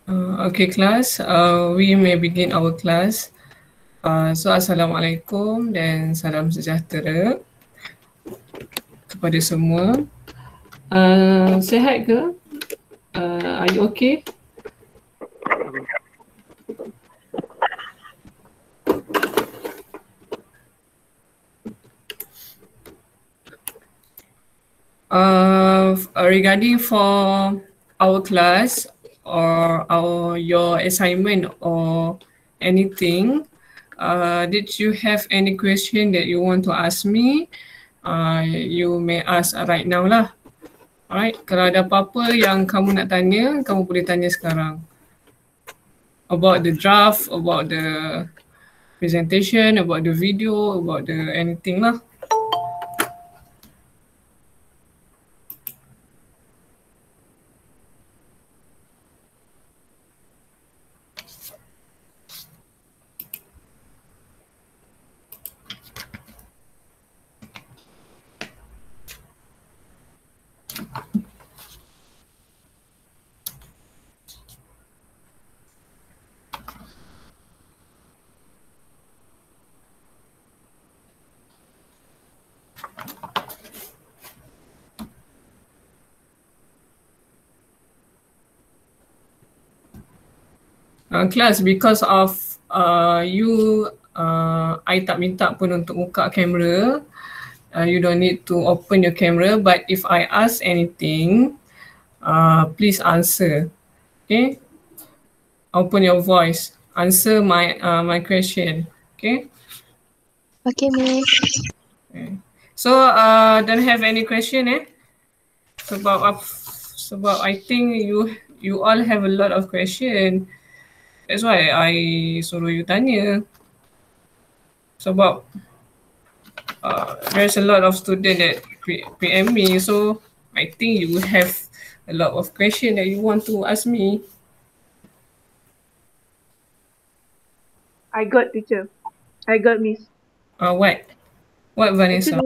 Okay, class. We may begin our class. So, Assalamualaikum dan salam sejahtera kepada semua. Sihat ke? Are you okay? Regarding for our class or your assignment or anything, did you have any question that you want to ask me? You may ask right now lah. Alright, kalau ada apa-apa yang kamu nak tanya, kamu boleh tanya sekarang. About the draft, about the presentation, about the video, about the anything lah. Class, because of you, I tak minta pun untuk buka kamera. You don't need to open your camera, but if I ask anything, please answer. Okay? Open your voice. Answer my question. Okay? Okay, Miss. Okay. So, don't have any question, eh? Sebab I think you all have a lot of question. That's why I suruh you tanya. Sebab there's a lot of student that PM me, so I think you have a lot of question that you want to ask me. I got, teacher. I got, Miss. What? What, Vanessa?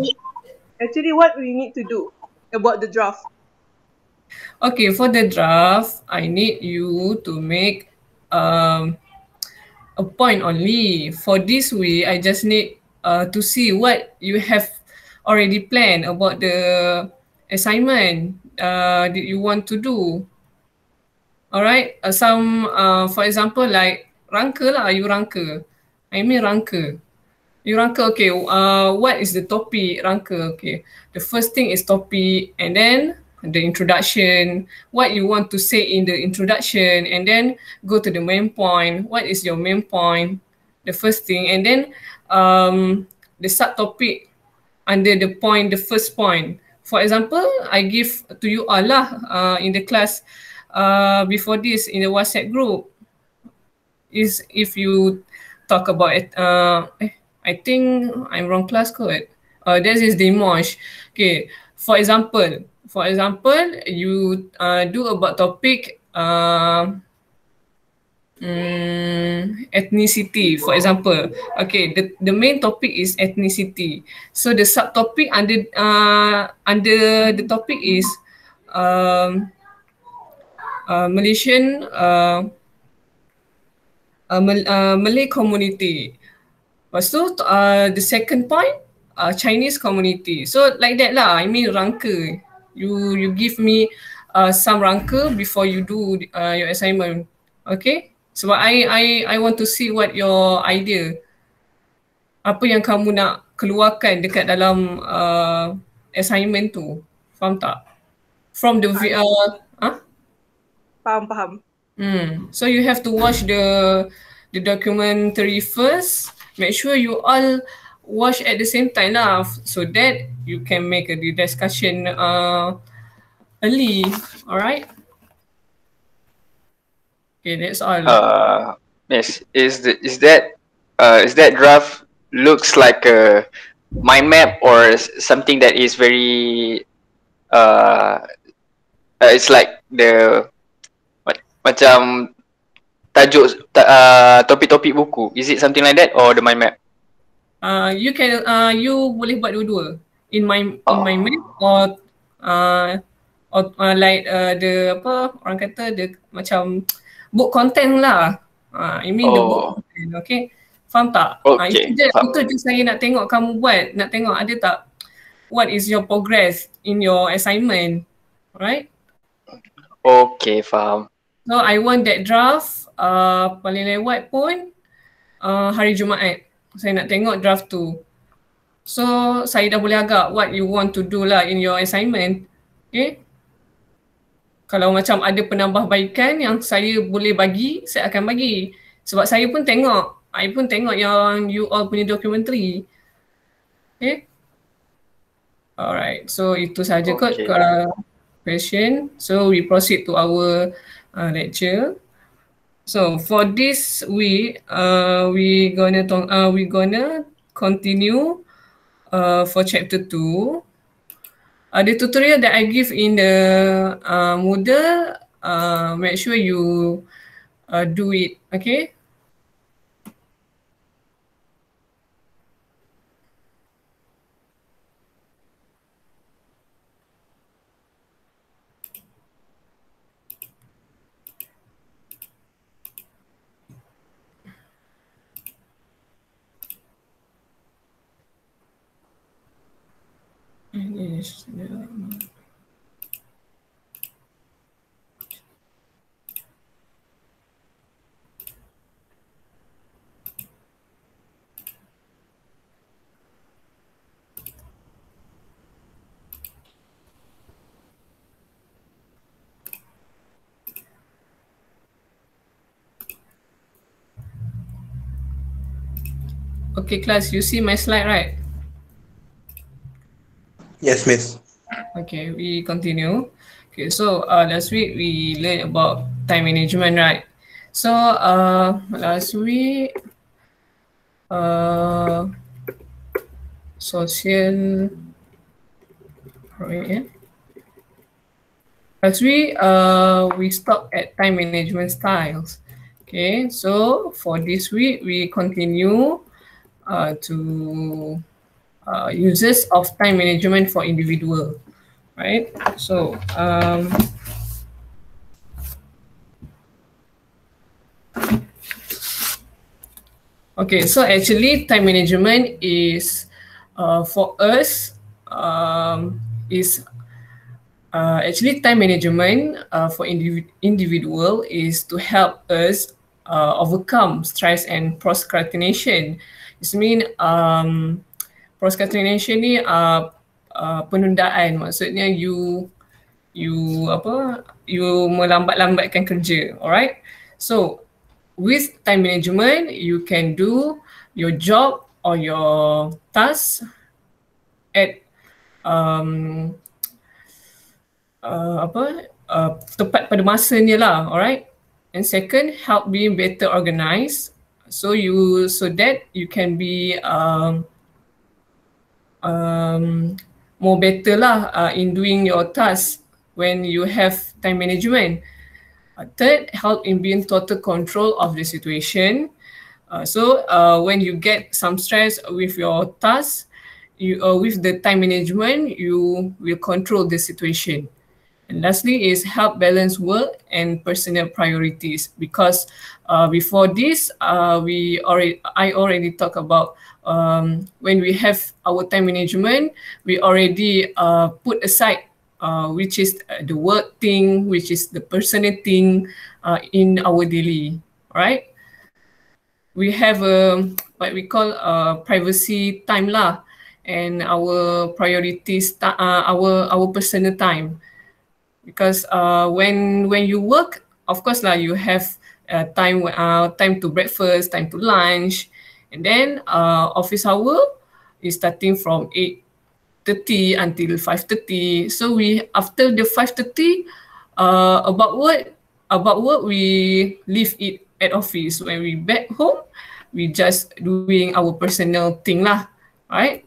Actually, what we need to do about the draft? Okay, for the draft, I need you to make a point only. For this week, I just need to see what you have already planned about the assignment that you want to do. Alright, for example, like rangka lah, you rangka. I mean rangka. You rangka, okay, what is the topic rangka? Okay, the first thing is topic, and then the introduction, what you want to say in the introduction, and then go to the main point. What is your main point? The first thing, and then the subtopic under the point, the first point. For example, I give to you all lah in the class before this in the WhatsApp group. Is if you talk about it, I think I'm wrong class code. This is Dimash. Okay, for example, you do about topic ethnicity, for example. Okay, the main topic is ethnicity. So the subtopic under the topic is Malaysian Malay community. Lepas tu the second point Chinese community. So like that lah. I mean rangka. You give me some rangka before you do your assignment. Okay? Sebab I want to see what your idea. Apa yang kamu nak keluarkan dekat dalam assignment tu. Faham tak? From the Faham. So you have to watch the documentary first. Make sure you all watch at the same time lah, so that you can make a discussion early. Alright. Okay, that's all. Yes. Is that draft looks like a mind map or something that is very it's like the macam tajuk topik-topik buku. Is it something like that or the mind map? You can you boleh buat dua-dua. In my map or like the apa orang kata the macam book content lah. I mean the book Oh, content, okay? Faham tak? okay. Itu je saya nak tengok kamu buat. Nak tengok ada tak what is your progress in your assignment. Alright? Okay, faham. So I want that draft paling lewat pun hari Jumaat. Saya nak tengok draft tu. So saya dah boleh agak what you want to do lah in your assignment. Okay? Kalau macam ada penambahbaikan yang saya boleh bagi, saya akan bagi. Sebab saya pun tengok. I pun tengok yang you all punya documentary. Okay? Alright. So itu sahaja kot Okay. question. So we proceed to our lecture. So for this week, we gonna continue for chapter 2. The tutorial that I give in the Moodle, make sure you do it, okay? Okay, class, you see my slide, right? Yes, Miss. Okay, we continue. Okay, so last week we learned about time management, right? So last week, social, last week we stopped at time management styles. Okay, so for this week we continue to uses of time management for individual, right? So okay, so actually time management is for us is actually time management for individual is to help us overcome stress and procrastination. It means procrastination ni penundaan, maksudnya you melambat-lambatkan kerja, alright? So with time management, you can do your job or your task at tepat pada masanya lah, alright? And second, help being better organized, so that you can be more better lah in doing your task when you have time management. Third, help in being total control of the situation. So when you get some stress with your task, with the time management, you will control the situation. And lastly is help balance work and personal priorities, because before this, I already talked about when we have our time management, we already put aside which is the work thing, which is the personal thing in our daily, right? We have what we call privacy time lah, and our priorities, our personal time. Because when you work, of course lah, you have time to breakfast, time to lunch, and then office hour is starting from 8:30 until 5:30. So we after the 5:30 about work we leave it at office. When we back home, we just doing our personal thing lah, right?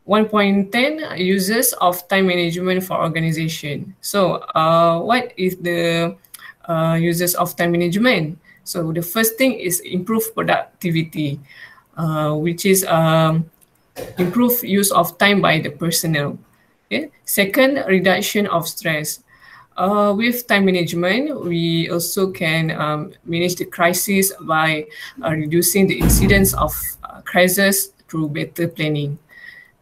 1.10 uses of time management for organization. So what is the uses of time management? So the first thing is improve productivity, which is improve use of time by the personnel. Okay. Second, reduction of stress. With time management, we also can manage the crisis by reducing the incidence of crisis through better planning.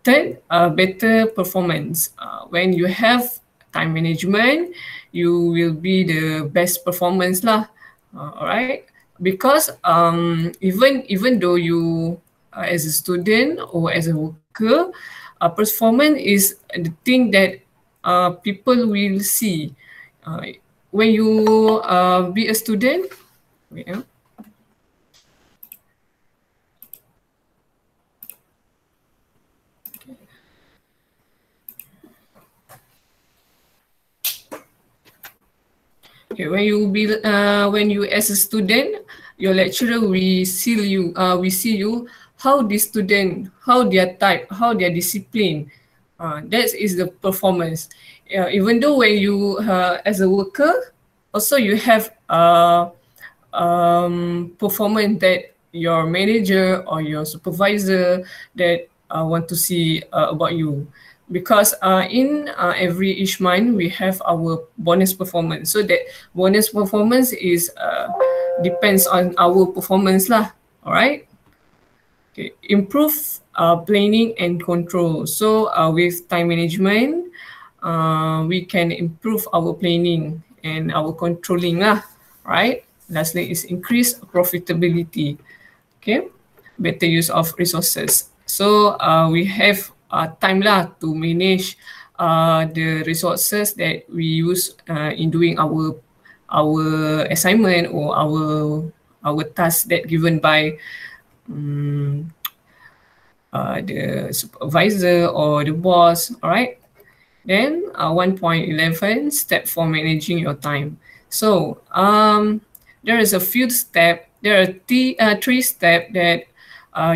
Third, better performance. When you have time management, you will be the best performance lah. Alright, because even though you as a student or as a worker, performance is the thing that people will see. When you be a student, wait, okay, when you as a student, your lecturer will see you how the student, how their type, how their discipline. That is the performance. Even though when you as a worker, also you have performance that your manager or your supervisor that want to see about you. Because in every each month we have our bonus performance. So that bonus performance is depends on our performance lah. Alright. Okay. Improve planning and control. So with time management, we can improve our planning and our controlling lah. Right. Lastly is increase profitability. Okay. Better use of resources. So we have time lah to manage the resources that we use in doing our assignment or our task that given by the supervisor or the boss. All right. Then 1.11 step for managing your time. So there is a few steps. There are three steps that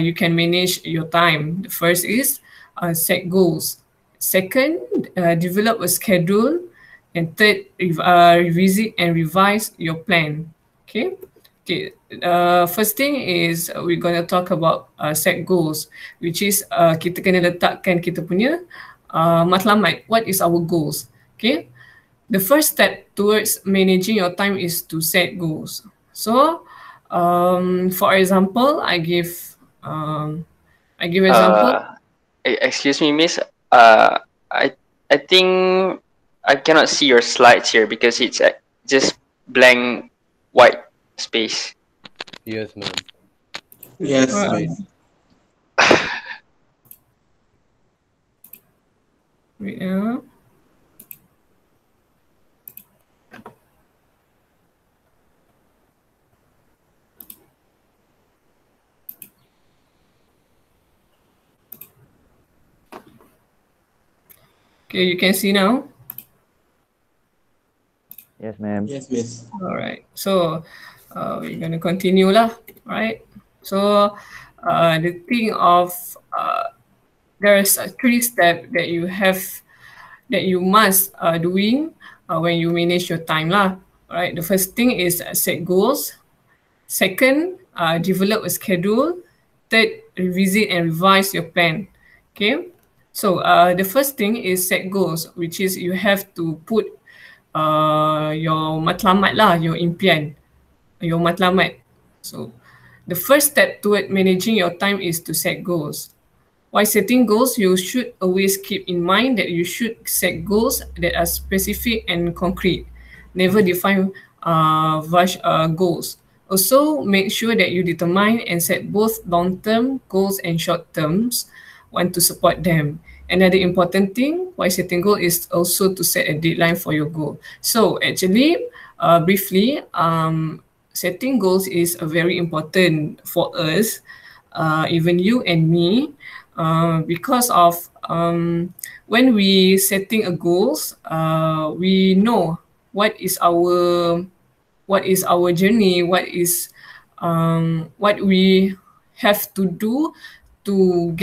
you can manage your time. The first is set goals. Second, develop a schedule. And third, revisit and revise your plan. Okay. Okay. First thing is we're gonna talk about set goals, which is kita kena letakkan kita punya matlamat. What is our goals? Okay. The first step towards managing your time is to set goals. So, for example, I give example. Excuse me, Miss. I think I cannot see your slides here because it's just blank white space. Yes, ma'am. Yes. Wait, okay, you can see now. Yes, ma'am. Yes, miss. All right. So we're gonna continue lah. Right. So the thing of there's a 3 steps that you must doing when you manage your time lah. Right. The first thing is set goals. Second, develop a schedule. Third, revisit and revise your plan. Okay. So the first thing is set goals, which is you have to put your matlamat lah, your impian, your matlamat. So the first step toward managing your time is to set goals. While setting goals, you should always keep in mind that you should set goals that are specific and concrete. Never define vague goals. Also, make sure that you determine and set both long-term goals and short-terms one to support them. Another important thing while setting goal is also to set a deadline for your goal. So actually, briefly, setting goals is very important for us, even you and me, because of when we setting a goals, we know what is our journey, what we have to do to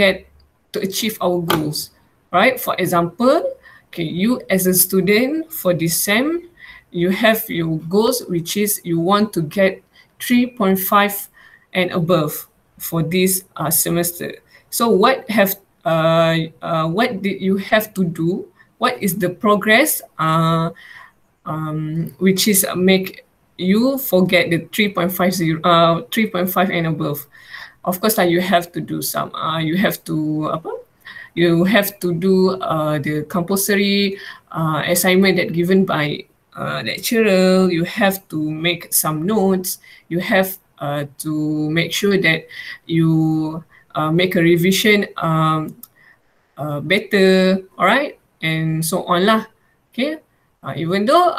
achieve our goals, right? For example, okay, you as a student for this SEM, you have your goals, which is you want to get 3.5 and above for this semester. So what did you have to do? What is the progress which is make you forget the 3.50, 3.5 and above. Of course, you have to do some. You have to You have to do the compulsory assignment that given by lecturer. You have to make some notes. You have to make sure that you make a revision better, all right, and so on lah. Okay, even though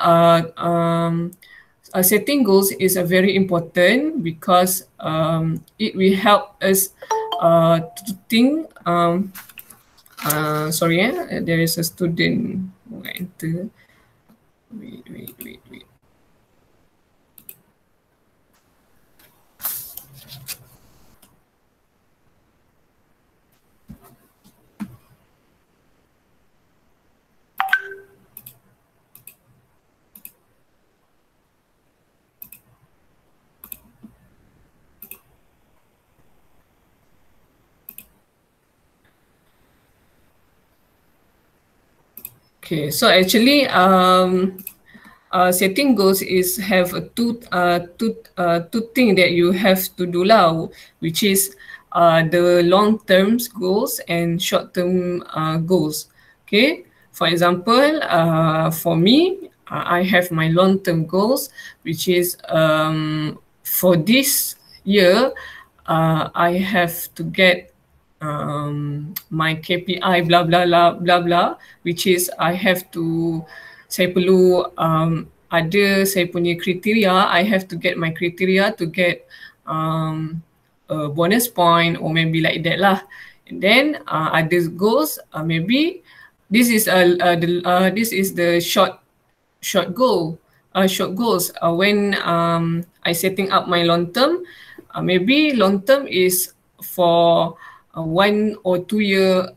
setting goals is very important because it will help us to think. Sorry, there is a student who enter. Wait. Okay, so actually, setting goals is have a two thing that you have to do lah, which is the long term goals and short term goals. Okay, for example, for me, I have my long term goals, which is for this year, I have to get my KPI blah blah blah blah blah, which is I have to, saya perlu ada saya punya kriteria. I have to get my criteria to get a bonus point or maybe like that lah. And then other goals, maybe this is the short goal, short goals. When I setting up my long term, maybe long term is for 1 or 2 year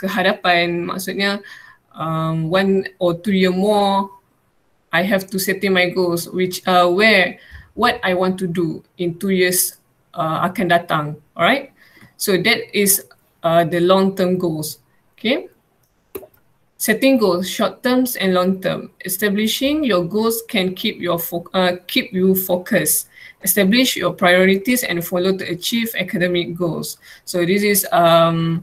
ke hadapan, maksudnya 1 or 2 year more, I have to setting my goals, which what I want to do in 2 years akan datang. Alright, so that is the long term goals. Okay, setting goals, short terms and long term. Establishing your goals can keep you focused. Establish your priorities and follow to achieve academic goals. So this is what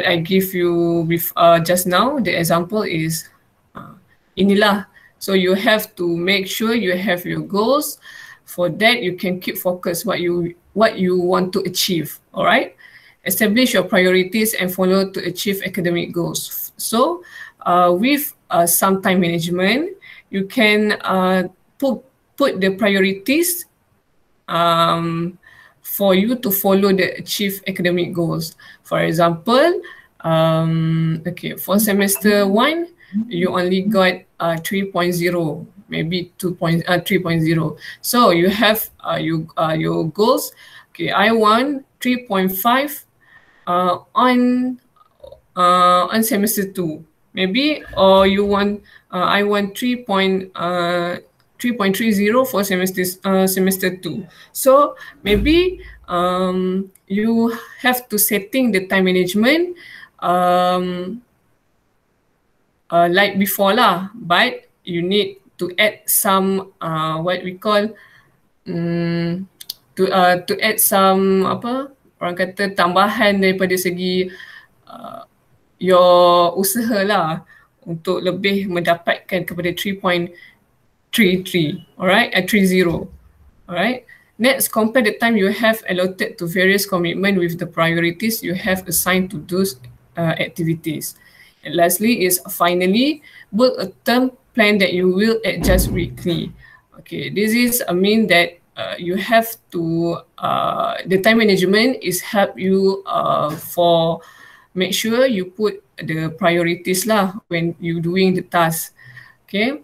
I give you with just now. The example is inilah. So you have to make sure you have your goals. For that, you can keep focus what you want to achieve. All right. Establish your priorities and follow to achieve academic goals. So with some time management, you can put the priorities for you to follow the achieve academic goals. For example, okay, for semester 1, you only got 3.0, maybe 3.0. So you have your goals. Okay, I want 3.5 on semester 2, maybe, or you want I want 3.30 for semester 2. So maybe you have to setting the time management like before lah, but you need to add some what we call to add some apa orang kata tambahan daripada segi your usaha lah untuk lebih mendapatkan kepada 3.33, alright, at 30, alright. Next, compare the time you have allotted to various commitment with the priorities you have assigned to those activities. And lastly is finally, build a term plan that you will adjust weekly. Okay, this is mean that you have to, the time management is help you for make sure you put the priorities lah when you doing the task. Okay,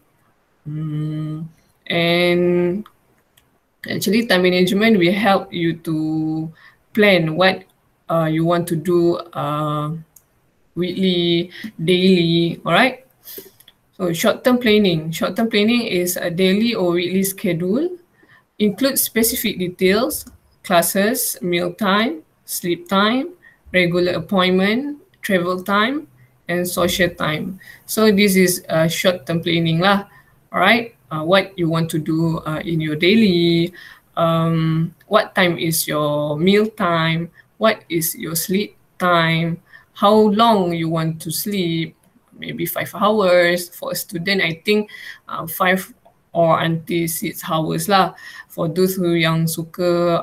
and actually time management will help you to plan what you want to do weekly, daily, all right? So short-term planning. Short-term planning is a daily or weekly schedule, includes specific details, classes, meal time, sleep time, regular appointment, travel time, and social time. So this is short-term planning lah. Alright, what you want to do in your daily, what time is your meal time, what is your sleep time, how long you want to sleep, maybe 5 hours. For a student, I think 5 or until 6 hours lah. For those who yang suka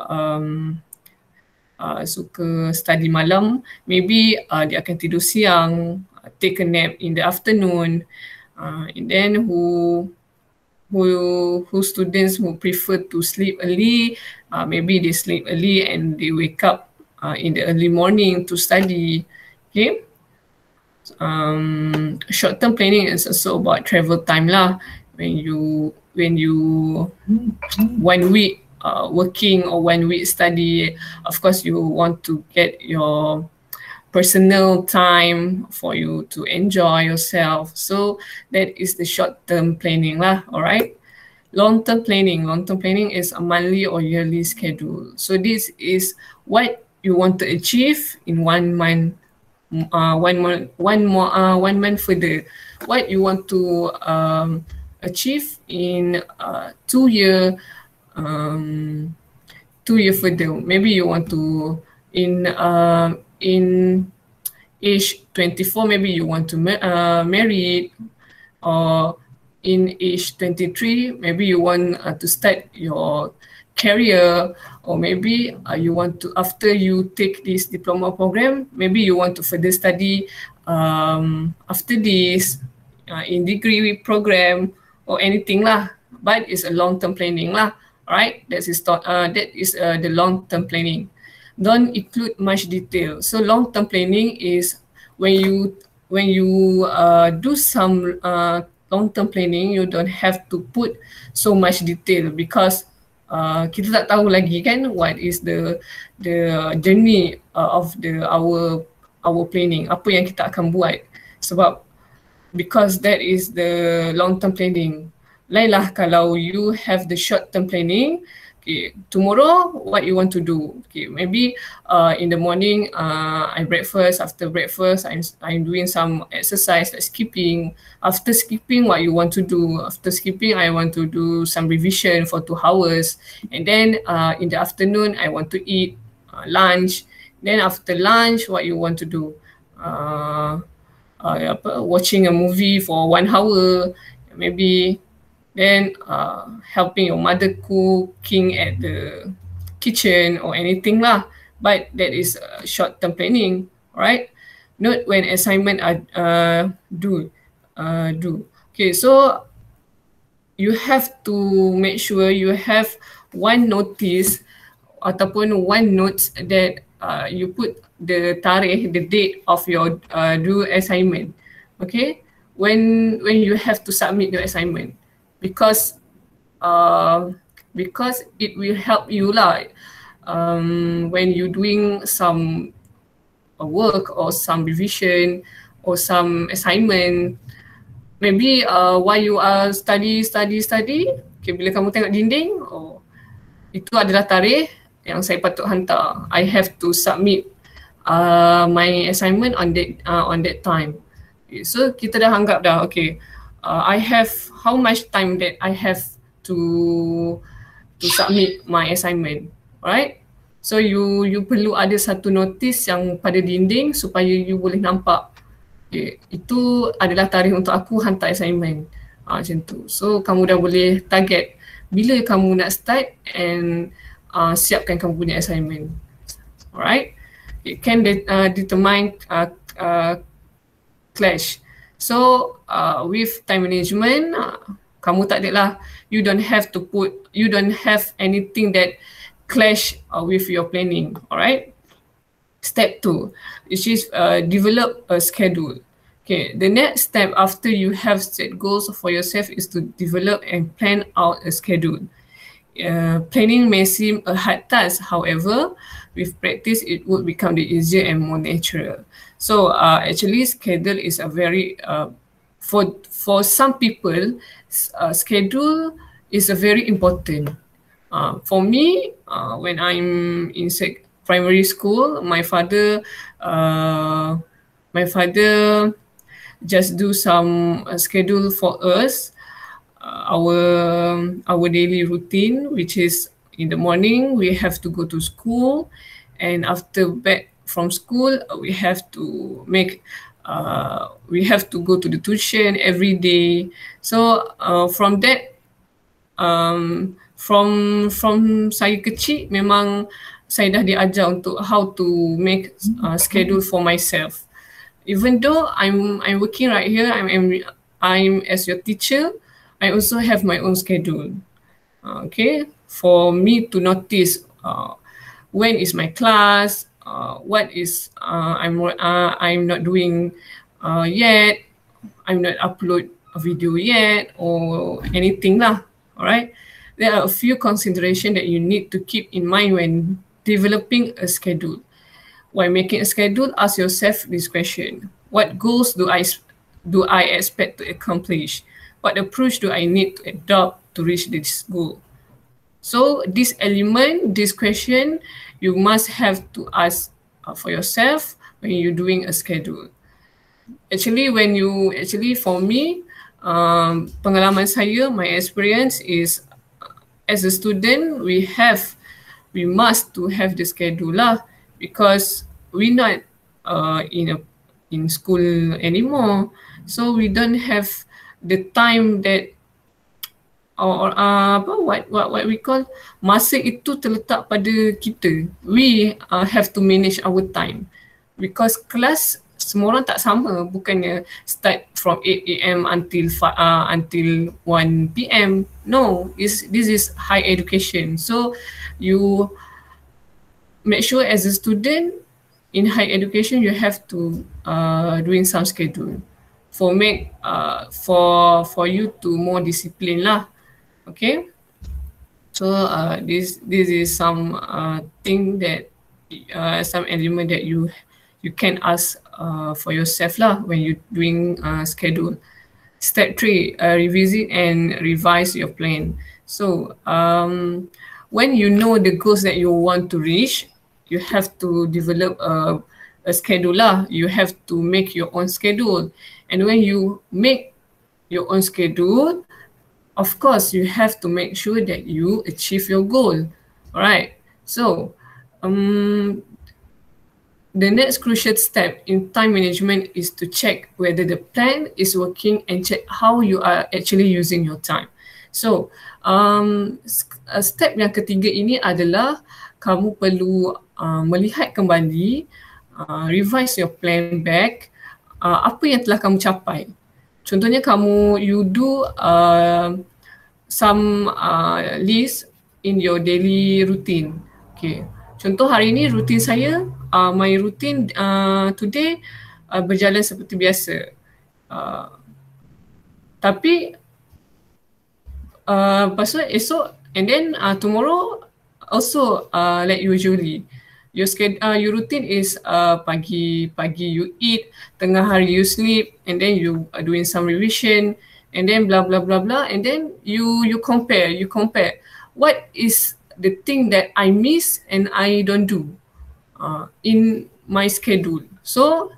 suka study malam, maybe dia akan tidur siang, take a nap in the afternoon, and then who students who prefer to sleep early, maybe they sleep early and they wake up in the early morning to study. Okay. Short-term planning is also about travel time lah. When you 1 week working or 1 week study, of course you want to get your personal time for you to enjoy yourself. So that is the short-term planning lah. Alright. Long-term planning is a monthly or yearly schedule. So this is what you want to achieve in 1 month. 1 month further. What you want to achieve in 2 year further. Maybe you want to in age 24, maybe you want to marry, or in age 23, maybe you want to start your career, or maybe you want to, after you take this diploma program, maybe you want to further study after this in degree program or anything lah. But it's a long-term planning lah. Alright, that is the long-term planning. Don't include much detail. So long-term planning is when you do some long-term planning, you don't have to put so much detail, because kita tak tahu lagi kan what is the journey of our planning, apa yang kita akan buat. Sebab because that is the long-term planning. Lainlah kalau you have the short-term planning. Okay, tomorrow what you want to do? Okay, maybe in the morning I breakfast. After breakfast, I'm doing some exercise like skipping. After skipping, what you want to do? After skipping, I want to do some revision for 2 hours. And then in the afternoon, I want to eat lunch. Then after lunch, what you want to do? Watching a movie for 1 hour, maybe. Then helping your mother cooking at the kitchen or anything lah. But that is short-term planning, right? Not when assignment are due. Okay, so you have to make sure you have one notice ataupun one notes that you put the tarikh, the date of your due assignment. Okay, when you have to submit your assignment. Because it will help you lah when you're doing some work or some revision or some assignment. Maybe while you are study, okay, bila kamu tengok dinding, oh, itu adalah tarikh yang saya patut hantar. I have to submit my assignment on that time. Okay, so kita dah anggap dah, okay, I have how much time that I have to submit my assignment, right? So you perlu ada satu notis yang pada dinding supaya you boleh nampak, okay, itu adalah tarikh untuk aku hantar assignment, macam tu. So kamu dah boleh target bila kamu nak start and siapkan kamu punya assignment. Alright, it can determine clash. So with time management, kamu tak adalah, you don't have anything that clash with your planning. Alright. Step 2, which is develop a schedule. Okay, the next step after you have set goals for yourself is to develop and plan out a schedule. Planning may seem a hard task, however, with practice it would become the easier and more natural. So actually schedule is a very, for some people, schedule is a very important. For me, when I'm in primary school, my father just do some schedule for us, our daily routine, which is in the morning we have to go to school, and after back from school we have to go to the tuition every day. So from that, from saya kecil memang saya dah diajar untuk how to make schedule for myself. Even though I'm working right here, I'm as your teacher, I also have my own schedule. Okay, for me to notice when is my class, what is I'm not doing yet, I'm not upload a video yet or anything lah. Alright, there are a few considerations that you need to keep in mind when developing a schedule. While making a schedule, ask yourself this question: what goals do I expect to accomplish? What approach do I need to adopt to reach this goal? So this element, this question, you must have to ask for yourself when you're doing a schedule. Actually, for me, pengalaman saya, my experience is, as a student, we must to have the schedule lah, because we're not in school anymore, so we don't have the time that what we call, masa itu terletak pada kita. We have to manage our time, because kelas semua orang tak sama, bukannya start from 8 AM until 1 PM. No, this is high education. So you make sure as a student in high education you have to doing some schedule for you to more discipline lah. Okay, so this is some thing that some element that you can ask for yourself lah when you doing schedule. Step 3, revisit and revise your plan. So when you know the goals that you want to reach, you have to develop a schedule lah. You have to make your own schedule, and when you make your own schedule, of course you have to make sure that you achieve your goal. Alright, so the next crucial step in time management is to check whether the plan is working and check how you are actually using your time. So step yang ketiga ini adalah kamu perlu melihat kembali, revise your plan back, apa yang telah kamu capai. Contohnya you do some list in your daily routine. Okay. Contoh hari ini rutin saya, my routine today berjalan seperti biasa. Tapi lepas tu esok, and then tomorrow also like usually. Your routine is pagi you eat, tengah hari you sleep, and then you are doing some revision, and then blah blah blah blah, and then you compare what is the thing that I miss and I don't do in my schedule. So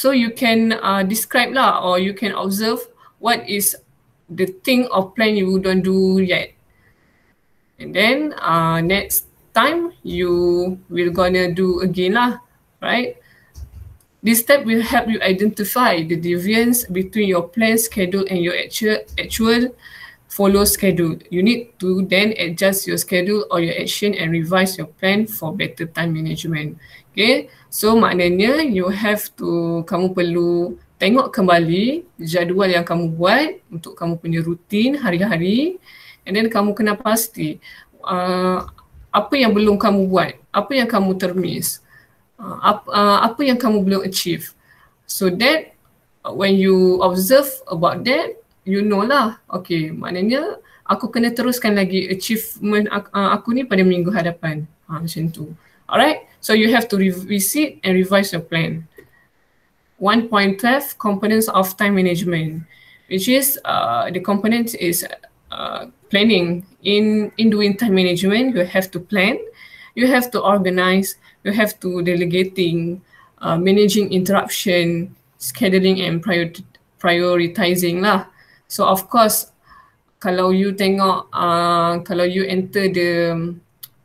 you can describe lah, or you can observe what is the thing or plan you don't do yet, and then next time you will gonna do again lah, right? This step will help you identify the deviance between your plan schedule and your actual follow schedule. You need to then adjust your schedule or your action and revise your plan for better time management. Okay, so maknanya kamu perlu tengok kembali jadual yang kamu buat untuk kamu punya rutin hari-hari, and then kamu kena pasti apa yang belum kamu buat, apa yang kamu termiss, apa yang kamu belum achieve. So that when you observe about that, you know lah, okay, maknanya aku kena teruskan lagi achievement aku ni pada minggu hadapan. Macam tu. Alright, so you have to revisit and revise your plan. 1.12, components of time management, which is the component is planning. In doing time management, you have to plan, you have to organize, you have to delegating, managing interruption, scheduling and prioritizing lah. So of course, kalau you tengok, kalau you enter the,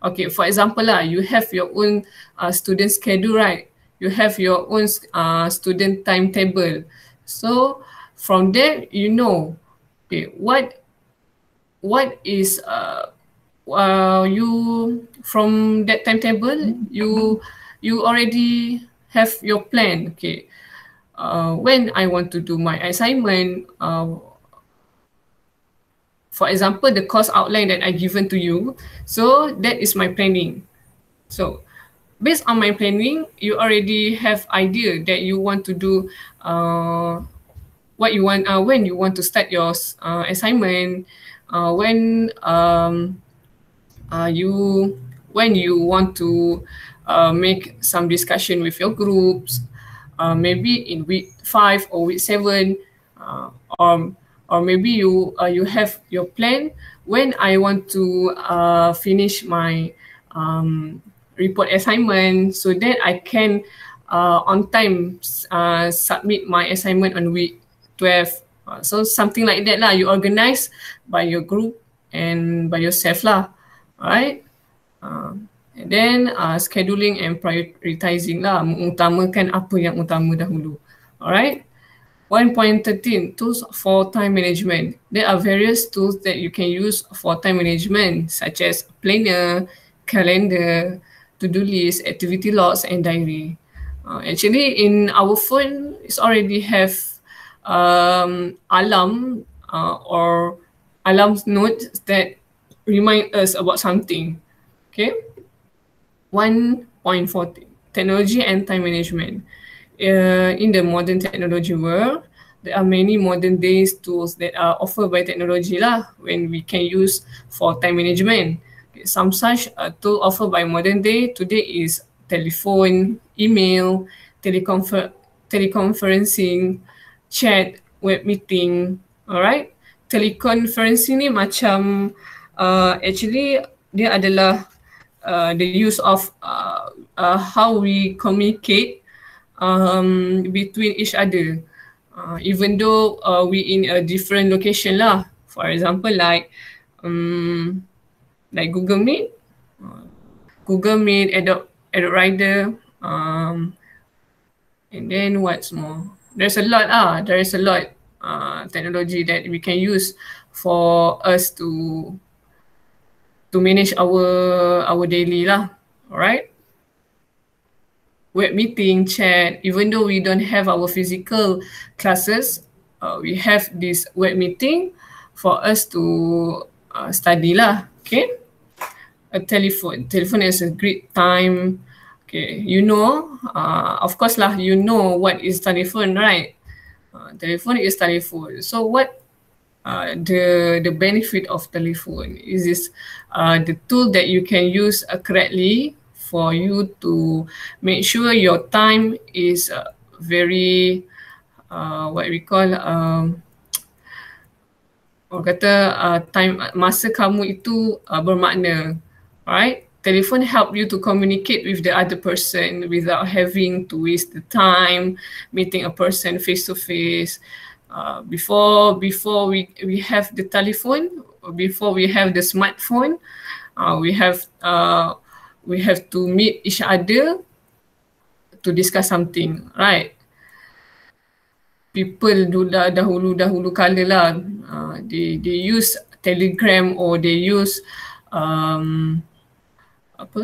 okay, for example lah, you have your own student schedule, right? You have your own student timetable. So from there, you know, okay, what is you from that timetable, you already have your plan. Okay, when I want to do my assignment, for example, the course outline that I given to you, so that is my planning. So based on my planning, you already have idea that you want to do what you want, when you want to start your assignment, when you want to make some discussion with your groups, maybe in week 5 or week 7, or maybe you have your plan when I want to finish my report assignment so that I can on time submit my assignment on week 12. So something like that lah. You organize by your group and by yourself lah. Alright. And then scheduling and prioritizing lah. Mengutamakan apa yang utama dahulu. Alright. 1.13, tools for time management. There are various tools that you can use for time management, such as planner, calendar, to-do list, activity logs, and diary. Actually, in our phone, it's already have alarm or alarm notes that remind us about something. Okay. 1.14, technology and time management. In the modern technology world, there are many modern days tools that are offered by technology lah when we can use for time management. Okay, some such tool offered by modern day today is telephone, email, teleconferencing, chat, web meeting. Alright, teleconferencing ni macam actually dia adalah the use of how we communicate between each other, even though we in a different location lah. For example, like Google Meet, Adobe Rider, and then what's more? There's a lot technology that we can use for us to manage our daily lah. Alright. Web meeting, chat, even though we don't have our physical classes, we have this web meeting for us to study lah. Okay. A telephone is a great time. Okay, you know, of course lah, you know what is telephone, right? Telephone is telephone. So what the benefit of telephone is this the tool that you can use correctly for you to make sure your time is very what we call orang kata time, masa kamu itu bermakna. Alright, telephone help you to communicate with the other person without having to waste the time meeting a person face to face. Before we have the telephone, before we have the smartphone, we have to meet each other to discuss something, right? People dahulu kala lah, they use telegram or they use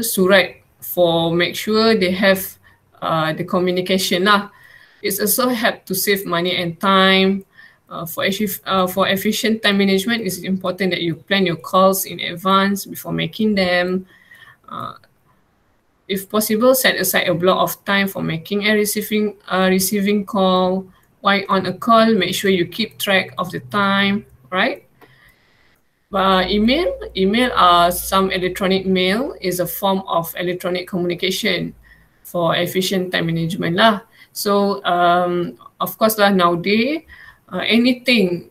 surat for make sure they have the communication lah. It's also help to save money and time. For efficient time management, it's important that you plan your calls in advance before making them. If possible, set aside a block of time for making and receiving call. While on a call, make sure you keep track of the time, right? Email, some electronic mail is a form of electronic communication for efficient time management lah. So of course lah, nowadays anything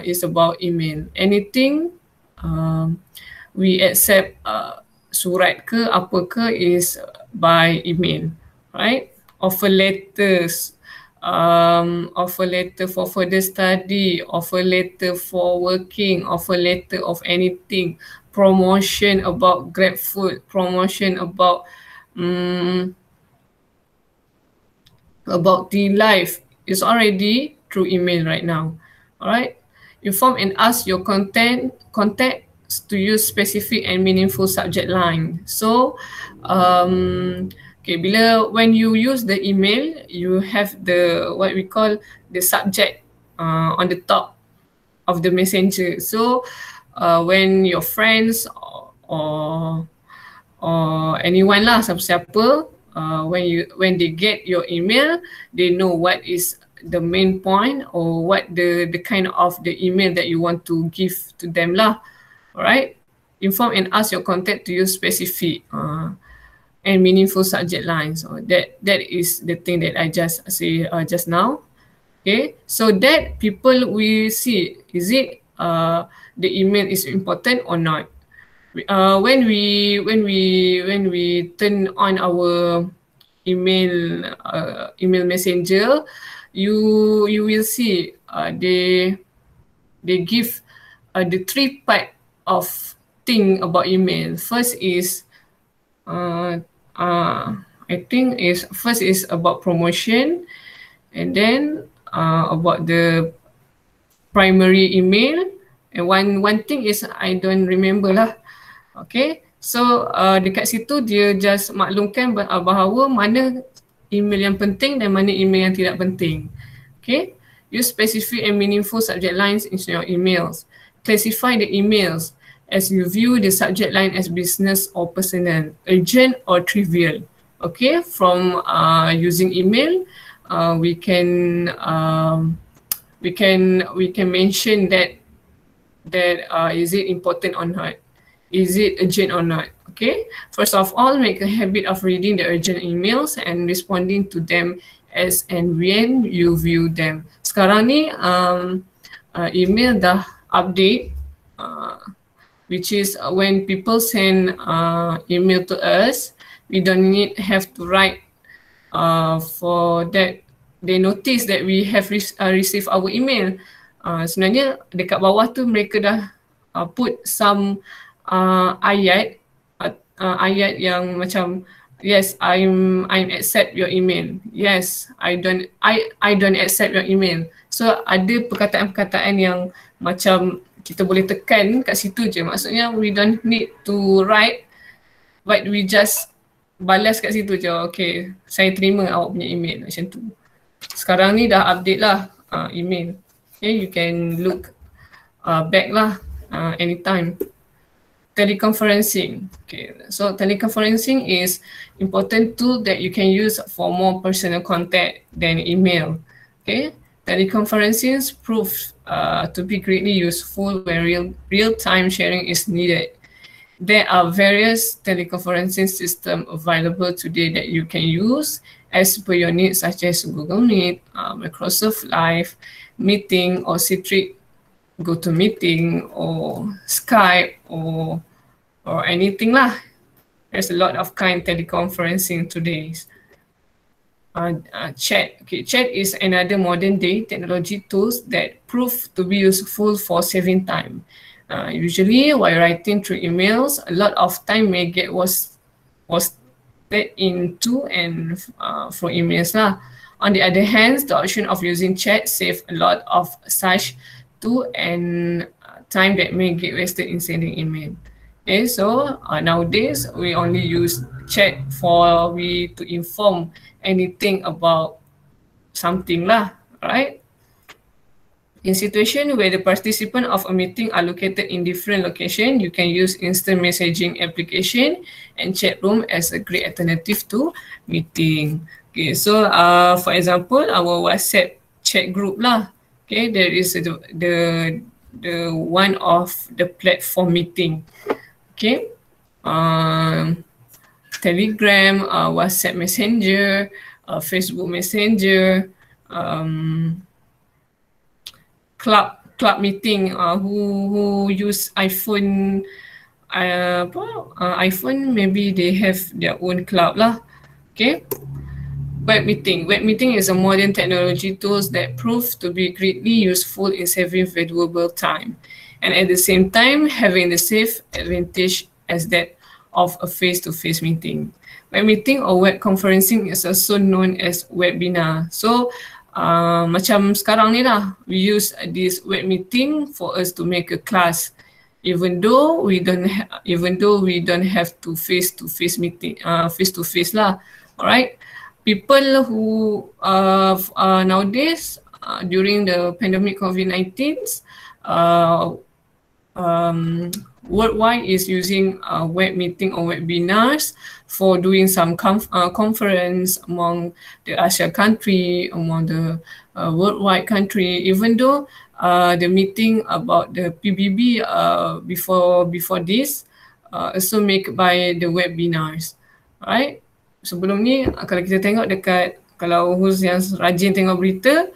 is about email. Anything we accept surat ke apa ke is by email, right? offer letters, offer letter for further study, offer letter for working, offer letter of anything, promotion about GrabFood, promotion about T-Life is already through email right now. Alright, inform and ask your contacts to use specific and meaningful subject line. So, when you use the email, you have the what we call the subject on the top of the messenger. So, when your friends or anyone lah, siapa-siapa, when they get your email, they know what is the main point or what the kind of the email that you want to give to them lah. Alright, inform and ask your contact to use specific and meaningful subject lines. So that is the thing that I just say just now. Okay, so that people will see, is it the email is important or not. When we turn on our email messenger, you will see they give the 3 part of thing about email. First is first is about promotion, and then about the primary email, and one thing is I don't remember lah. Okay, so dekat situ dia just maklumkan bahawa mana email yang penting dan mana email yang tidak penting. Okay, use specific and meaningful subject lines in your emails. Classify the emails as you view the subject line as business or personal, urgent or trivial. Okay, from using email, we can mention that is it important or not, is it urgent or not. Okay, first of all, make a habit of reading the urgent emails and responding to them as and when you view them. Sekarang ni email dah update, which is when people send email to us, we don't have to write for that. They notice that we have received our email. Sebenarnya dekat bawah tu mereka dah put some ayat yang macam, yes, I'm accept your email. Yes, I don't accept your email. So ada perkataan-perkataan yang macam kita boleh tekan kat situ je. Maksudnya we don't need to write, but we just balas kat situ je. Okay, saya terima awak punya email, macam tu. Sekarang ni dah update lah email. Okay, you can look back lah anytime. Teleconferencing. Okay, so teleconferencing is important tool that you can use for more personal contact than email. Okay, teleconferencing proves to be greatly useful when real-time sharing is needed. There are various teleconferencing systems available today that you can use as per your needs, such as Google Meet, Microsoft Live, Meeting, or Citrix GoToMeeting, or Skype, or anything lah. There's a lot of kind teleconferencing today. Chat. Okay, chat is another modern day technology tools that prove to be useful for saving time. Usually, while writing through emails, a lot of time may get was into and for emails lah. On the other hand, the option of using chat save a lot of such to and time that may get wasted in sending email. Okay, so nowadays we only use chat for we to inform anything about something lah, right? In situation where the participant of a meeting are located in different location, you can use instant messaging application and chat room as a great alternative to meeting. Okay, so for example, our WhatsApp chat group lah. Okay, there is the one of the platform meeting. Okay, Telegram, WhatsApp Messenger, Facebook Messenger, club meeting. Who use iPhone? iPhone maybe they have their own club lah. Okay, Web meeting. Web meeting is a modern technology tools that prove to be greatly useful in saving valuable time, and at the same time having the same advantage as that of a face-to-face meeting. Web meeting or web conferencing is also known as webinar. So macam sekarang ni lah, we use this web meeting for us to make a class, even though we don't have to face-to-face meeting, face-to-face lah. Alright, people who nowadays during the pandemic COVID-19, worldwide is using web meeting or webinars for doing some conference among the Asia country, among the worldwide country, even though the meeting about the PBB before this also made by the webinars, right? Sebelum ni kalau kita tengok dekat, kalau who's yang rajin tengok berita,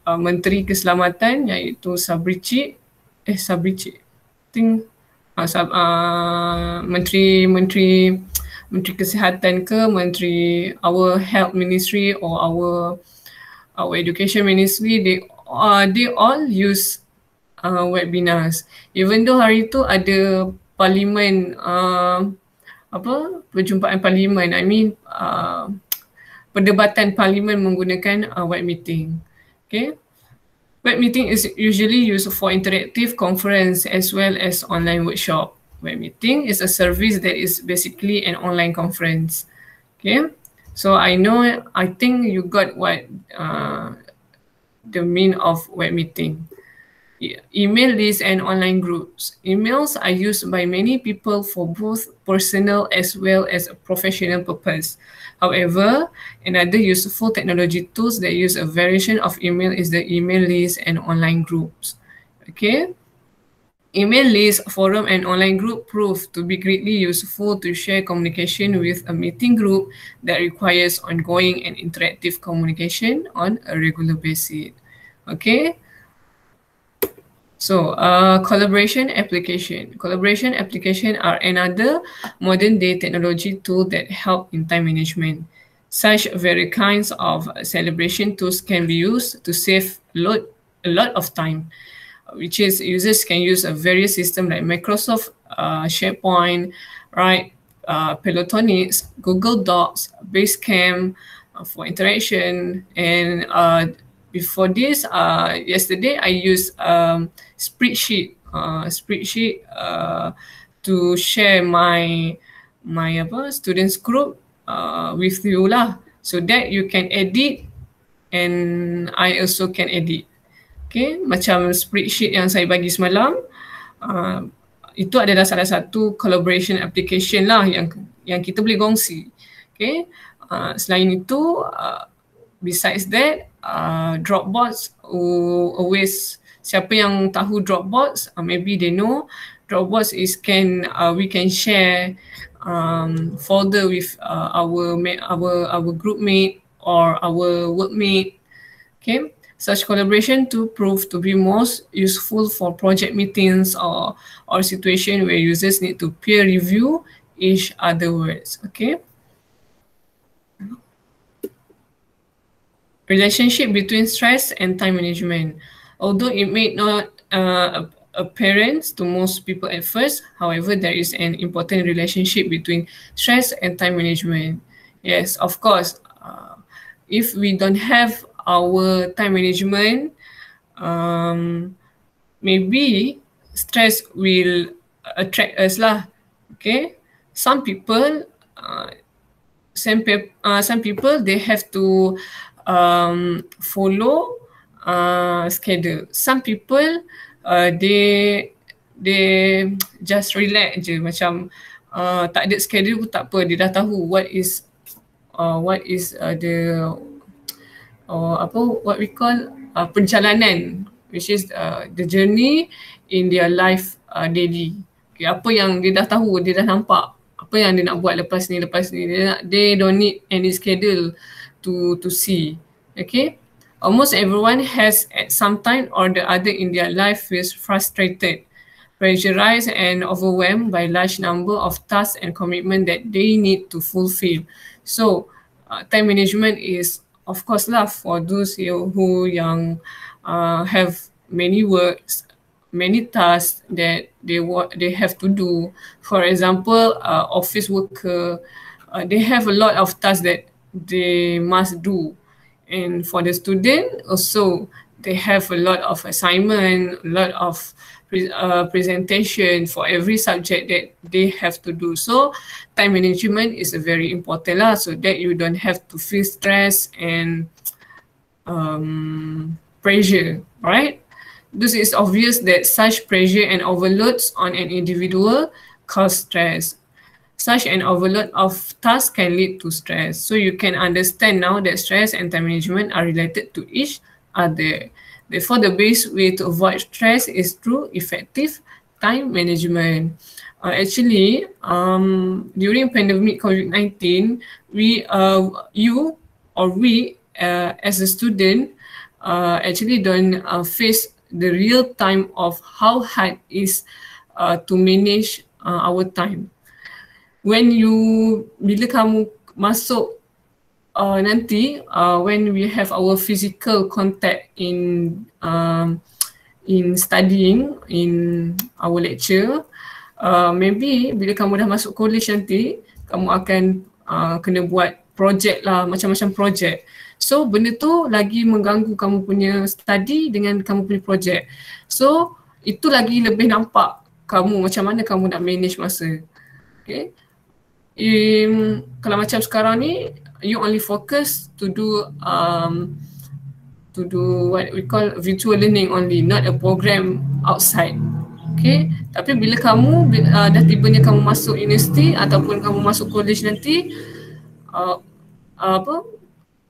Menteri Keselamatan iaitu Sabrici, I think Menteri Kesihatan ke, our health ministry or our education ministry, they all use webinars. Even though hari tu ada parlimen, perjumpaan parlimen, perdebatan parlimen menggunakan web meeting. Okay. Web meeting is usually used for interactive conference as well as online workshop. Web meeting is a service that is basically an online conference. Okay, so I think you got what the meaning of web meeting. Email lists and online groups. Emails are used by many people for both personal as well as a professional purpose. However, another useful technology tools that use a variation of email is the email list and online groups. Okay. Email list, forum, and online group prove to be greatly useful to share communication with a meeting group that requires ongoing and interactive communication on a regular basis. Okay. So, collaboration application. Collaboration application are another modern day technology tool that help in time management. Such various kinds of celebration tools can be used to save a lot of time, which is users can use a various system like Microsoft SharePoint, right? Pelotonics, Google Docs, Basecamp for interaction, and before this, yesterday I used spreadsheet to share my students group with you lah, so that you can edit and I also can edit. Okay, macam spreadsheet yang saya bagi semalam, itu adalah salah satu collaboration application lah yang kita boleh kongsi. Okay, selain itu, besides that, Dropbox, always, siapa yang tahu Dropbox, maybe they know Dropbox is we can share folder with our group mate or our workmate. Okay, such collaboration to prove to be most useful for project meetings or situation where users need to peer review each other works. Okay. Relationship between stress and time management. Although it may not apparent to most people at first, however, there is an important relationship between stress and time management. Yes, of course. If we don't have our time management, maybe stress will attract us lah. Okay, some people they have to follow schedule. Some people they just relax je, macam tak ada schedule pun tak apa, dia dah tahu what is the what we call perjalanan, which is the journey in their life daily. Okay, apa yang dia dah tahu, dia dah nampak apa yang dia nak buat lepas ni. They don't need any schedule to see. Okay, almost everyone has at some time or the other in their life feels frustrated, pressurized, and overwhelmed by large number of tasks and commitment that they need to fulfill. So time management is of course lah for those who yang have many works, many tasks that they have to do. For example, office worker, they have a lot of tasks that they must do, and for the student also they have a lot of assignment, a lot of presentation for every subject that they have to do. So time management is a very important lah, so that you don't have to feel stress and pressure, right? This is obvious that such pressure and overloads on an individual cause stress. Such an overload of tasks can lead to stress. So you can understand now that stress and time management are related to each other. Therefore, the best way to avoid stress is through effective time management. Actually, during pandemic COVID-19, we as a student actually don't face the real time of how hard it is to manage our time. Bila kamu masuk nanti, when we have our physical contact in studying in our lecture, maybe bila kamu dah masuk college nanti, kamu akan kena buat project lah, macam-macam project. So benda tu lagi mengganggu kamu punya study dengan kamu punya project. So itu lagi lebih nampak kamu macam mana kamu nak manage masa. Okay. Kalau macam sekarang ni, you only focus to do what we call virtual learning only, not a program outside. Okay, tapi bila kamu dah tibanya kamu masuk universiti ataupun kamu masuk college nanti,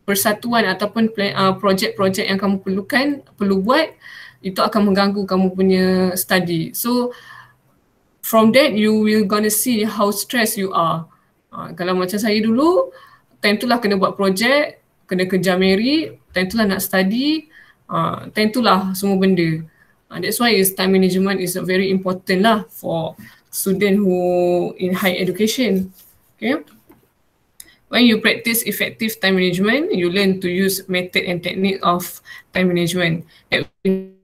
persatuan ataupun projek-projek yang kamu perlu buat, itu akan mengganggu kamu punya study. So from that you will gonna see how stressed you are. Kalau macam saya dulu, time tu lah kena buat projek, kena kerja merit, time tu lah nak study, time tu lah semua benda. That's why time management is very important lah for student who in higher education. Okay. When you practice effective time management, you learn to use method and technique of time management that will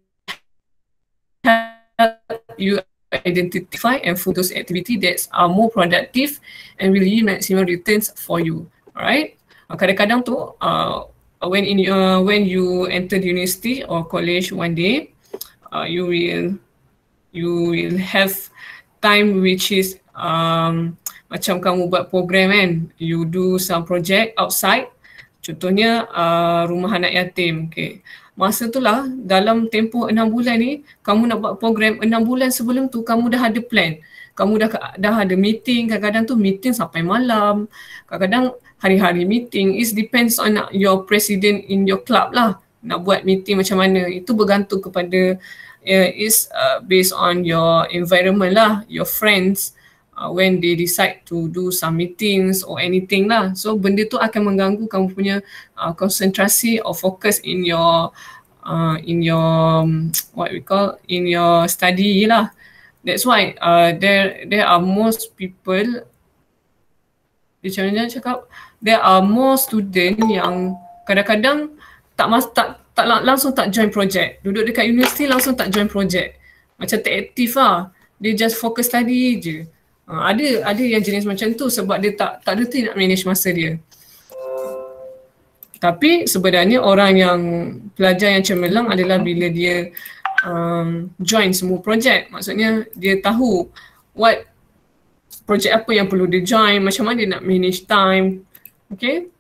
help you identify and focus activity that are more productive and will yield maximum returns for you. Alright. Kadang-kadang tu, when you enter the university or college one day, you will have time which is macam kamu buat program kan, you do some project outside, contohnya rumah anak yatim. Okay. Masa tu lah, dalam tempoh 6 bulan ni, kamu nak buat program, 6 bulan sebelum tu kamu dah ada plan. Kamu dah ada meeting, kadang-kadang tu meeting sampai malam, kadang-kadang hari-hari meeting. It depends on your president in your club lah, nak buat meeting macam mana. Itu bergantung kepada, based on your environment lah, your friends, when they decide to do some meetings or anything lah. So benda tu akan mengganggu kamu punya konsentrasi or focus in your what we call, in your study lah. That's why there are most people, macam cakap, there are more student yang kadang-kadang langsung tak join project. Duduk dekat universiti langsung tak join project. Macam tak aktif lah. Dia just focus study je. Ada yang jenis macam tu sebab dia tak reti nak manage masa dia. Tapi sebenarnya orang yang pelajar yang cemerlang adalah bila dia join semua projek. Maksudnya dia tahu what projek apa yang perlu dia join, macam mana dia nak manage time. Okay.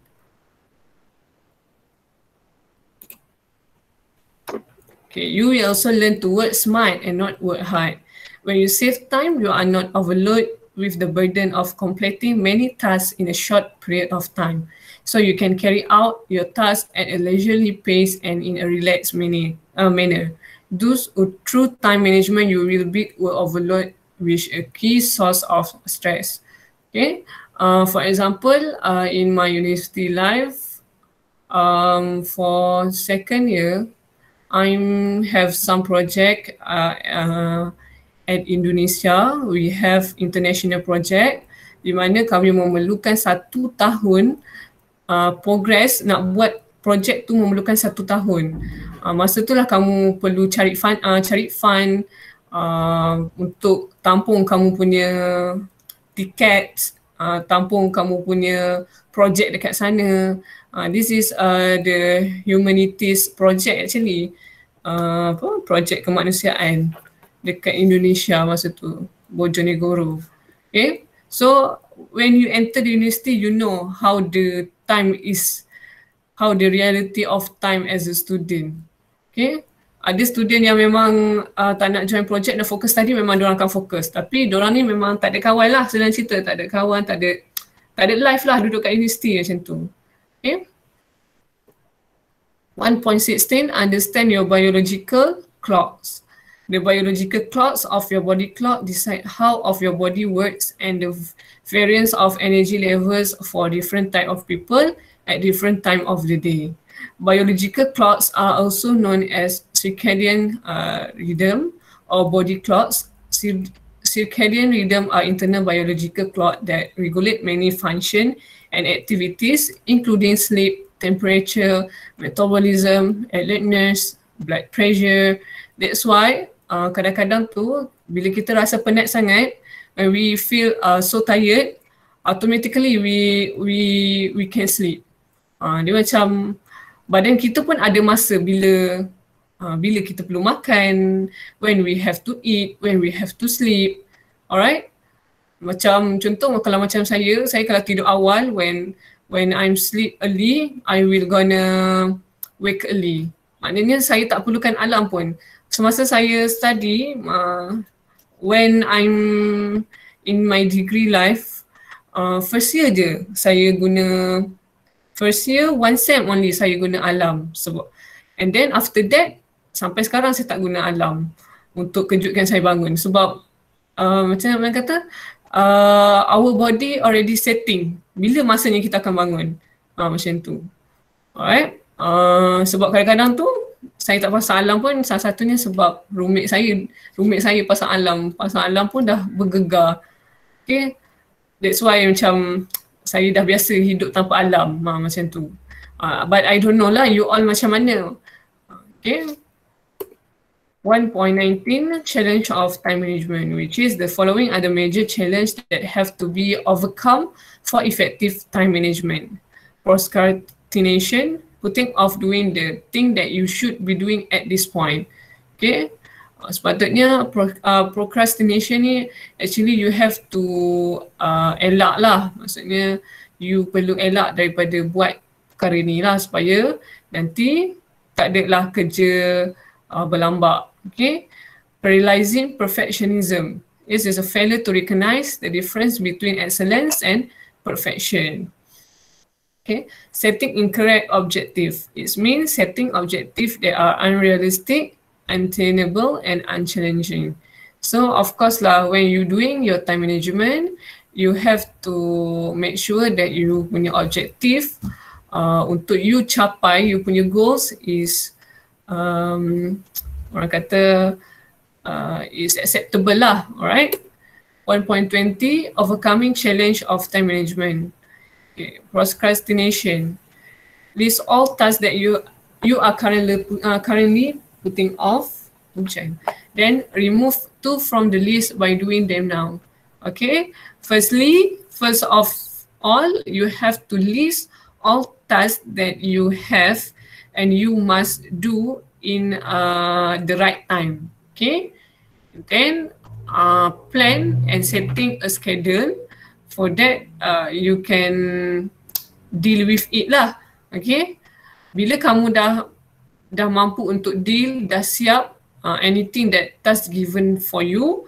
Okay, you will also learn to work smart and not work hard. When you save time, you are not overloaded with the burden of completing many tasks in a short period of time. So you can carry out your tasks at a leisurely pace and in a relaxed manner. Thus, through time management, you will be overloaded with a key source of stress. Okay. For example, in my university life, for second year, I have some project at Indonesia. We have international project di mana kami memerlukan 1 tahun progress nak buat projek tu memerlukan 1 tahun. Masa tu lah kamu perlu cari fund untuk tampung kamu punya tiket, tampung kamu punya projek dekat sana. This is the humanities project actually, projek kemanusiaan dekat Indonesia masa tu, Bojonegoro. Okay, so when you enter the university, you know how the reality of time as a student. Okay, ada student yang memang tak nak join project dan fokus study, memang diorang akan fokus. Tapi diorang ni memang tak ada kawan lah, senang cerita, tak ada kawan, tak ada life lah duduk kat universiti macam tu. Okay. 1.16, understand your biological clocks. The biological clocks of your body clock decide how of your body works and the variance of energy levels for different type of people at different time of the day. Biological clocks are also known as circadian rhythm or body clocks. Circadian rhythm are internal biological clock that regulate many function and activities including sleep, temperature, metabolism, alertness, blood pressure. That's why kadang-kadang tu bila kita rasa penat sangat, when we feel so tired, automatically we can sleep. Dia macam badan kita pun ada masa bila kita perlu makan, when we have to eat, when we have to sleep. Alright? Macam contoh kalau macam saya kalau tidur awal, when I'm sleep early, I will gonna wake early. Maknanya saya tak perlukan alarm pun. Semasa saya study, when I'm in my degree life, first year je saya guna, first year 1 sem only saya guna alarm sebab, and then after that sampai sekarang saya tak guna alarm untuk kejutkan saya bangun sebab macam mana kata, our body already setting bila masanya kita akan bangun, macam tu. Alright, sebab kadang-kadang tu saya tak pasang alarm pun salah satunya sebab roommate saya pasang alarm pun dah bergegar. Okay, that's why macam saya dah biasa hidup tanpa alarm, macam tu. But I don't know lah you all macam mana. Okay, 1.19, challenge of time management, which is the following are the major challenge that have to be overcome for effective time management. Procrastination, putting off doing the thing that you should be doing at this point. Okay, sepatutnya procrastination ni actually you have to elak lah. Maksudnya you perlu elak daripada buat perkara ni lah supaya nanti tak ada lah kerja berlambak. Okay, paralyzing perfectionism. This is a failure to recognize the difference between excellence and perfection. Okay, setting incorrect objective. It means setting objectives that are unrealistic, unattainable and unchallenging. So of course lah, when you doing your time management, you have to make sure that you punya objective untuk you capai, you punya goals is orang kata is acceptable lah. Alright. 1.20, overcoming challenge of time management. Okay. Procrastination. List all tasks that you are currently putting off. Then remove 2 from the list by doing them now. Okay. First of all, you have to list all tasks that you have and you must do in the right time. Okay. Then plan and setting a schedule. For that, you can deal with it lah. Okay. Bila kamu dah mampu untuk deal, dah siap, anything that task given for you,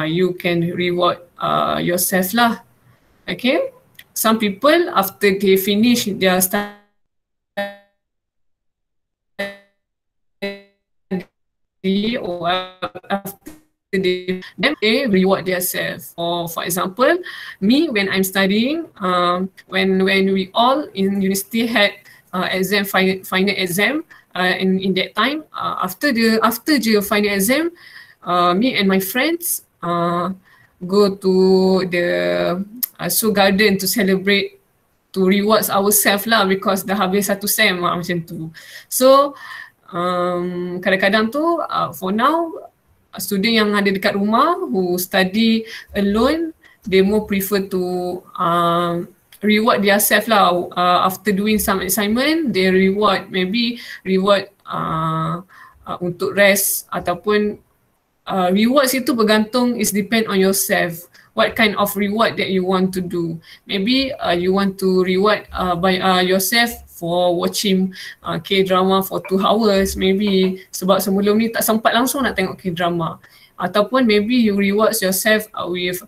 you can reward yourself lah. Okay. Some people after they finish their study or after they reward themselves. Or for example, me when I'm studying, when we all in university had final exam, in that time, after the final exam, me and my friends go to the Seoul Garden to celebrate to reward ourselves lah because dah habis satu sem lah, macam tu. So kadang-kadang tu for now student yang ada dekat rumah who study alone, they more prefer to reward themselves lah after doing some assignment. They reward, maybe reward untuk rest ataupun rewards itu bergantung, is depend on yourself. What kind of reward that you want to do? Maybe you want to reward by yourself for watching K-drama for 2 hours maybe, sebab sebelum ni tak sempat langsung nak tengok K-drama. Ataupun maybe you reward yourself with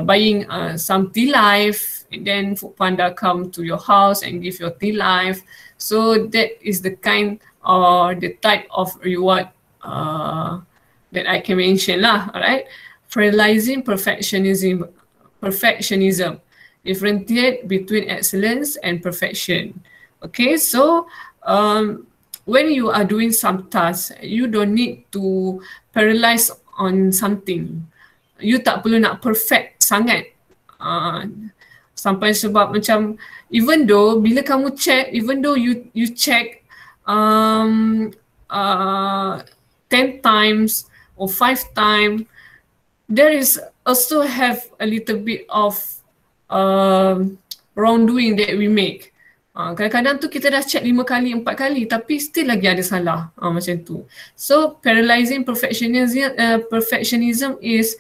buying some tea life, and then Foodpanda come to your house and give your tea life. So that is the kind or the type of reward that I can mention lah, alright. Paralyzing perfectionism. Differentiate between excellence and perfection. Okay, so when you are doing some tasks, you don't need to paralyze on something. You tak perlu nak perfect sangat. Sampai sebab macam, even though bila kamu check, even though you check 10 times or 5 times, there is also have a little bit of wrongdoing that we make. Kadang-kadang tu kita dah check 5 kali, 4 kali tapi still lagi ada salah macam tu. So paralyzing perfectionism is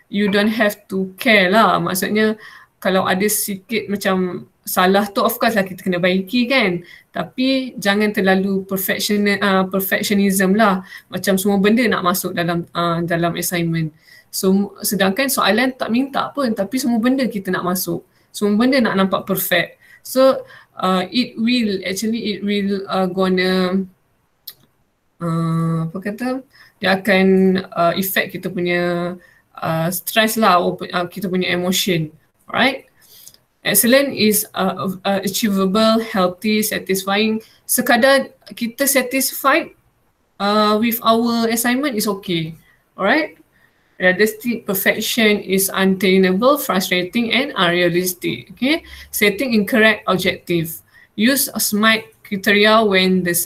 you don't have to care lah. Maksudnya kalau ada sikit macam salah tu of course lah kita kena baiki kan. Tapi jangan terlalu perfectionism lah. Macam semua benda nak masuk dalam assignment. So sedangkan soalan tak minta pun tapi semua benda kita nak masuk. Semua benda nak nampak perfect. So it will gonna dia akan affect kita punya stress lah, kita punya emotion. Alright. Excellent is achievable, healthy, satisfying. Sekadar kita satisfied with our assignment is okay. Alright. Realistic perfection is unattainable, frustrating and unrealistic. Okay. Setting incorrect objective. Use a SMART criteria when the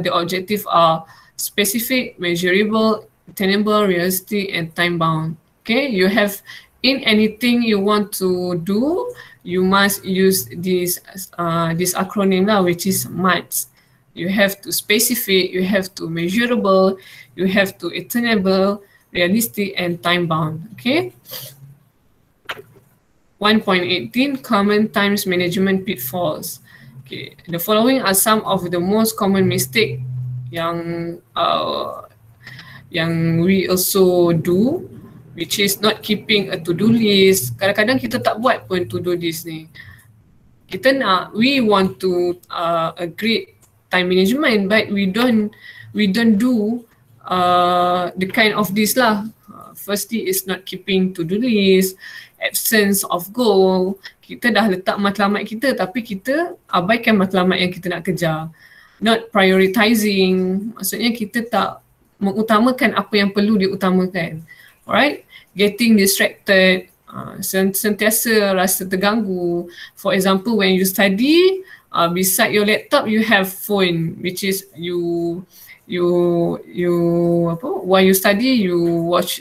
objective are specific, measurable, attainable, realistic and time bound. Okay. You have in anything you want to do, you must use this acronym now, which is MATS. You have to specific, you have to measurable, you have to attainable, realistic and time bound. Okay. 1.18 common times management pitfalls. Okay. The following are some of the most common mistake yang we also do, which is not keeping a to-do list. Kadang-kadang kita tak buat pun to-do list ni. We want to a great time management, but we don't do the kind of this lah. Firstly is not keeping to-do list, absence of goal. Kita dah letak matlamat kita tapi kita abaikan matlamat yang kita nak kejar. Not prioritizing, maksudnya kita tak mengutamakan apa yang perlu diutamakan. Alright, getting distracted, sentiasa rasa terganggu. For example, when you study, beside your laptop you have phone, which is while you study you watch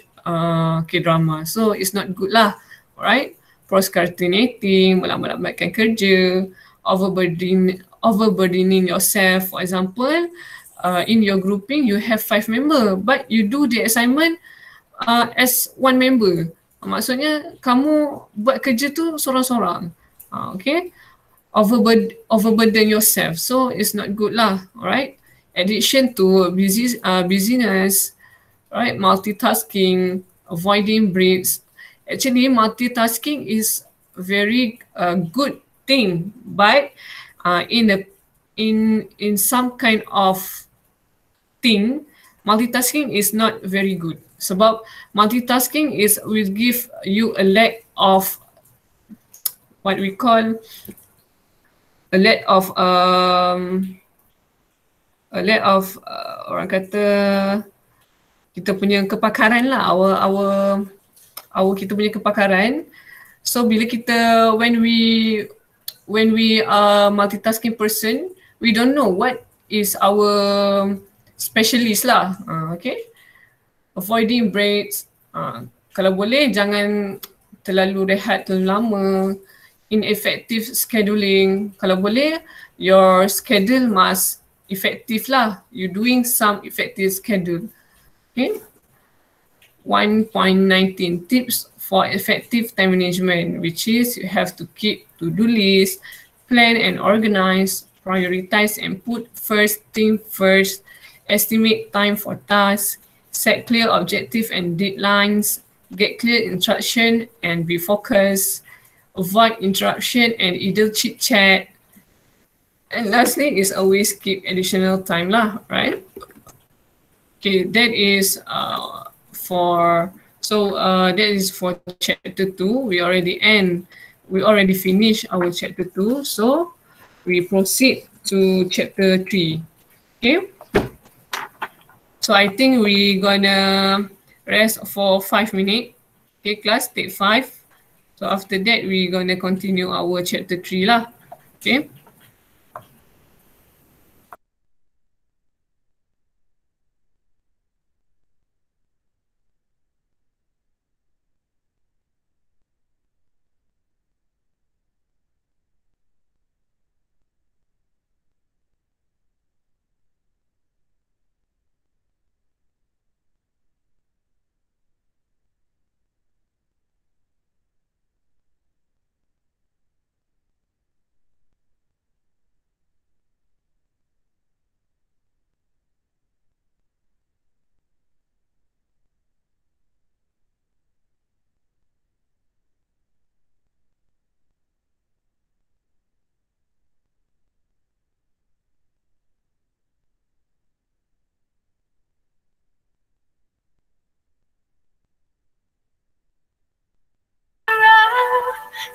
K-drama. So it's not good lah. Alright, procrastinating, melambatkan kerja, overburdening yourself. For example, in your grouping you have 5 members but you do the assignment as 1 member. Maksudnya kamu buat kerja tu sorang-sorang. Okay, overburden yourself. So it's not good lah. Alright, addiction to busyness, right? Multitasking, avoiding breaks. Actually, multitasking is very good thing, but in some kind of thing, multitasking is not very good. Sebab multitasking will give you a lack of what we call orang kata kita punya kepakaran lah, kita punya kepakaran So bila kita when we are multitasking person, we don't know what is our specialist lah. Okay. Avoiding breaks. Kalau boleh jangan terlalu rehat terlalu lama. Ineffective scheduling. Kalau boleh your schedule must effective lah. You doing some effective schedule. Okay. 1.19 tips for effective time management, which is you have to keep to-do list, plan and organize, prioritize and put first thing first, estimate time for tasks, set clear objective and deadlines, get clear instruction and be focused, avoid interruption and idle chit-chat. And lastly is always keep additional time lah, right? Okay, that is that is for chapter 2. We already finished our chapter 2. So we proceed to chapter 3. Okay. So I think we gonna rest for 5 minutes. Okay, class, take 5. So after that, we gonna continue our chapter 3 lah. Okay.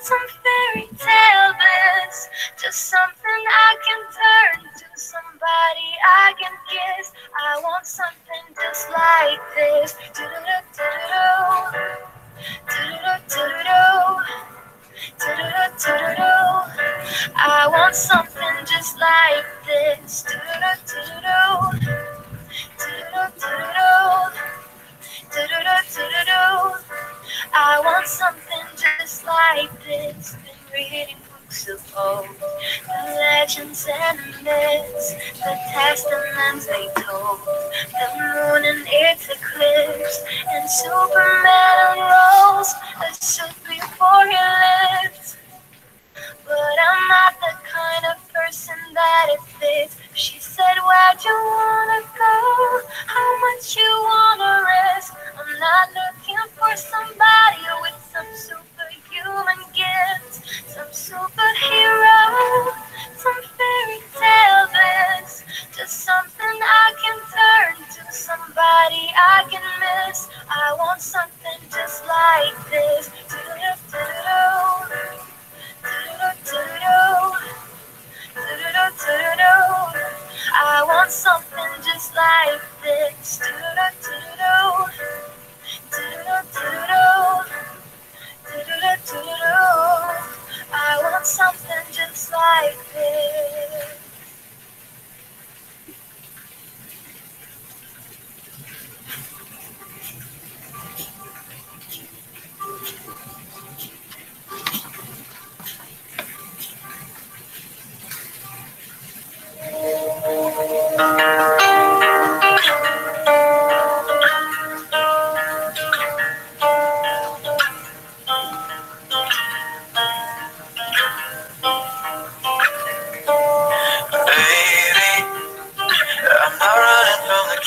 Some fairy tale bliss, just something I can turn to, somebody I can kiss. I want something just like this. I want something just like this. I want something just like this. Been reading books of old, the legends and the myths, the testaments they told, the moon and its eclipse, and Superman unrolls a suit before he lives. But I'm not the kind of person that it fits. She said, where'd you wanna go? How much you wanna risk? I'm not looking for somebody with some superhuman gifts, some superhero, some fairy tale bliss, just something I can turn to, somebody I can miss. I want something just like this. I want something just like this. I want something just like this.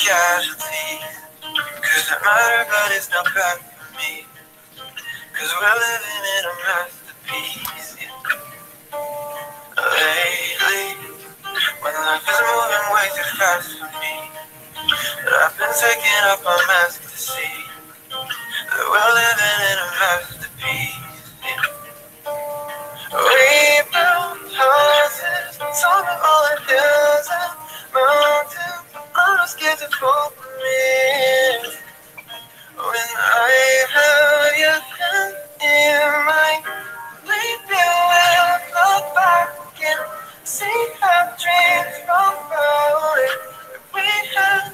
Cause it matter, but it's not bad for me. Cause we're living in a masterpiece, yeah. Lately, when life is moving way too fast for me, but I've been taking up a mask to see that we're living in a masterpiece, yeah. We built houses, some of all the hills and mountains. I'm not scared to fall for me. When I held your hand in mine, dreams from rolling. We had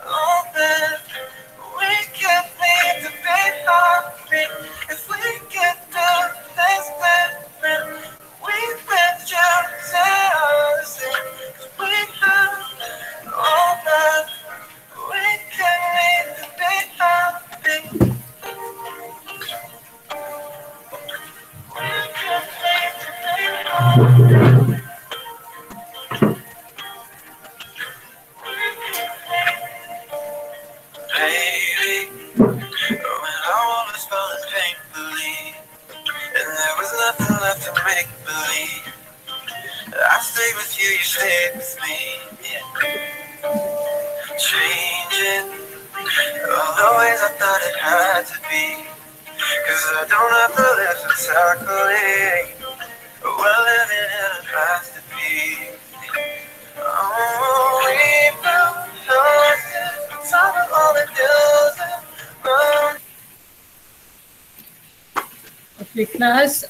all that we can leave to be happy. If we get to this limit, we let you say us. We have all that we can leave to be happy. We can leave to be happy. Baby, when all was felt as painfully, and there was nothing left to make believe. I stayed with you, you stayed with me. Yeah. Changing all the ways I thought it had to be. Cause I don't have to live exactly. We're living in a masterpiece. Oh, we built houses on top of all the hills and mountains. Okay, class.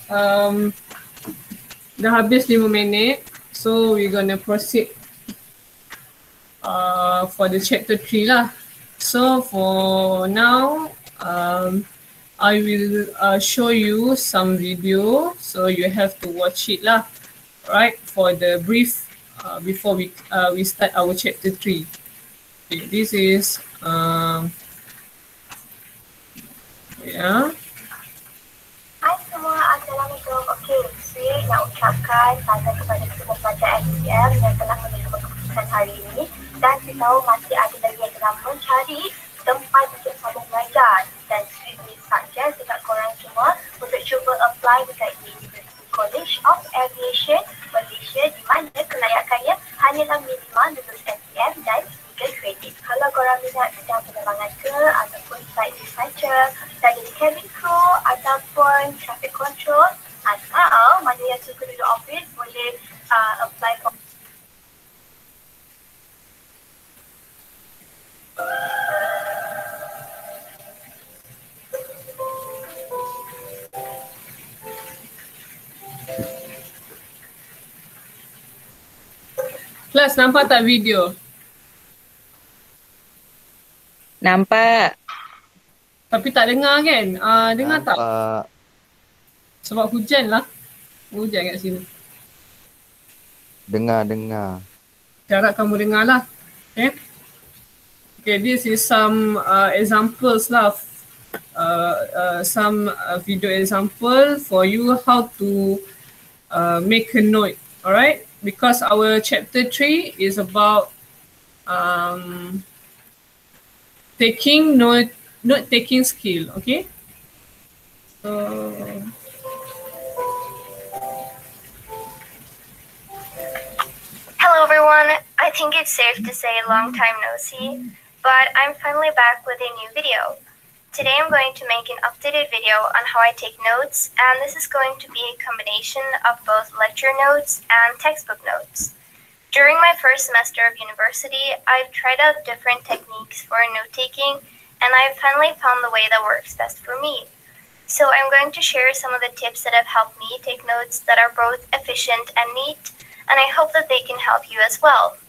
Dah habis 5 minit. So we're gonna proceed for the chapter 3 lah. So for now, I will show you some video. So you have to watch it lah. Right, for the brief before we start our chapter 3. Okay, this is yeah. Hai semua, Assalamualaikum. Okey, saya nak ucapkan selamat kepada semua pelajar SPM yang telah menentukan keputusan hari ini dan saya tahu masih ada lagi yang tengah mencari tempat untuk sambung belajar dan streaming saja dekat korang semua untuk cuba apply dekat University College of Aviation Malaysia di mana kelayakannya hanyalah minimal lulus SPM dan 3 kredit. Kalau korang minat sedang penerbangan ke ataupun flight dispatcher, dan jadi cabin crew ataupun traffic control atau mana yang suka duduk office boleh apply for Kelas nampak tak video? Nampak. Tapi tak dengar kan? Dengar tak? Sebab hujan lah. Hujan kat sini. Dengar. Harap kamu dengar lah. Okay. Okay, this is some examples lah. Some video example for you how to make a note. Alright? Because our chapter 3 is about taking note-taking skill. Okay? So Hello everyone, I think it's safe to say long time no see, but I'm finally back with a new video. Today I'm going to make an updated video on how I take notes, and this is going to be a combination of both lecture notes and textbook notes. During my first semester of university, I've tried out different techniques for note-taking, and I've finally found the way that works best for me. So I'm going to share some of the tips that have helped me take notes that are both efficient and neat, and I hope that they can help you as well.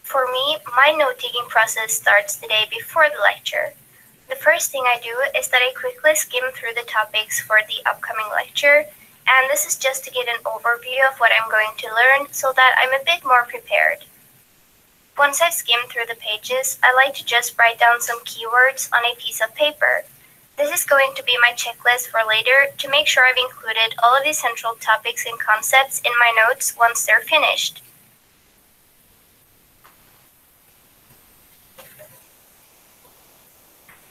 For me, my note-taking process starts the day before the lecture. The first thing I do is that I quickly skim through the topics for the upcoming lecture, and this is just to get an overview of what I'm going to learn so that I'm a bit more prepared. Once I've skimmed through the pages, I like to just write down some keywords on a piece of paper. This is going to be my checklist for later to make sure I've included all of the central topics and concepts in my notes once they're finished.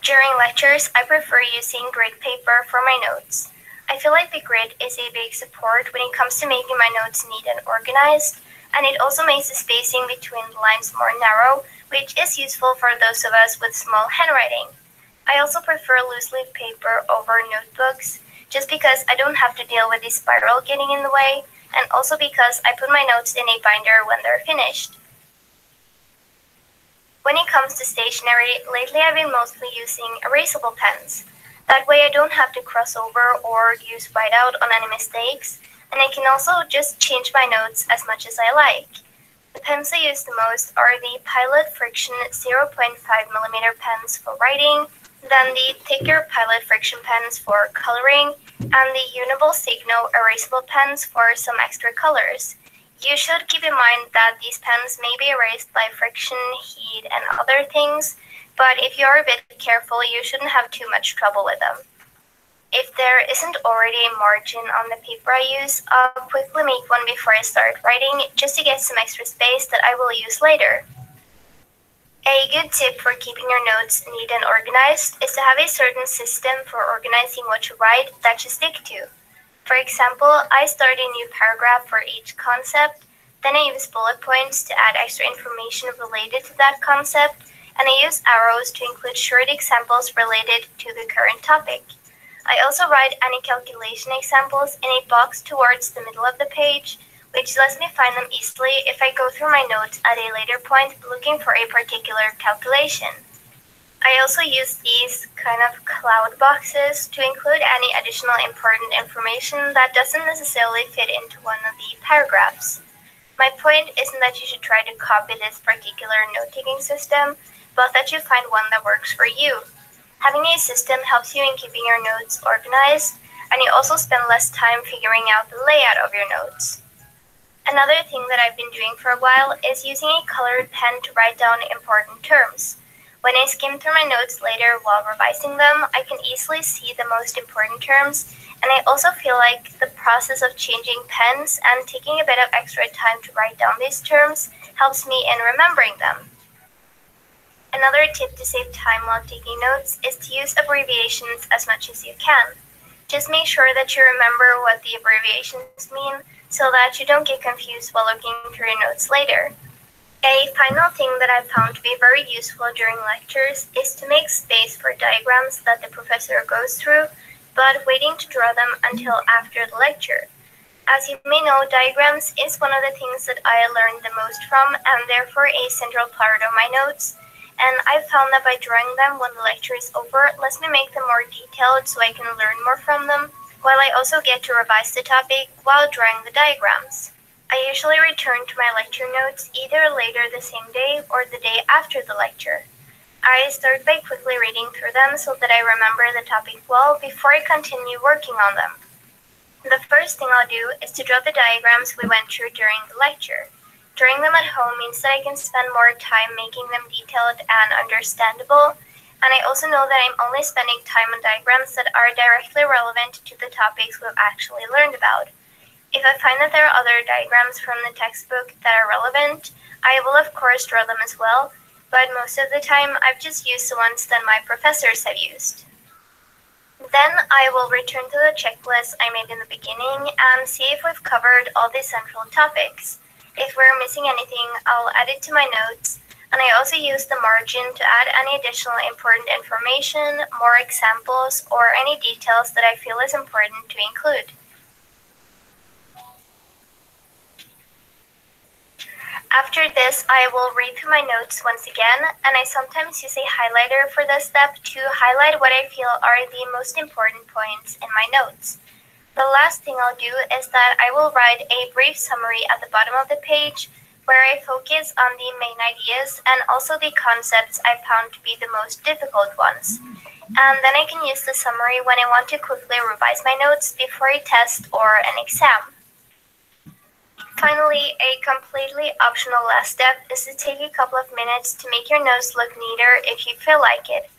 During lectures, I prefer using grid paper for my notes. I feel like the grid is a big support when it comes to making my notes neat and organized, and it also makes the spacing between the lines more narrow, which is useful for those of us with small handwriting. I also prefer loose leaf paper over notebooks, just because I don't have to deal with the spiral getting in the way, and also because I put my notes in a binder when they're finished. When it comes to stationery, lately I've been mostly using erasable pens. That way I don't have to cross over or use whiteout on any mistakes, and I can also just change my notes as much as I like. The pens I use the most are the Pilot Friction 0.5mm pens for writing, then the thicker Pilot Friction pens for coloring, and the Uniball Signo erasable pens for some extra colors. You should keep in mind that these pens may be erased by friction, heat, and other things, but if you are a bit careful, you shouldn't have too much trouble with them. If there isn't already a margin on the paper I use, I'll quickly make one before I start writing, just to get some extra space that I will use later. A good tip for keeping your notes neat and organized is to have a certain system for organizing what you write that you stick to. For example, I start a new paragraph for each concept, then I use bullet points to add extra information related to that concept, and I use arrows to include short examples related to the current topic. I also write any calculation examples in a box towards the middle of the page, which lets me find them easily if I go through my notes at a later point looking for a particular calculation. I also use these kind of cloud boxes to include any additional important information that doesn't necessarily fit into one of the paragraphs. My point isn't that you should try to copy this particular note-taking system, but that you find one that works for you. Having a system helps you in keeping your notes organized, and you also spend less time figuring out the layout of your notes. Another thing that I've been doing for a while is using a colored pen to write down important terms. When I skim through my notes later while revising them, I can easily see the most important terms, and I also feel like the process of changing pens and taking a bit of extra time to write down these terms helps me in remembering them. Another tip to save time while taking notes is to use abbreviations as much as you can. Just make sure that you remember what the abbreviations mean so that you don't get confused while looking through your notes later. A final thing that I've found to be very useful during lectures is to make space for diagrams that the professor goes through, but waiting to draw them until after the lecture. As you may know, diagrams is one of the things that I learned the most from, and therefore a central part of my notes. And I've found that by drawing them when the lecture is over, it lets me make them more detailed so I can learn more from them, while I also get to revise the topic while drawing the diagrams. I usually return to my lecture notes either later the same day or the day after the lecture. I start by quickly reading through them so that I remember the topic well before I continue working on them. The first thing I'll do is to draw the diagrams we went through during the lecture. Drawing them at home means that I can spend more time making them detailed and understandable, and I also know that I'm only spending time on diagrams that are directly relevant to the topics we've actually learned about. If I find that there are other diagrams from the textbook that are relevant, I will of course draw them as well, but most of the time I've just used the ones that my professors have used. Then I will return to the checklist I made in the beginning and see if we've covered all the central topics. If we're missing anything, I'll add it to my notes, and I also use the margin to add any additional important information, more examples, or any details that I feel is important to include. After this, I will read through my notes once again, and I sometimes use a highlighter for this step to highlight what I feel are the most important points in my notes. The last thing I'll do is that I will write a brief summary at the bottom of the page where I focus on the main ideas and also the concepts I found to be the most difficult ones. And then I can use the summary when I want to quickly revise my notes before a test or an exam. Finally, a completely optional last step is to take a couple of minutes to make your notes look neater if you feel like it.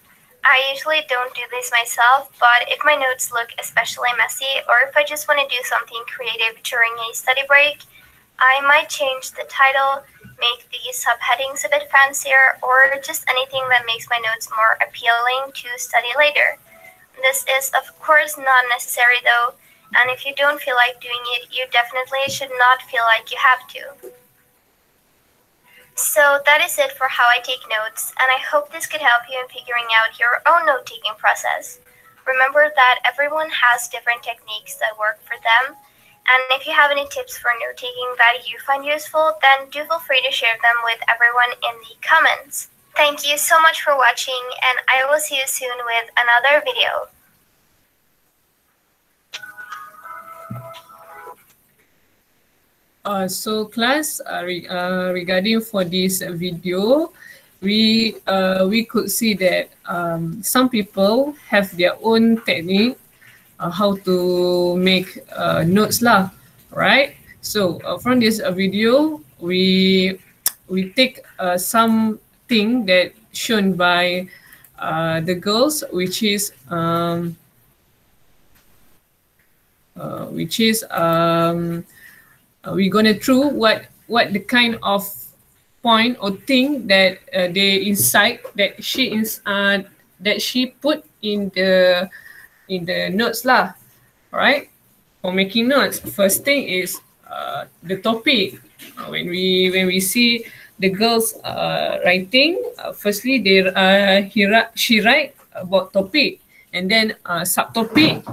I usually don't do this myself, but if my notes look especially messy, or if I just want to do something creative during a study break, I might change the title, make the subheadings a bit fancier, or just anything that makes my notes more appealing to study later. This is of course not necessary though, and if you don't feel like doing it, you definitely should not feel like you have to. So that is it for how I take notes, and I hope this could help you in figuring out your own note-taking process. Remember that everyone has different techniques that work for them, and if you have any tips for note-taking that you find useful, then do feel free to share them with everyone in the comments. Thank you so much for watching, and I will see you soon with another video. So class, regarding for this video, we could see that some people have their own technique how to make notes lah, right? So from this video, we take something that shown by the girls, which is we're gonna through what the kind of point or thing that they incite that she put in the notes lah, right? For making notes, first thing is the topic. When we see the girls writing, firstly she write about topic, and then subtopic,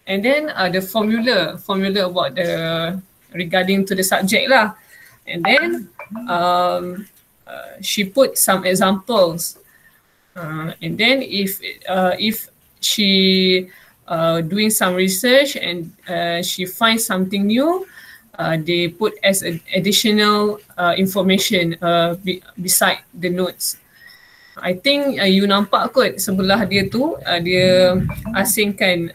and then the formula about the regarding to the subject lah, and then she put some examples, and then if she doing some research and she finds something new, they put as additional information beside the notes. I think you nampak kot sebelah dia tu dia asingkan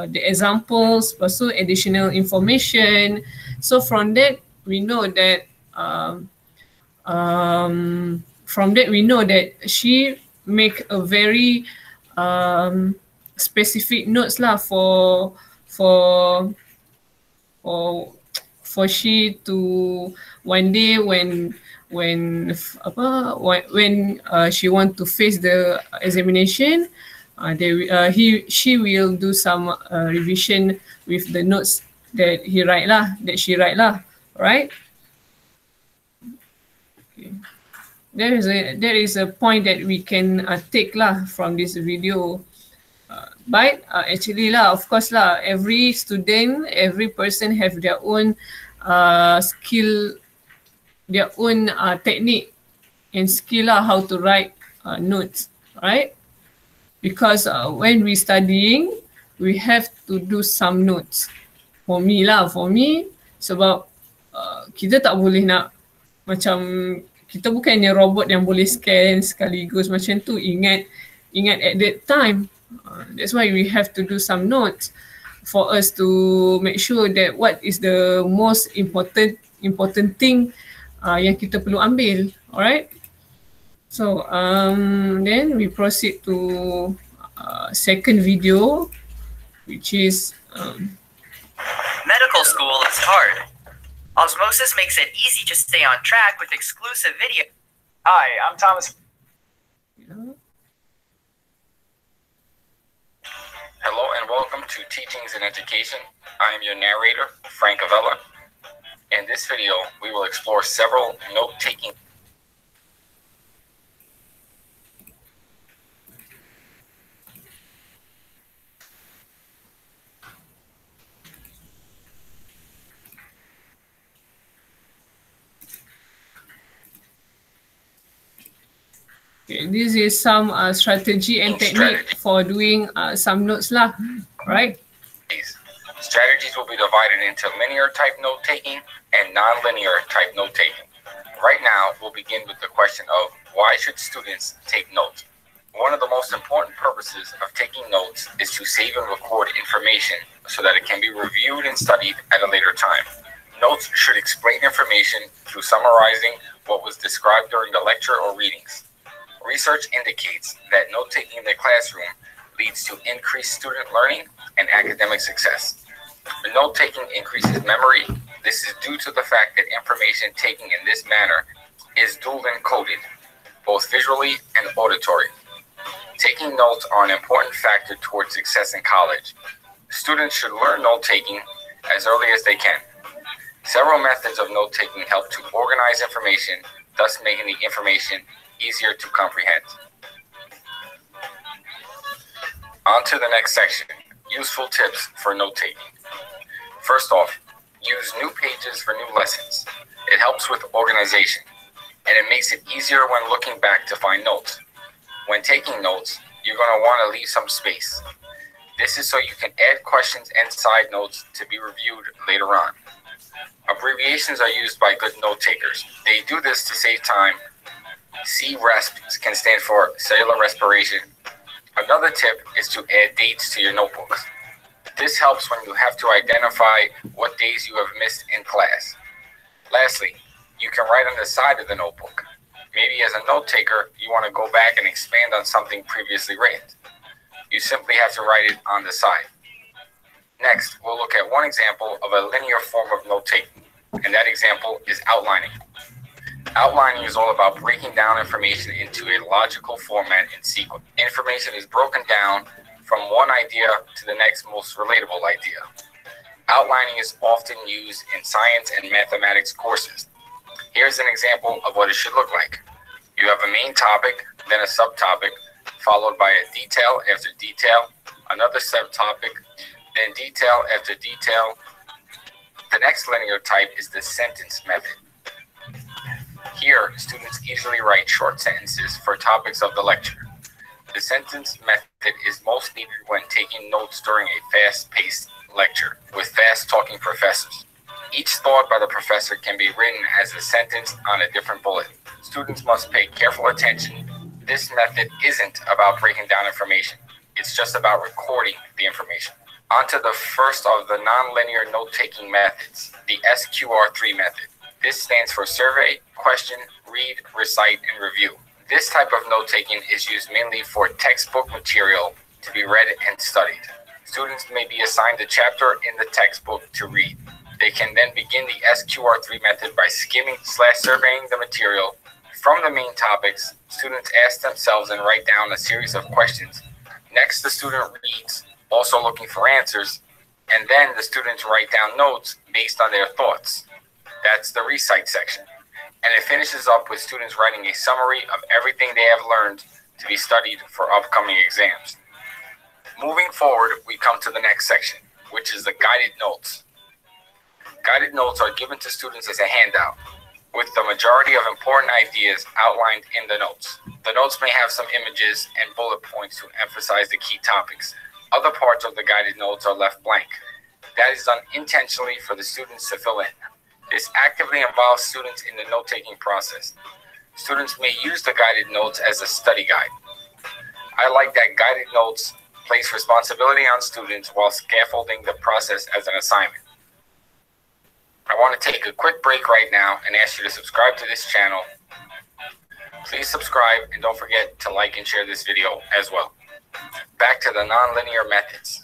the examples, lepas tu additional information. So from that we know that she make a very specific notes lah for she to one day when she want to face the examination, she will do some revision with the notes that she write lah, right? Okay. There is a point that we can take lah from this video. But actually lah, of course lah, every student, every person have their own skill, their own technique and skill lah how to write notes, right? Because when we studying, we have to do some notes. For me, sebab kita tak boleh nak macam, kita bukannya robot yang boleh scan sekaligus macam tu, ingat at that time. That's why we have to do some notes for us to make sure that what is the most important thing yang kita perlu ambil, alright? So then we proceed to second video, which is medical school is hard. Osmosis makes it easy to stay on track with exclusive video. Hi, I'm Thomas. Hello and welcome to Teachings and Education. I am your narrator, Frank Avella. In this video, we will explore several note-taking. Okay, this is some strategy and technique for doing some notes lah, right? Strategies will be divided into linear type note-taking and non-linear type note-taking. Right now, we'll begin with the question of why should students take notes? One of the most important purposes of taking notes is to save and record information so that it can be reviewed and studied at a later time. Notes should explain information through summarizing what was described during the lecture or readings. Research indicates that note-taking in the classroom leads to increased student learning and academic success. Note-taking increases memory. This is due to the fact that information taken in this manner is dual encoded, both visually and auditory. Taking notes are an important factor towards success in college. Students should learn note-taking as early as they can. Several methods of note-taking help to organize information, thus making the information easier to comprehend. On to the next section, useful tips for note-taking. First off, use new pages for new lessons. It helps with organization, and it makes it easier when looking back to find notes. When taking notes, you're going to want to leave some space. This is so you can add questions and side notes to be reviewed later on. Abbreviations are used by good note takers. They do this to save time. CRESP can stand for cellular respiration. Another tip is to add dates to your notebooks. This helps when you have to identify what days you have missed in class. Lastly, you can write on the side of the notebook. Maybe as a note taker, you want to go back and expand on something previously written. You simply have to write it on the side. Next, we'll look at one example of a linear form of note-taking, and that example is outlining. Outlining is all about breaking down information into a logical format and sequence. Information is broken down from one idea to the next most relatable idea. Outlining is often used in science and mathematics courses. Here's an example of what it should look like. You have a main topic, then a subtopic, followed by a detail after detail, another subtopic, then detail after detail. The next linear type is the sentence method. Here, students easily write short sentences for topics of the lecture. The sentence method is most needed when taking notes during a fast-paced lecture with fast-talking professors. Each thought by the professor can be written as a sentence on a different bullet. Students must pay careful attention. This method isn't about breaking down information. It's just about recording the information. On to the first of the nonlinear note-taking methods, the SQR3 method. This stands for survey, question, read, recite, and review. This type of note-taking is used mainly for textbook material to be read and studied. Students may be assigned a chapter in the textbook to read. They can then begin the SQR3 method by skimming/surveying the material. From the main topics, students ask themselves and write down a series of questions. Next, the student reads, also looking for answers, and then the students write down notes based on their thoughts. That's the recite section. And it finishes up with students writing a summary of everything they have learned to be studied for upcoming exams. Moving forward, we come to the next section, which is the guided notes. Guided notes are given to students as a handout, with the majority of important ideas outlined in the notes. The notes may have some images and bullet points to emphasize the key topics. Other parts of the guided notes are left blank. That is done intentionally for the students to fill in. This actively involves students in the note-taking process. Students may use the guided notes as a study guide. I like that guided notes place responsibility on students while scaffolding the process as an assignment. I want to take a quick break right now and ask you to subscribe to this channel. Please subscribe and don't forget to like and share this video as well. Back to the nonlinear methods.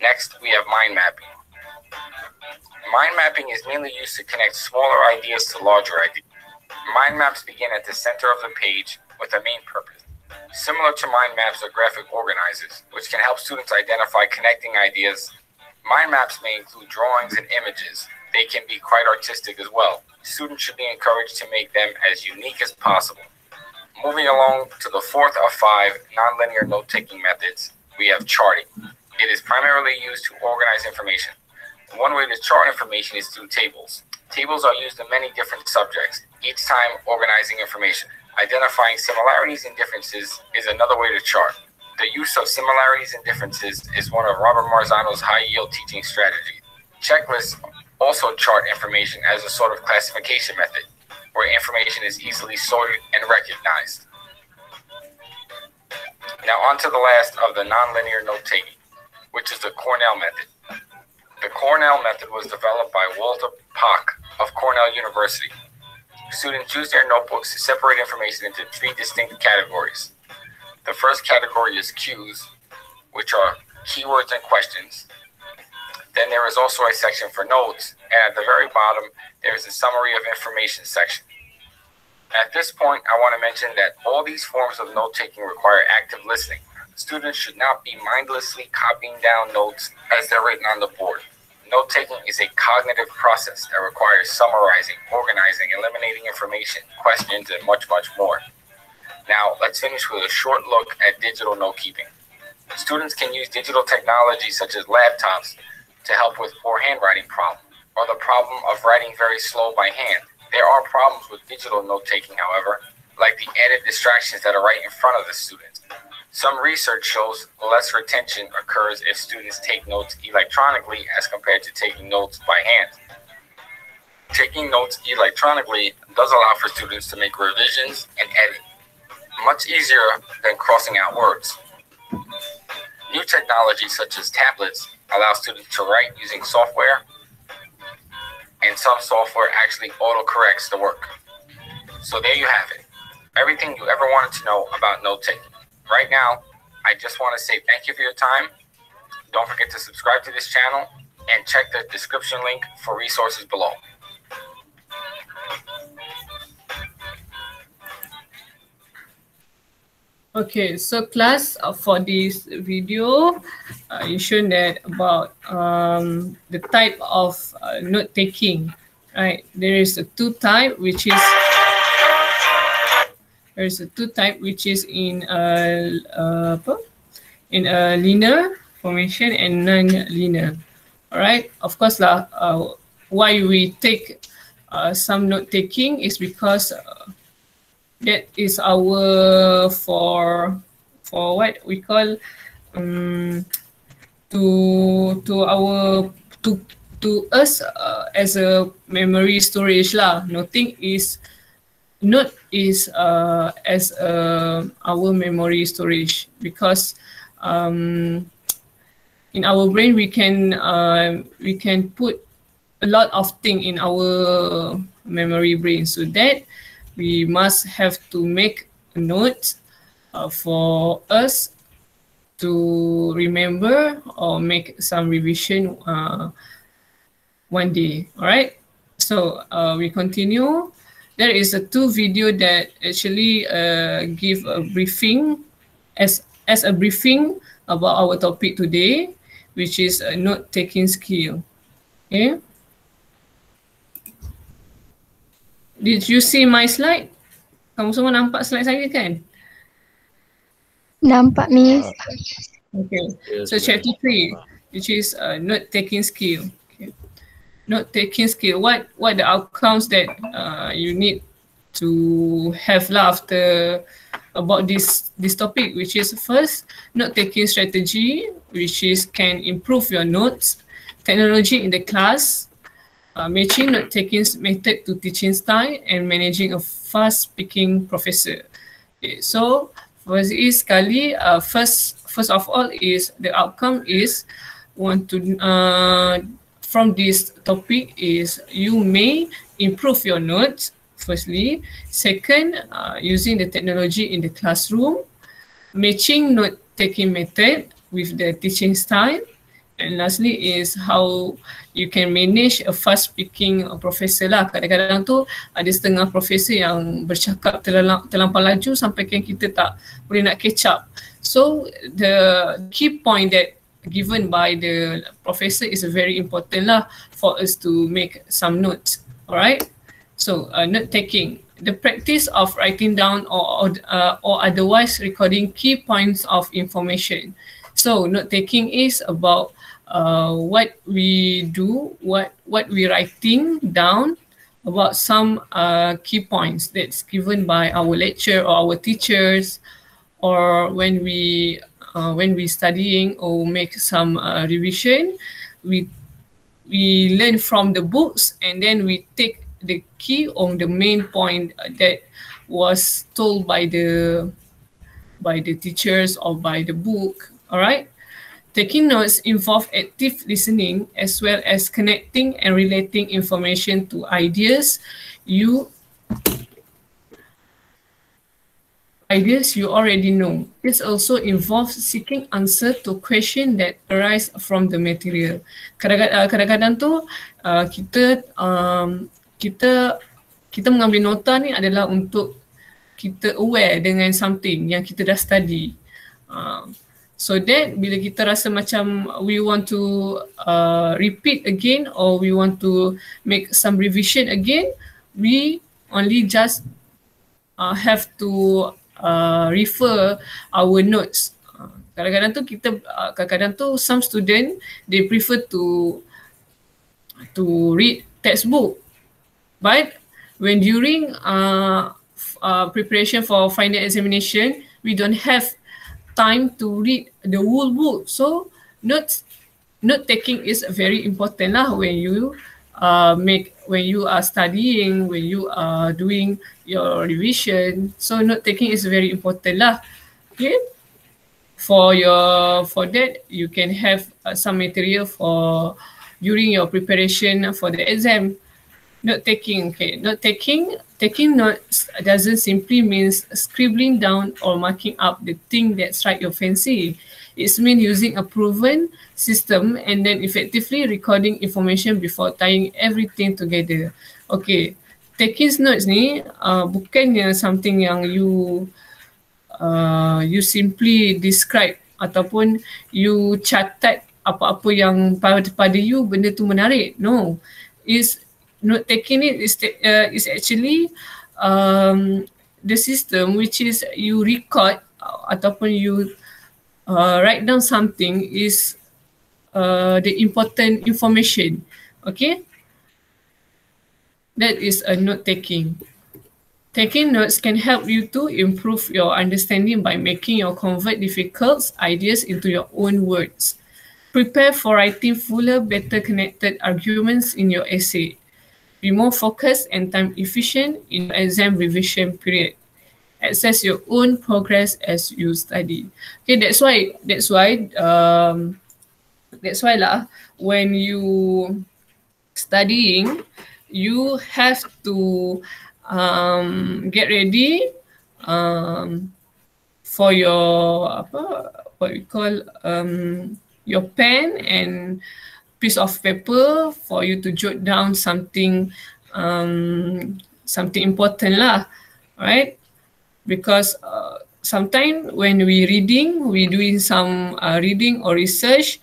Next, we have mind mapping. Mind mapping is mainly used to connect smaller ideas to larger ideas. Mind maps begin at the center of the page with a main purpose. Similar to mind maps are graphic organizers, which can help students identify connecting ideas. Mind maps may include drawings and images. They can be quite artistic as well. Students should be encouraged to make them as unique as possible. Moving along to the fourth of 5 nonlinear note-taking methods, we have charting. It is primarily used to organize information. One way to chart information is through tables. Tables are used in many different subjects, each time organizing information. Identifying similarities and differences is another way to chart. The use of similarities and differences is one of Robert Marzano's high-yield teaching strategies. Checklists also chart information as a sort of classification method, where information is easily sorted and recognized. Now on to the last of the nonlinear note-taking, which is the Cornell method. The Cornell method was developed by Walter Pock of Cornell University. Students use their notebooks to separate information into 3 distinct categories. The first category is cues, which are keywords and questions. Then there is also a section for notes, and at the very bottom, there is a summary of information section. At this point, I want to mention that all these forms of note-taking require active listening. Students should not be mindlessly copying down notes as they're written on the board. Note-taking is a cognitive process that requires summarizing, organizing, eliminating information, questions, and much, much more. Now, let's finish with a short look at digital note-keeping. Students can use digital technology such as laptops to help with poor handwriting problem, or the problem of writing very slow by hand. There are problems with digital note-taking, however, like the added distractions that are right in front of the students. Some research shows less retention occurs if students take notes electronically as compared to taking notes by hand. taking notes electronically does allow for students to make revisions and edit, much easier than crossing out words. New technologies such as tablets allow students to write using software, and some software actually auto-corrects the work. So there you have it. Everything you ever wanted to know about note-taking. Right now, I just want to say thank you for your time. Don't forget to subscribe to this channel and check the description link for resources below. Okay, so class, for this video, you shown that about the type of note taking, right? There is a two type, which is in a linear formation and non-linear. All right. Of course, why we take some note taking is because that is our for what we call to us as a memory storage lah. Note is as our memory storage, because in our brain we can put a lot of things in our memory brain, so that we must have to make a note for us to remember or make some revision one day. All right, so we continue. There is a two video that actually give a briefing as a briefing about our topic today, which is a note taking skill. Okay. Did you see my slide? Kamu semua nampak slide saya kan? Nampak, Miss. Okay. So chapter 3, which is note taking skill. Okay. Note taking skill. What the outcomes that you need to have after about this topic, which is first, note taking strategy, which is can improve your notes, technology in the class, matching note-taking method to teaching style, and managing a fast-speaking professor. Okay, so first of all is the outcome is from this topic is you may improve your notes. Firstly, second, using the technology in the classroom, matching note-taking method with the teaching style. And lastly is how you can manage a fast-speaking professor lah. Kadang-kadang tu ada setengah professor yang bercakap terlampau laju sampai kan kita tak boleh nak catch up. So the key point that given by the professor is very important lah for us to make some notes. Alright. So note-taking, the practice of writing down or otherwise recording key points of information. So note-taking is about what we do, what we writing down about some key points that's given by our lecturer or our teachers, or when we studying or make some revision, we learn from the books, and then we take the key on the main point that was told by the teachers or by the book. All right. Taking notes involve active listening as well as connecting and relating information to ideas you already know. This also involves seeking answer to questions that arise from the material. Kadang-kadang tu kita mengambil nota ni adalah untuk kita aware dengan something yang kita dah study. So that bila kita rasa macam we want to repeat again or we want to make some revision again, we only just have to refer our notes. Kadang-kadang tu some student they prefer to read textbook, but when during preparation for final examination, we don't have time to read the whole book. So note taking is very important lah when you when you are studying, when you are doing your revision. So note taking is very important lah. Okay. For that, you can have some material for during your preparation for the exam. Note taking, okay. Taking notes doesn't simply means scribbling down or marking up the thing that strike your fancy. It means using a proven system and then effectively recording information before tying everything together. Okay, taking notes ni bukannya something yang you simply describe ataupun you catat apa-apa yang pada you benda tu menarik. No, note taking it is actually the system which is you record ataupun you write down something is the important information. Okay, that is a note taking. Taking notes can help you to improve your understanding by making you convert difficult ideas into your own words. Prepare for writing fuller, better connected arguments in your essay. Be more focused and time efficient in your exam revision period. Assess your own progress as you study. Okay, that's why lah, when you studying, you have to get ready for your what we call your pen and piece of paper for you to jot down something important lah, right? Because sometimes when we doing some reading or research,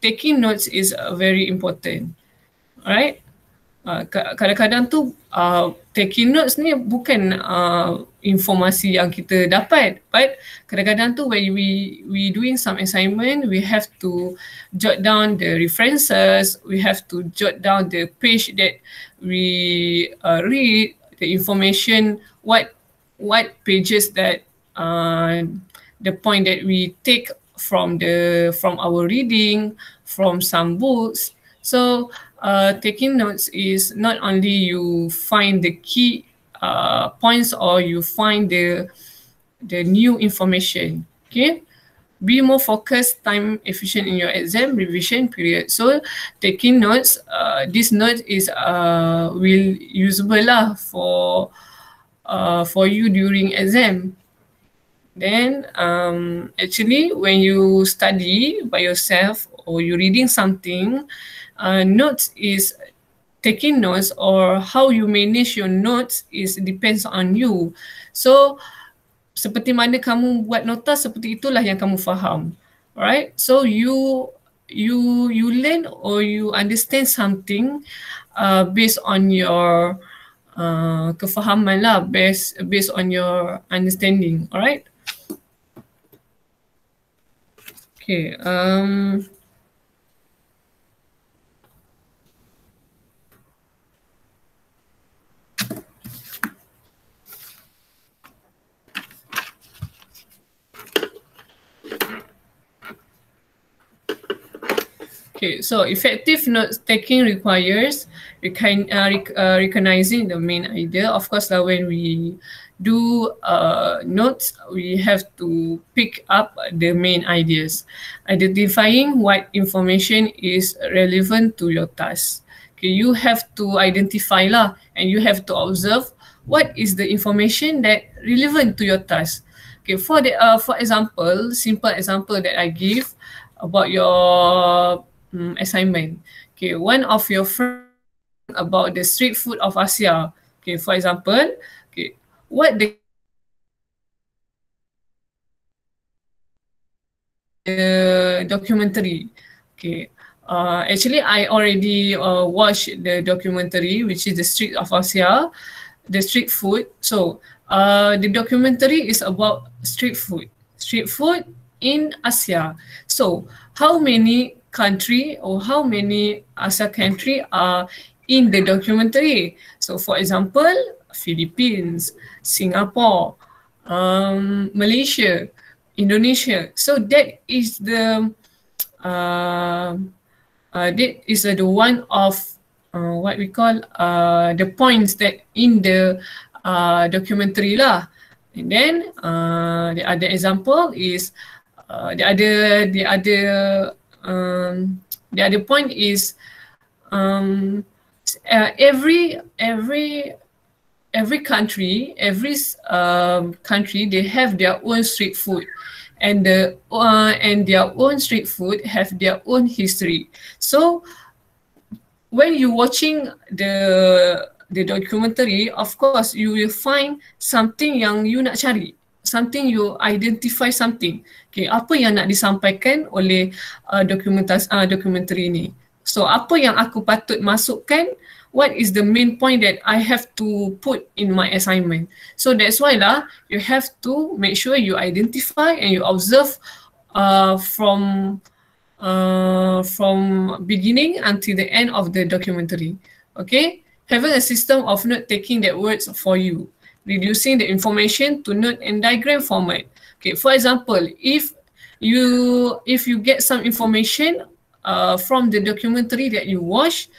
taking notes is very important, right? Kadang-kadang tu taking notes ni bukan informasi yang kita dapat, but kadang-kadang tu when we doing some assignment, we have to jot down the references, we have to jot down the page that we read, the information, what pages that the point that we take from our reading, from some books. So taking notes is not only you find the key points or you find the new information. Okay, be more focused, time efficient in your exam revision period. So taking notes, this note is will usable lah for you during exam. Then actually when you study by yourself or you reading something, notes is taking notes or how you manage your notes is depends on you. So seperti mana kamu buat nota, seperti itulah yang kamu faham. Alright, so you learn or you understand something based on your kefahaman lah, based on your understanding. Alright. Okay. Okay, so effective note taking requires recognizing the main idea. Of course, when we do notes, we have to pick up the main ideas, identifying what information is relevant to your task. Okay, you have to identify lah, and you have to observe what is the information that relevant to your task. Okay, for example, simple example that I give about your assignment. Okay, one of your friends about the street food of Asia. Okay, for example, okay, what the documentary. Okay, actually I already watched the documentary, which is the Street of Asia, the street food. So the documentary is about street food in Asia. So how many country or how many Asia country are in the documentary? So for example, Philippines, Singapore, Malaysia, Indonesia. So that is the one of what we call the points that in the documentary lah. And then the other example is the other point is every country, they have their own street food, and their own street food have their own history. So when you're watching the documentary, of course you will find something yang you nak cari, something you identify something. Okay, apa yang nak disampaikan oleh documentary ni? So apa yang aku patut masukkan? What is the main point that I have to put in my assignment? So that's why lah, you have to make sure you identify and you observe from beginning until the end of the documentary. Okay, having a system of note taking that works for you, reducing the information to note and diagram format. Okay, for example, if you get some information from the documentary that you watch,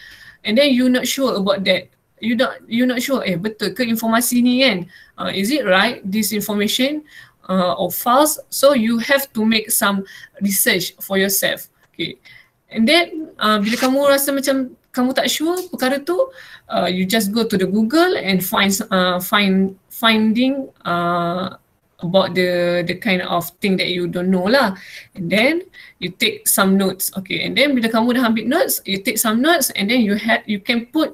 and then you're not sure about that, you're not sure, betul ke informasi ni kan? Is it right, this information or false? So you have to make some research for yourself. Okay, and then bila kamu rasa macam kamu tak sure perkara tu, you just go to the Google and finding about the kind of thing that you don't know lah, and then you take some notes. Okay, and then bila kamu dah ambil notes, you take some notes, and then you can put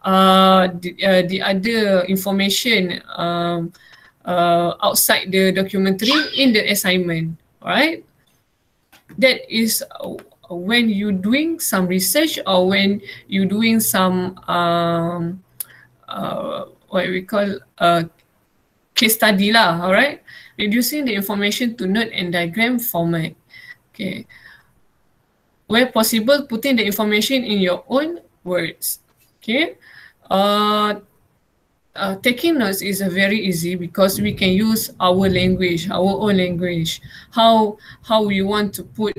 the other information outside the documentary in the assignment. Alright, that is when you doing some research or when you doing some what we call case study lah. Alright, reducing the information to note and diagram format. Okay, where possible, putting the information in your own words. Okay, taking notes is very easy because we can use our language, our own language. How we want to put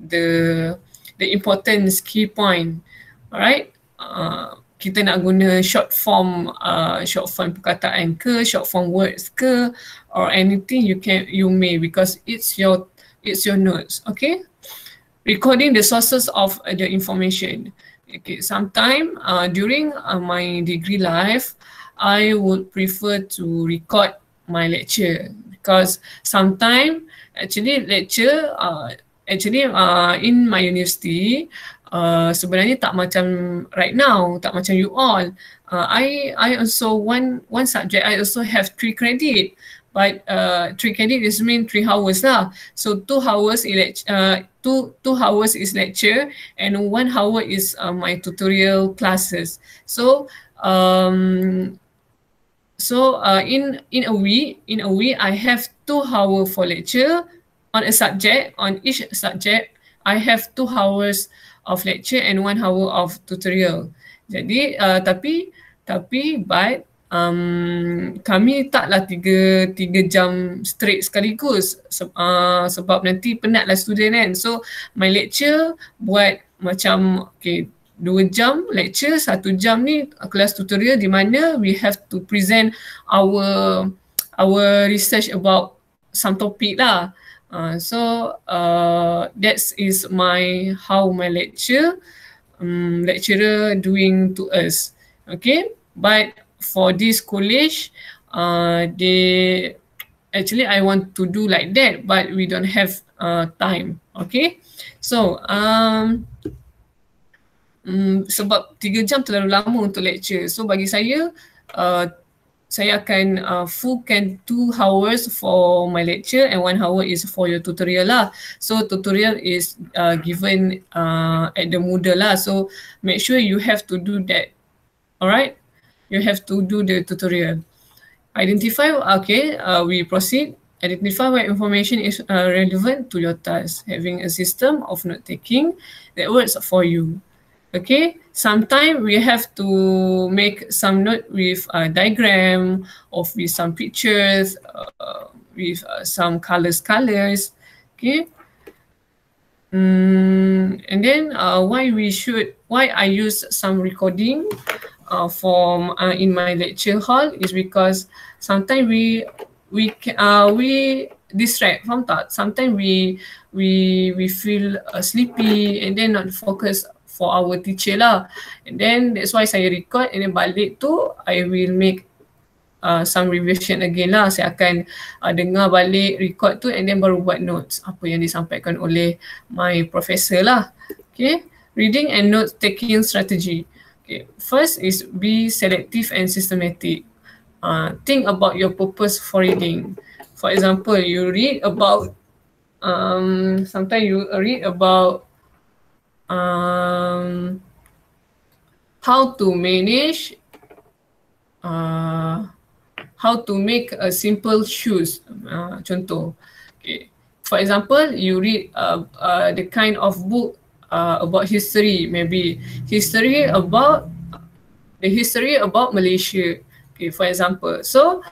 the important key point. Alright, kita nak guna short form perkataan ke, short form words ke, or anything you may, because it's your notes. Okay, recording the sources of the information. Okay, sometime during my degree life, I would prefer to record my lecture because sometime actually lecture in my university sebenarnya tak macam right now, tak macam you all. I also one subject I also have 3 credit, but 3 credit is mean 3 hours lah. So 2 hours is 2 hours is lecture and 1 hour is my tutorial classes. So in a week I have 2 hours for lecture on a subject. On each subject I have 2 hours of lecture and 1 hour of tutorial. Jadi but kami taklah 3 jam straight sekaligus sebab nanti penatlah student kan. So my lecture buat macam 2 jam lecture, 1 jam ni kelas tutorial di mana we have to present our research about some topic lah. So that is how my lecturer doing to us. Okay, but for this college, they actually I want to do like that, but we don't have time. Okay, so sebab 3 jam terlalu lama untuk lecture, so bagi saya akan fullkan 2 hours for my lecture and 1 hour is for your tutorial lah. So tutorial is given at the Moodle lah, so make sure you have to do that. Alright, you have to do the tutorial. Identify, okay, we proceed. Identify what information is relevant to your task, having a system of note taking that works for you. Okay, sometimes we have to make some note with a diagram or with some pictures, with some colors. Okay, And then why I use some recording in my lecture hall is because sometimes we distract, faham tak? Sometimes we feel sleepy and then not focus for our teacher lah. And then that's why saya record and then balik tu I will make some revision again lah. Saya akan dengar balik record tu and then baru buat notes apa yang disampaikan oleh my professor lah. Okay, reading and note taking strategy. Okay, first is be selective and systematic. Think about your purpose for reading. For example, you read about sometimes you read about how to manage how to make a simple shoes, contoh. Okay. For example, you read the kind of book about history, maybe the history about Malaysia. Okay, for example. So,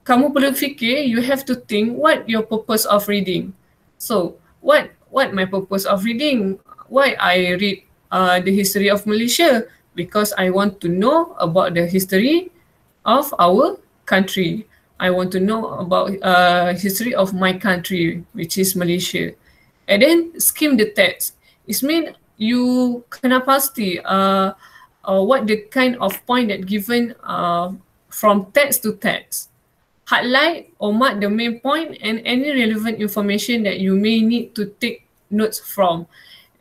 kamu perlu fikir, you have to think what your purpose of reading. So, what my purpose of reading? Why I read the history of Malaysia? Because I want to know about the history of our country. I want to know about history of my country, which is Malaysia. And then skim the text. It means you kena pasti what the kind of point that given from text to text. Highlight or mark the main point and any relevant information that you may need to take notes from.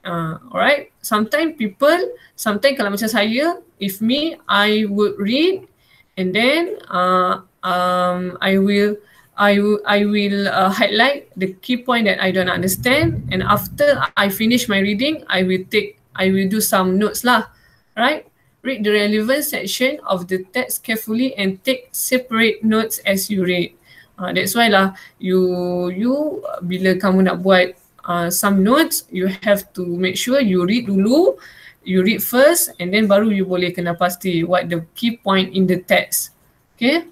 Alright. Sometimes kalau macam saya, if me, I would read and then I will highlight the key point that I don't understand, and after I finish my reading, I will do some notes lah, right? Read the relevant section of the text carefully and take separate notes as you read. That's why lah, you bila kamu nak buat some notes, you have to make sure you read dulu, you read first, and then baru you boleh kena pasti what the key point in the text. Okay.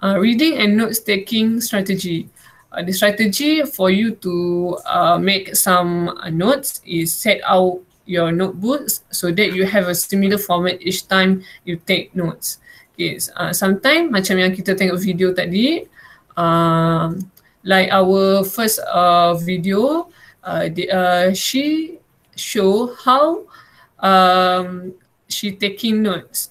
Reading and notes taking strategy. The strategy for you to make some notes is set out your notebooks so that you have a similar format each time you take notes. Okay, sometimes macam yang kita tengok video tadi, like our first video, she show how she taking notes.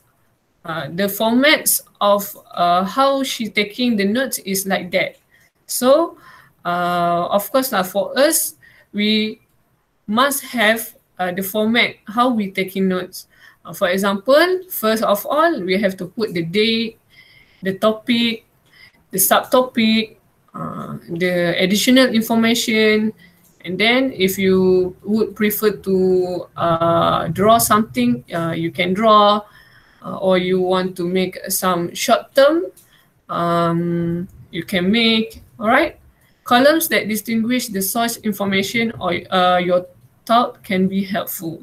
The formats of how she taking the notes is like that. So, of course, for us, we must have the format how we taking notes. For example, first of all, we have to put the date, the topic, the subtopic, the additional information, and then if you would prefer to draw something, you can draw. Or you want to make some short term, you can make, all right? Columns that distinguish the source information or your thought can be helpful.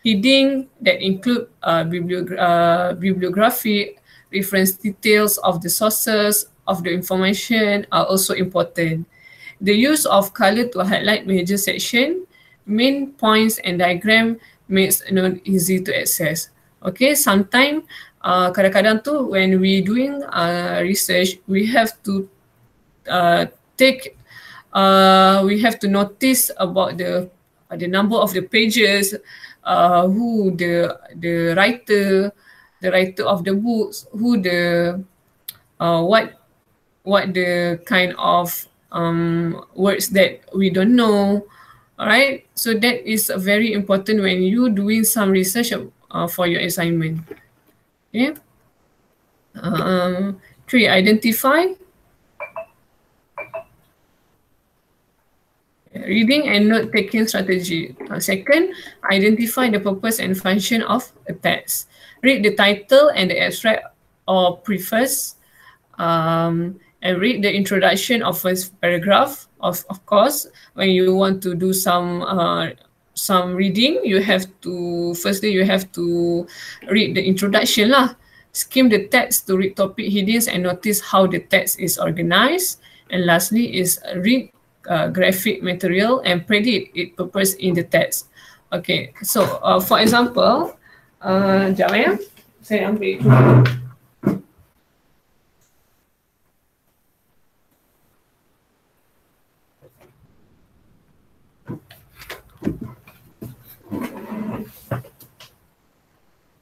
Heading that include bibliography, reference details of the sources of the information are also important. The use of color to highlight major section, main points and diagram makes note easy to access. Okay, sometimes kadang-kadang tu when we doing research, we have to we have to notice about the number of the pages, who the writer of the books, who the what the kind of words that we don't know. Alright, so that is very important when you doing some research for your assignment. Okay. 3, identify. Reading and note-taking strategy. Second, identify the purpose and function of a text. Read the title and the abstract or preface, and read the introduction of first paragraph. Of course, when you want to do some reading, you have to read the introduction lah. Skim the text to read topic headings and notice how the text is organized. And lastly is read graphic material and predict its purpose in the text. Okay, so for example, sekejap ya, saya ambil.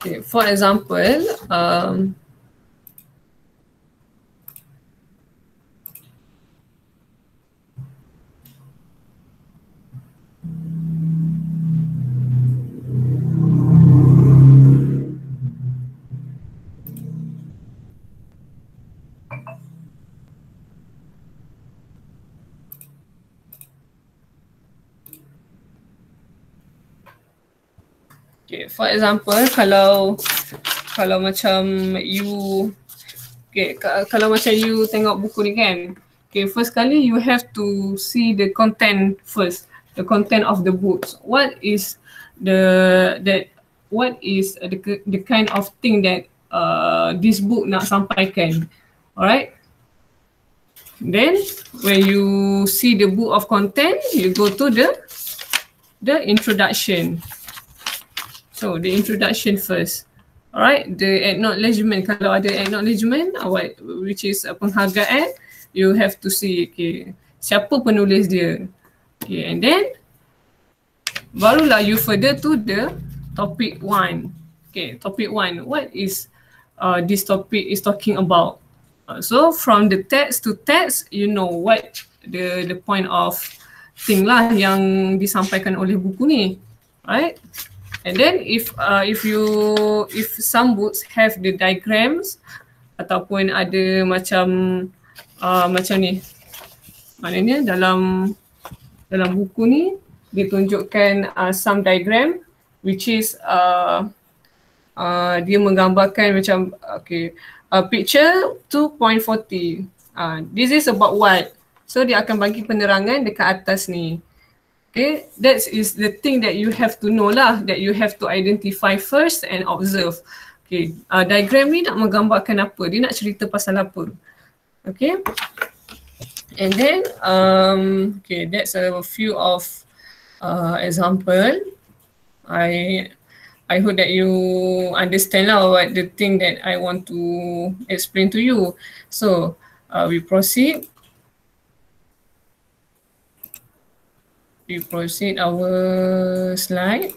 Okay, for example, okay, for example, kalau macam you, okay, kalau macam you tengok buku ni kan, okay, first kali you have to see the content first, the content of the books. What is the kind of thing that this book nak sampaikan, alright? Then when you see the book of content, you go to the introduction. So the introduction first, alright. The acknowledgement, kalau ada acknowledgement, which is penghargaan, you have to see, okay, siapa penulis dia, okay, and then barulah you further to the topic 1. Okay, topic 1, what is this topic is talking about? So from the text to text, you know what the point of thing lah yang disampaikan oleh buku ni, right? And then if some books have the diagrams ataupun ada macam ni, maknanya dalam buku ni ditunjukkan some diagram which is dia menggambarkan macam, okay, picture 2.40. This is about what? So dia akan bagi penerangan dekat atas ni. Okay, that is the thing that you have to know lah, that you have to identify first and observe. Okay, diagram ni nak menggambarkan apa? Dia nak cerita pasal apa? Okay, and then okay, that's a few of example. I hope that you understand lah what the thing that I want to explain to you. So we proceed. We proceed our slide.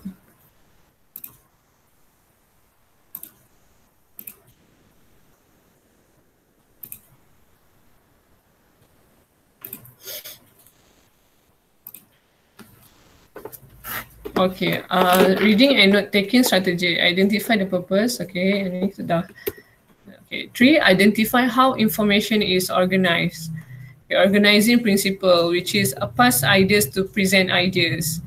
Okay, reading and note-taking strategy. Identify the purpose. Okay, ini sudah. Okay, 3, identify how information is organized. Okay, organizing principle, which is pass ideas to present ideas.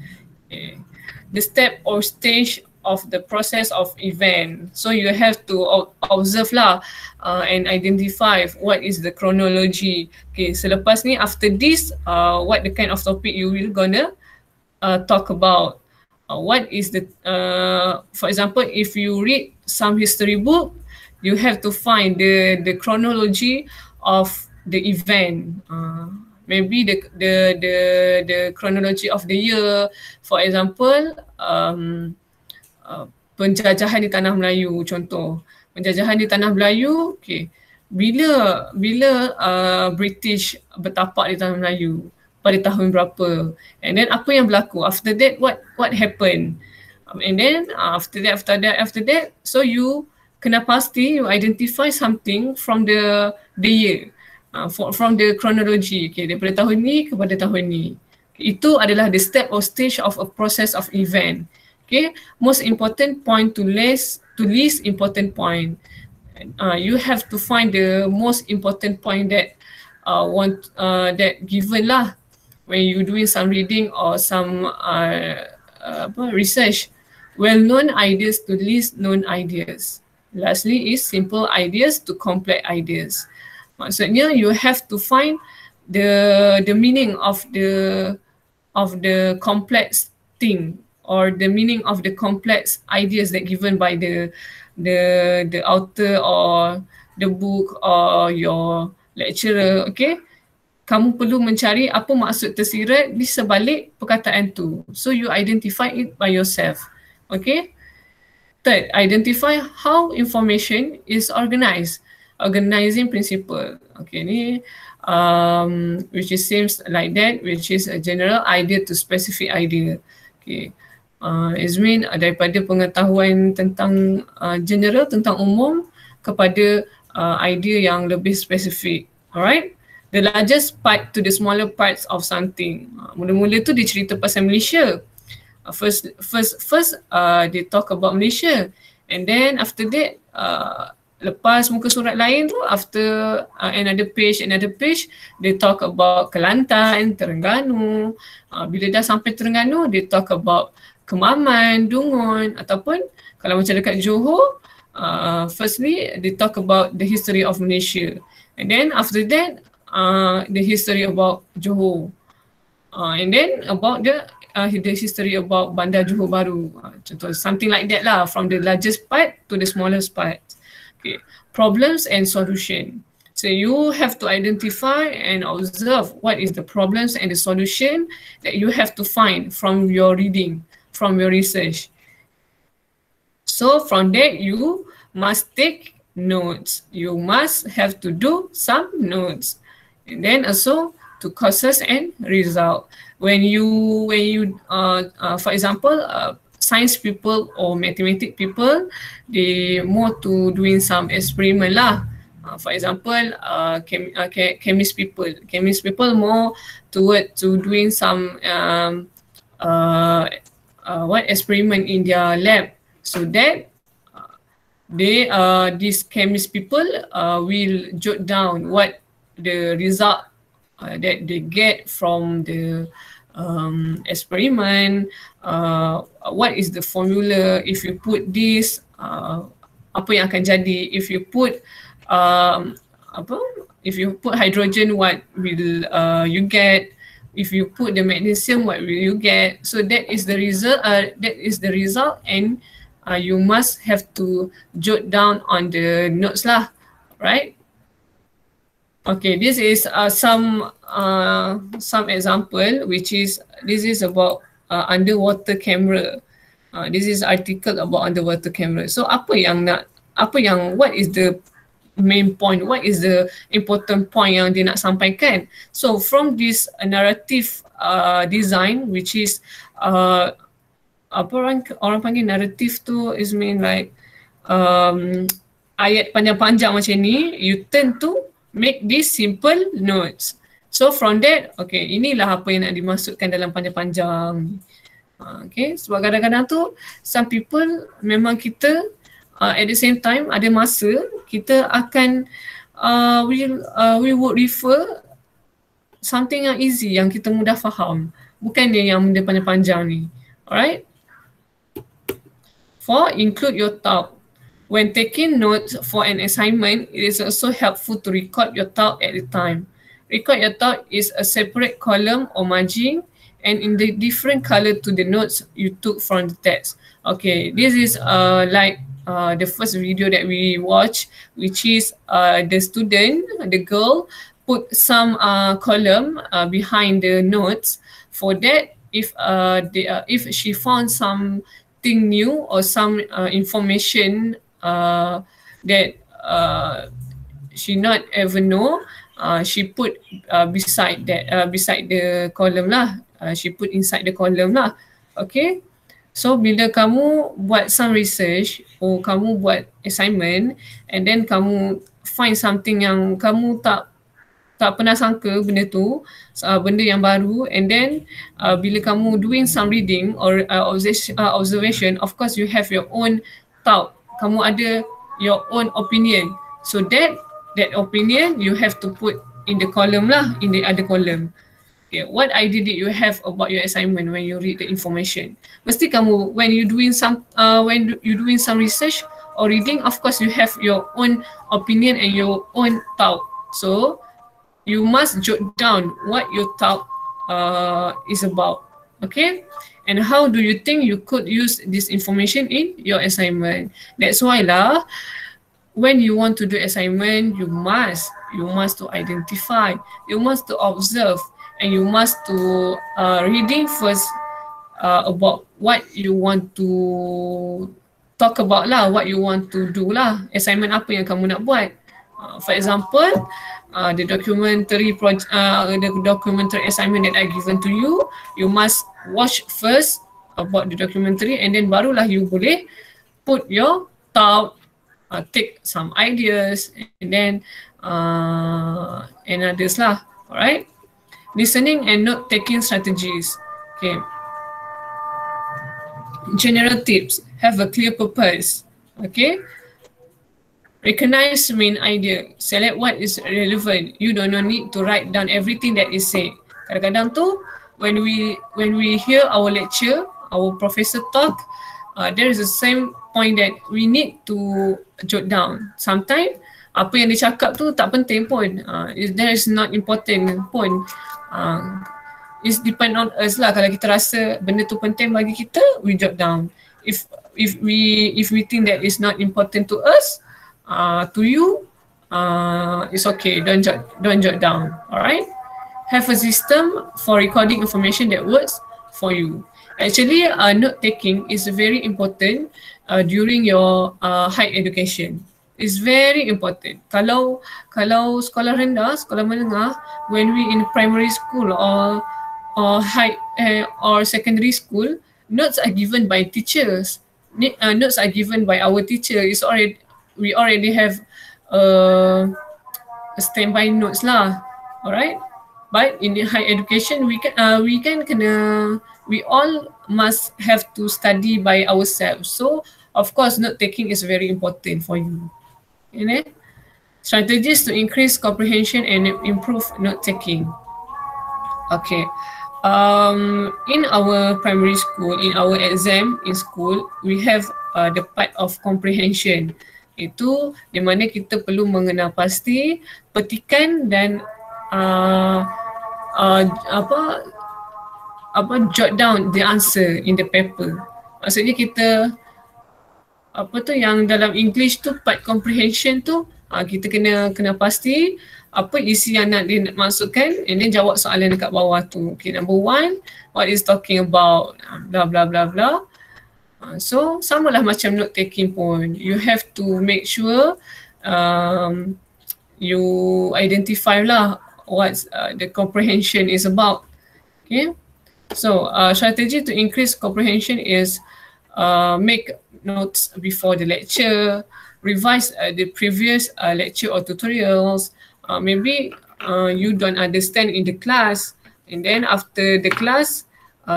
Okay. The step or stage of the process of event. So you have to observe lah and identify what is the chronology. Okay, selepas ni, after this, what the kind of topic you will gonna talk about. What is the, for example, if you read some history book, you have to find the chronology of the event. Maybe the chronology of the year. For example, penjajahan di Tanah Melayu, contoh. Penjajahan di Tanah Melayu, okay. Bila British bertapak di Tanah Melayu? Pada tahun berapa, and then apa yang berlaku after that, what happened, and then after that, so you kena pasti you identify something from the year, from the chronology, okay, daripada tahun ni kepada tahun ni. Itu adalah the step or stage of a process of event. Okay, most important point to least important point. You have to find the most important point that that given lah when you doing some reading or some research. Well-known ideas to least known ideas. Lastly is simple ideas to complex ideas. Maksudnya you have to find the meaning of the complex thing, or the meaning of the complex ideas that given by the author or the book or your lecturer. Okay, kamu perlu mencari apa maksud tersirat di sebalik perkataan tu. So you identify it by yourself. Okay. Third, identify how information is organized. Organizing principle. Okay, ni which is seems like that, which is a general idea to specific idea. Okay. It means daripada pengetahuan tentang general, tentang umum kepada idea yang lebih spesifik. Alright? The largest part to the smaller parts of something. Mula-mula tu dia cerita pasal Malaysia. First, they talk about Malaysia, and then after that, lepas muka surat lain tu, after another page, they talk about Kelantan, Terengganu. Bila dah sampai Terengganu, they talk about Kemaman, Dungun, ataupun kalau macam dekat Johor, firstly, they talk about the history of Malaysia, and then after that, the history about Johor, and then about the history about Bandar Johor Bahru, contoh something like that lah, from the largest part to the smallest part. Okay, problems and solution. So you have to identify and observe what is the problems and the solution that you have to find from your reading, from your research. So from that you must take notes. You must have to do some notes, and then also to causes and result. When you for example, science people or mathematics people, they more to doing some experiment lah. For example, chemist people more toward to doing some experiment in their lab, so that these chemist people will jot down what the result that they get from the experiment, what is the formula, if you put this, apa yang akan jadi, if you put if you put hydrogen, what will you get, if you put the magnesium, what will you get. So that is the result, and you must have to jot down on the notes lah, right? Okay, this is some example, which is, this is about underwater camera. This is article about underwater camera. So what is the main point? What is the important point yang dia nak sampaikan? So from this narrative design, which is apa orang panggil narrative tu, is mean like ayat panjang-panjang macam ni, you tend to make these simple notes. So from that, okay, inilah apa yang nak dimasukkan dalam panjang-panjang. Okay, sebab kadang-kadang tu some people memang kita at the same time ada masa kita akan we would refer something yang easy, yang kita mudah faham, bukan yang dia panjang-panjang ni. Alright. 4. Include your thought. When taking notes for an assignment, it is also helpful to record your thought at the time. Record your thought is a separate column or margin and in the different color to the notes you took from the text. Okay, this is like the first video that we watched, which is the student, the girl, put some column behind the notes. For that, if she found something new or some information that she not ever know, she put beside the column lah. She put inside the column lah. Okay. So bila kamu buat some research or kamu buat assignment and then kamu find something yang kamu tak pernah sangka benda tu, benda yang baru, and then bila kamu doing some reading or observation, of course you have your own thought. Kamu ada your own opinion. So that opinion you have to put in the column lah, in the other column. Okay, what idea did you have about your assignment when you read the information? Mesti kamu when you doing some research or reading, of course you have your own opinion and your own thought. So you must jot down what your thought is about. Okay? And how do you think you could use this information in your assignment? That's why lah, when you want to do assignment, you must you must to identify, you must to observe, and you must to reading first about what you want to talk about lah, what you want to do lah, assignment apa yang kamu nak buat. For example, the documentary assignment that I given to you, you must watch first about the documentary, and then barulah you boleh put your thought, take some ideas, and then and others lah. Alright. Listening and note taking strategies. Okay. General tips: have a clear purpose. Okay. Recognize main idea. Select what is relevant. You do not need to write down everything that is said. Kadang-kadang tu when we hear our lecture, our professor talk, there is the same point that we need to jot down. Sometimes apa yang dia cakap tu tak penting pun. That is not important pun. It's depend on us lah. Kalau kita rasa benda tu penting bagi kita, we jot down. If we think that is not important to us, to you, it's okay. Don't jot down. Alright. Have a system for recording information that works for you. Actually, note taking is very important during your higher education. It's very important. Kalau sekolah rendah, sekolah menengah, when we in primary school or high or secondary school, notes are given by teachers. Notes are given by our teacher. We already have a standby notes lah. Alright. But in the high education, we all must have to study by ourselves. So of course, note taking is very important for you. Strategies to increase comprehension and improve note taking. Okay. In our primary school, in our exam in school, we have the part of comprehension. Itu di mana kita perlu mengenal pasti, petikan dan jot down the answer in the paper. Maksudnya kita yang dalam English tu part comprehension tu, kita kena pasti apa isi yang dia nak masukkan, and then jawab soalan dekat bawah tu. Okay, number 1, what is talking about, blah blah blah blah. So samalah macam note taking pun. You have to make sure you identify lah what the comprehension is about. Okay, so strategy to increase comprehension is make notes before the lecture, revise the previous lecture or tutorials. Maybe you don't understand in the class, and then after the class,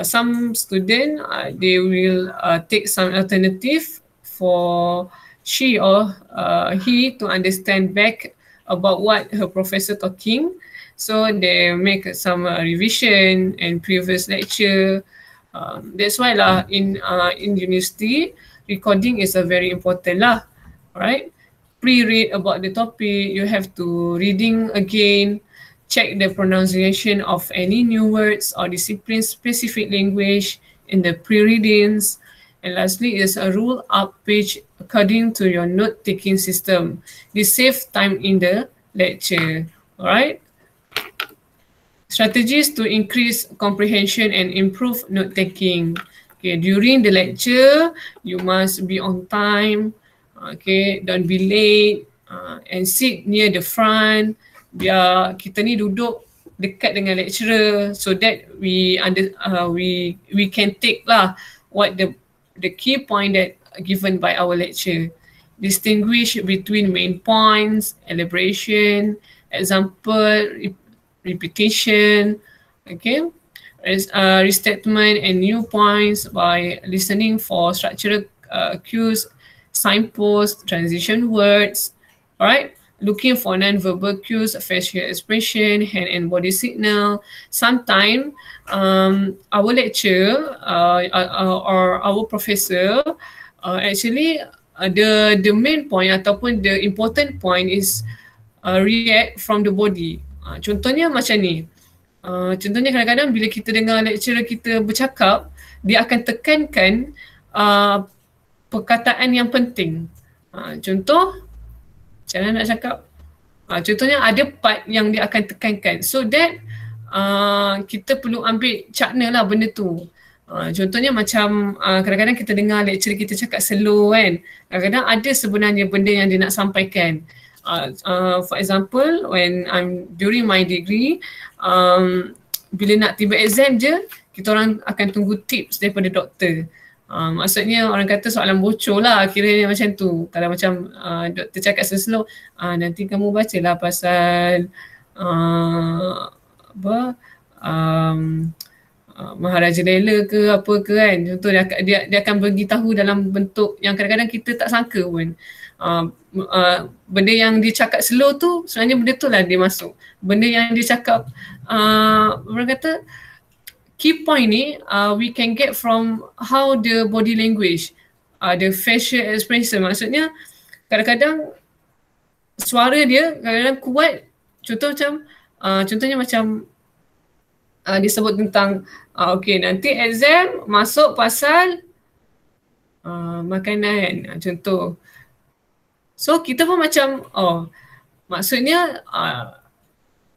some student they will take some alternative for she or he to understand back about what her professor talking. So they make some revision and previous lecture. That's why lah in university, recording is a very important lah, right? Pre-read about the topic, you have to reading again, check the pronunciation of any new words or discipline-specific language in the pre-readings. And lastly is a rule up page according to your note-taking system. This saves time in the lecture, alright? Strategies to increase comprehension and improve note-taking. Okay, during the lecture, you must be on time. Okay, don't be late and sit near the front. Biar kita ni duduk dekat dengan lecturer so that we can take lah what the key point that given by our lecture. Distinguish between main points, elaboration, example, repetition, okay, restatement and new points by listening for structural cues, signposts, transition words, alright. Looking for non-verbal cues, facial expression, hand and body signal. Sometimes our lecturer or our professor actually the main point ataupun the important point is react from the body. Contohnya macam ni. Contohnya kadang-kadang bila kita dengar lecturer kita bercakap, dia akan tekankan perkataan yang penting. Contoh, macam mana nak cakap? Contohnya ada part yang dia akan tekankan. So that kita perlu ambil cakna lah benda tu. Contohnya macam kadang-kadang kita dengar lecturer kita cakap slow kan. Kadang-kadang ada sebenarnya benda yang dia nak sampaikan. For example, when I'm during my degree, bila nak tiba exam je, kita orang akan tunggu tips daripada doktor. Maksudnya orang kata soalan bocor lah kiranya macam tu. Kalau macam doktor cakap slow, nanti kamu bacalah pasal Maharaja Lela ke apa ke kan. Contoh dia akan beritahu dalam bentuk yang kadang-kadang kita tak sangka pun. Benda yang dia cakap slow tu sebenarnya benda tu lah dia masuk. Benda yang dia cakap orang kata key point ni we can get from how the body language, the facial expression. Maksudnya kadang-kadang suara dia kadang-kadang kuat. Contohnya macam dia sebut tentang okay, nanti exam masuk pasal makanan, contoh. So kita pun macam maksudnya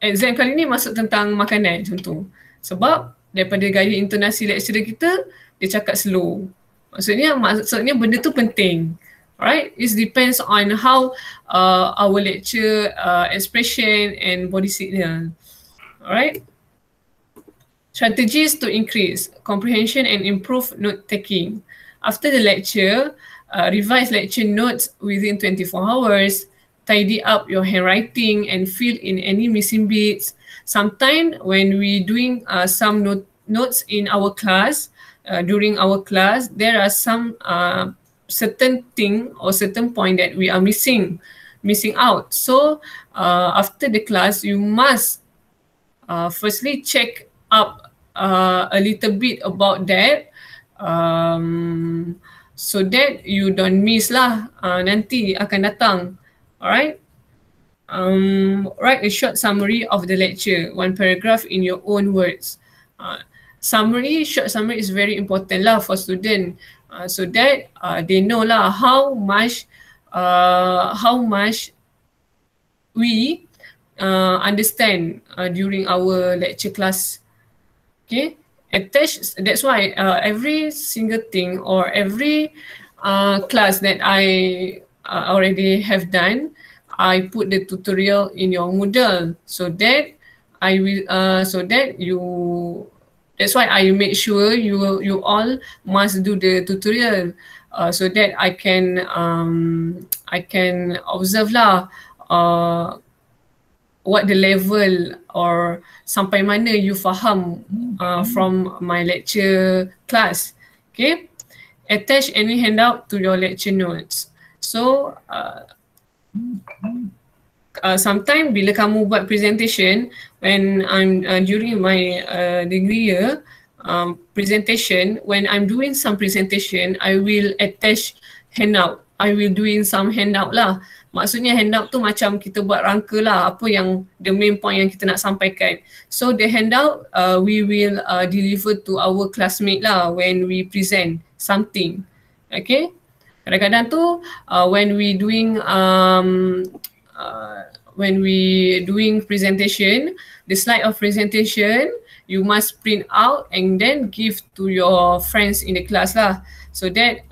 exam kali ni masuk tentang makanan, contoh. Sebab daripada gaya intonasi lecturer kita, dia cakap slow. Maksudnya benda tu penting. Alright, it depends on how our lecture expression and body signal. Alright. Strategies to increase comprehension and improve note taking. After the lecture, revise lecture notes within 24 hours, tidy up your handwriting and fill in any missing bits. Sometimes when we doing some notes in our class, during our class, there are some certain thing or certain point that we are missing out. So after the class, you must firstly check up a little bit about that, so that you don't miss lah nanti akan datang. Alright. Write a short summary of the lecture, one paragraph in your own words. Short summary is very important lah for student, so that they know lah how much we understand during our lecture class. Okay, that's why every single thing or every class that I already have done, I put the tutorial in your Moodle, so that I will that's why I make sure you all must do the tutorial, so that I can observe lah what the level or sampai mana you faham from my lecture class. Okay, attach any handout to your lecture notes. So sometimes bila kamu buat presentation, when I'm during my degree year presentation, when I'm doing some presentation, I will attach handout. I will doing some handout lah. Maksudnya handout tu macam kita buat rangka lah apa yang the main point yang kita nak sampaikan. So the handout we will deliver to our classmate lah when we present something. Okay. Kadang-kadang tu when we doing presentation, the slide of presentation you must print out and then give to your friends in the class lah, so that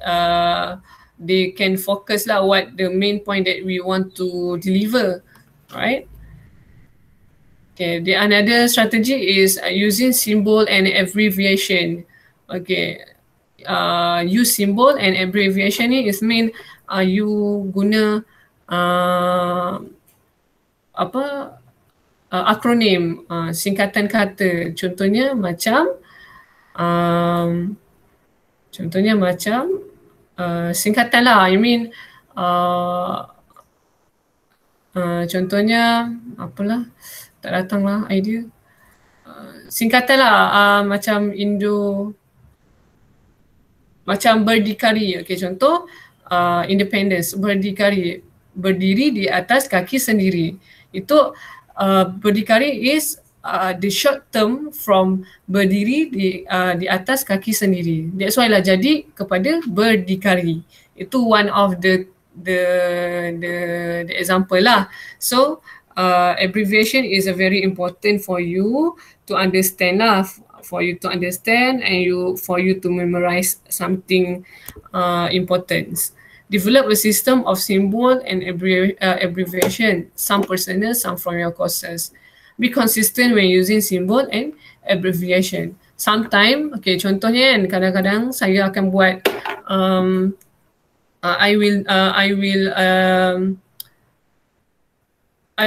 they can focus lah what the main point that we want to deliver, right? Okay, the another strategy is using symbol and abbreviation. Okay, use symbol and abbreviation ni is mean you guna akronim, singkatan kata. Contohnya macam singkatan lah, I mean contohnya apalah, tak datang lah idea. Singkatan lah macam macam berdikari. Okay, contoh independence, berdikari, berdiri di atas kaki sendiri. Itu berdikari is the short term from berdiri di atas kaki sendiri. That's why lah jadi kepada berdikari. Itu one of the example lah. So abbreviation is a very important for you to understand lah, for you to understand and for you to memorize something important. Develop a system of symbol and abbreviation, some personal, some from your courses. Be consistent when using symbol and abbreviation. Sometimes, okay, contohnya kan, kadang-kadang saya akan buat I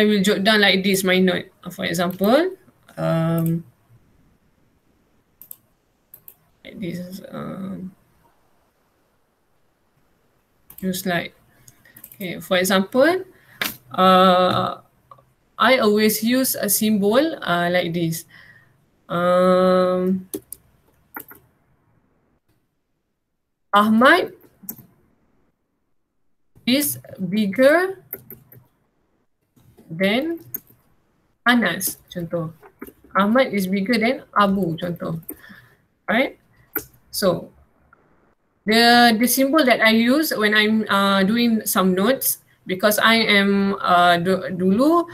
will jot down like this my note. For example, like this. Use like, okay. For example, I always use a symbol like this. Ahmad is bigger than Anas, contoh. Ahmad is bigger than Abu, contoh. Right? So, the symbol that I use when I'm doing some notes, because I am dulu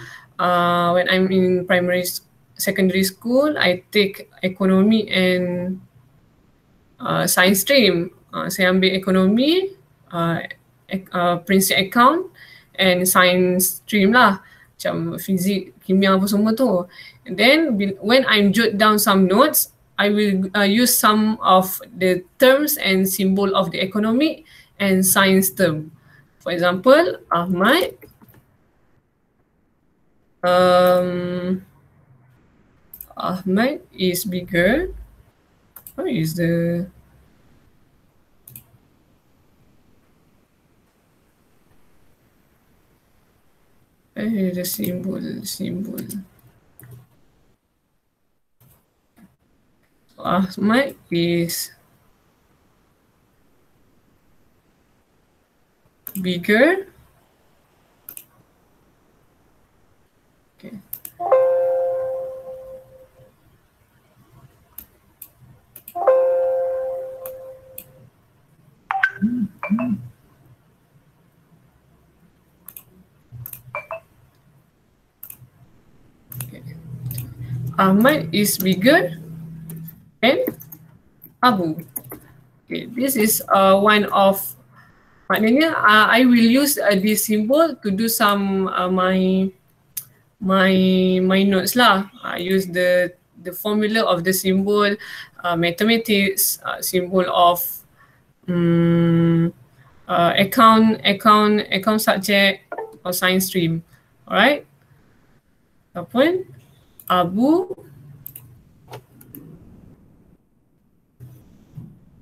when I'm in secondary school, I take economy and science stream. Saya ambil ekonomi, prinsip account and science stream lah, macam fizik, kimia apa semua tu. And then when I'm jot down some notes, I will use some of the terms and symbol of the economic and science term. For example, Ahmad Ahmad is bigger. What is the symbol? Ahmad is bigger. Okay. Ahmad is bigger than Abu. Okay, this is one of, maknanya I will use this symbol to do some my notes lah. I use the formula of the symbol, mathematics, symbol of account subject or science stream. Alright. Apa? Abu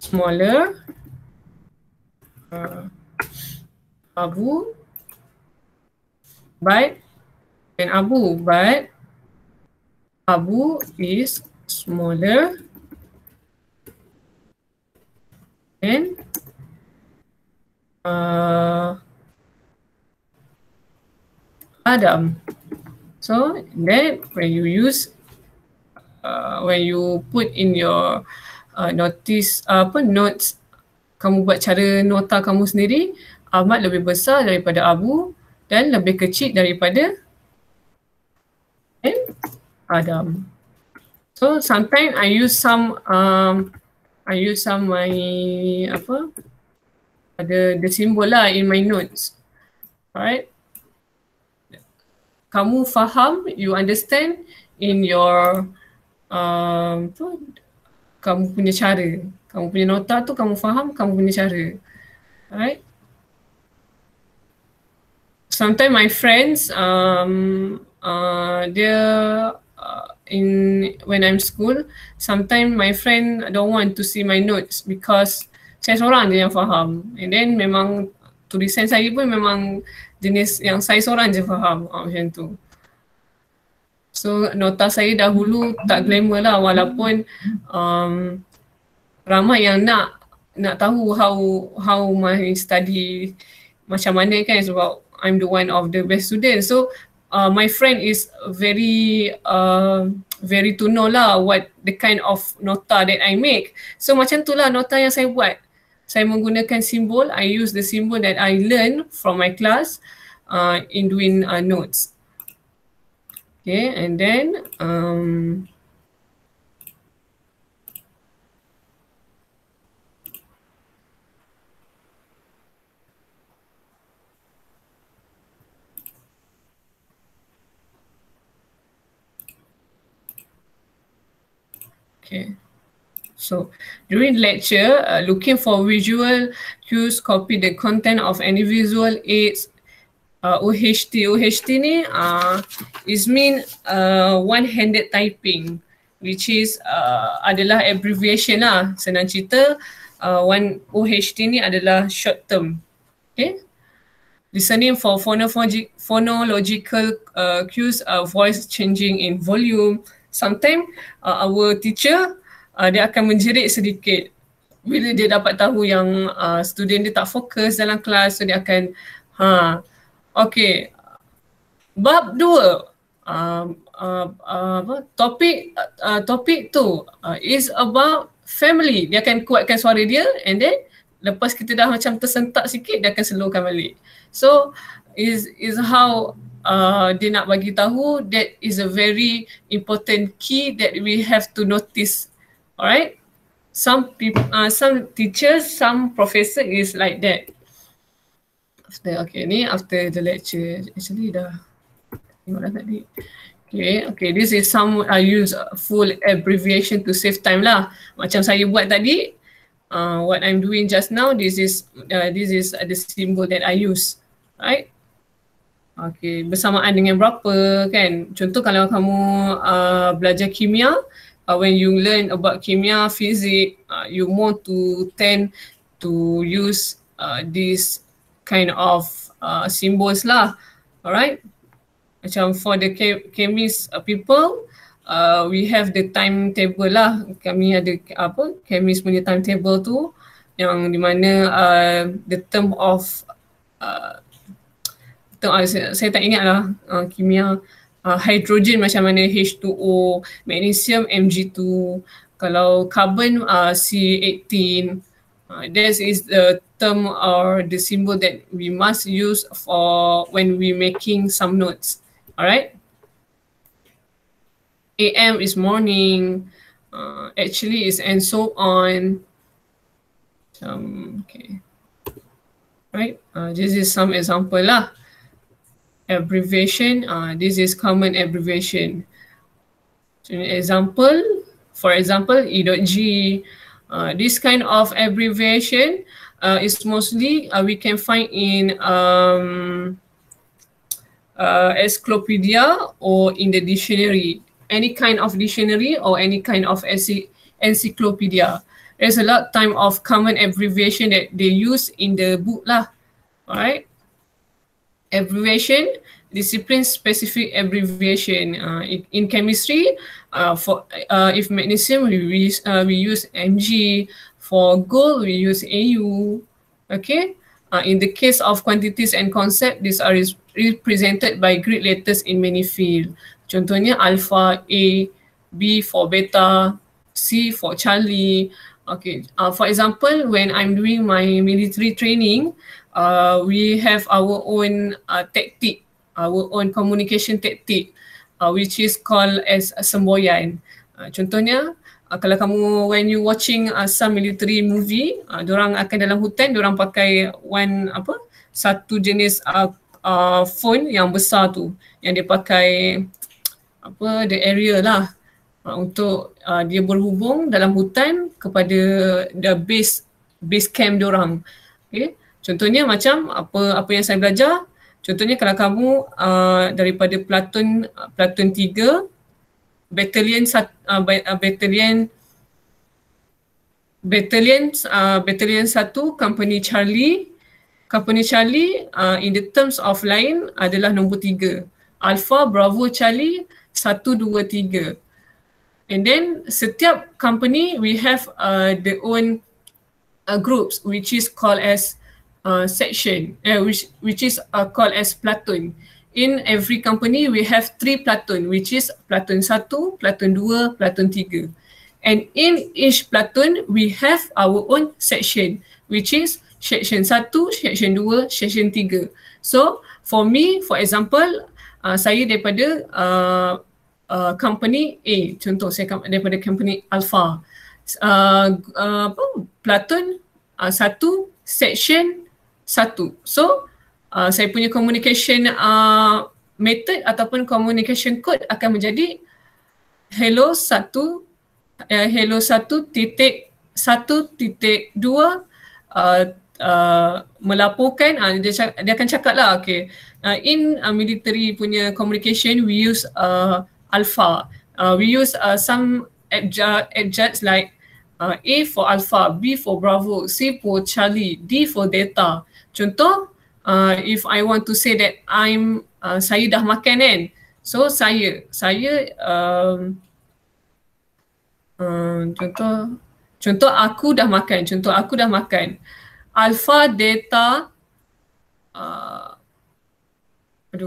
smaller. Abu but Abu is smaller than Adam. So then when you use when you put in your notes, kamu buat cara nota kamu sendiri, Ahmad lebih besar daripada Abu dan lebih kecil daripada Adam. So sometimes I use some my the symbol lah in my notes. Alright. Kamu faham, you understand in your kamu punya cara. Kamu punya nota tu kamu faham, kamu punya cara. Alright. Sometimes my friends when I'm school, sometimes my friend don't want to see my notes because saya seorang je yang faham. And then memang tulisan saya pun memang jenis yang saya seorang je faham, macam tu. So nota saya dahulu tak glamour lah, walaupun ramai yang nak tahu how my study macam mana kan, sebab I'm the one of the best students. So my friend is very to know lah what the kind of nota that I make. So macam tu lah nota yang saya buat. Saya menggunakan simbol, I use the symbol that I learn from my class in doing notes. Okay, and then okay. So during lecture, looking for visual cues, copy the content of any visual aids. OHT ni is mean one-handed typing, which is adalah abbreviation lah. Senang cerita, one OHT ni adalah short term. Okay. Listening for phonological cues, voice changing in volume. Sometimes our teacher dia akan menjerit sedikit bila dia dapat tahu yang student dia tak fokus dalam kelas, so dia akan okay, bab 2 topik tu is about family. Dia akan kuatkan suara dia, and then lepas kita dah macam tersentak sikit, dia akan slowkan balik. So is how dia nak bagi tahu that is a very important key that we have to notice. Alright, some people, some teachers, some professor is like that. After the lecture, actually dah tengok dah tadi. Okay, this is some I use full abbreviation to save time lah. Macam saya buat tadi, what I'm doing just now, this is the symbol that I use, right? Okay, bersamaan dengan berapa kan? Contoh kalau kamu belajar kimia, when you learn about kimia, physics, you more to tend to use this kind of symbols lah. Alright. Macam for the chemist people, we have the timetable lah. Kami ada chemist punya timetable tu, yang di mana the term of saya tak ingat lah kimia. Hydrogen macam mana, H2O, magnesium Mg2, kalau carbon C18. This is the term or the symbol that we must use for when we making some notes. Alright. AM is morning, actually is and so on. Okay. Right. This is some example lah. Abbreviation, this is common abbreviation. So for example, E.G. This kind of abbreviation is mostly we can find in encyclopedia or in the dictionary. Any kind of dictionary or any kind of encyclopedia. There's a lot time of common abbreviation that they use in the book lah. Alright. Abbreviation, discipline specific abbreviation. In chemistry, for if magnesium we use Mg, for gold we use Au. Okay. In the case of quantities and concept, these are represented by Greek letters in many fields. Contohnya alpha, A, B for beta, C for Charlie. Okay. For example, when I'm doing my military training, we have our own tactic, our own communication tactic, which is called as semboyan. Contohnya, kalau kamu when you watching some military movie, diorang akan dalam hutan, diorang pakai satu jenis phone yang besar tu, yang dia pakai the area lah, untuk dia berhubung dalam hutan kepada the base camp diorang. Okay. Contohnya macam apa yang saya belajar, contohnya kalau kamu daripada platoon 3, battalion 1, company Charlie, in the terms of line adalah nombor 3. Alpha, Bravo, Charlie 1, 2, 3. And then setiap company we have their own groups which is called as section, which is called as platoon. In every company we have 3 platoon, which is platoon 1, platoon 2, platoon 3. And in each platoon we have our own section, which is section 1, section 2, section 3. So for me, for example, saya daripada company A, contoh saya daripada company Alpha. Platoon 1, section 1. So saya punya communication method ataupun communication code akan menjadi hello 1 titik 1.2 melaporkan, dia akan cakap lah, okay, in military punya communication we use alpha, we use some adjuncts like A for alpha, B for bravo, C for Charlie, D for delta. Contoh, if I want to say that saya dah makan kan, so saya contoh aku dah makan, alpha delta,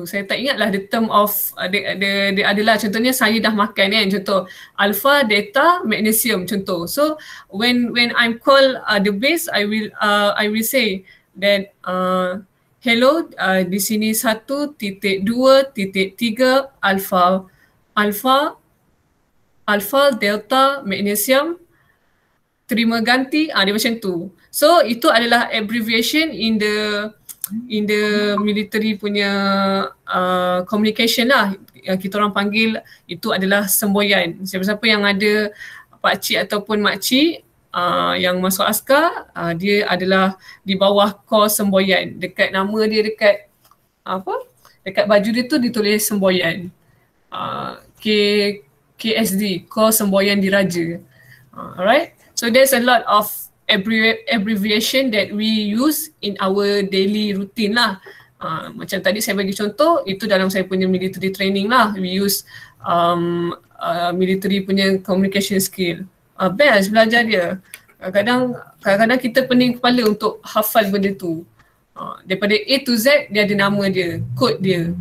saya tak ingat lah the term of dia adalah, contohnya saya dah makan kan, contoh alpha delta magnesium contoh. So when I'm call the base, I will say that hello, di sini 1.2.3 alpha delta magnesium, terima ganti, dia macam tu. So itu adalah abbreviation in the military punya communication lah. Kita orang panggil itu adalah semboyan. Siapa-siapa yang ada pakcik ataupun makcik yang masuk askar, dia adalah di bawah kor semboyan. Dekat nama dia, dekat baju dia tu ditulis semboyan. KSD, kor semboyan diraja. Alright, so there's a lot of abbreviation that we use in our daily routine lah. Macam tadi saya bagi contoh, itu dalam saya punya military training lah. We use military punya communication skill. Best belajar dia. Kadang-kadang kita pening kepala untuk hafal benda tu. Daripada A to Z, dia ada nama dia, kod dia.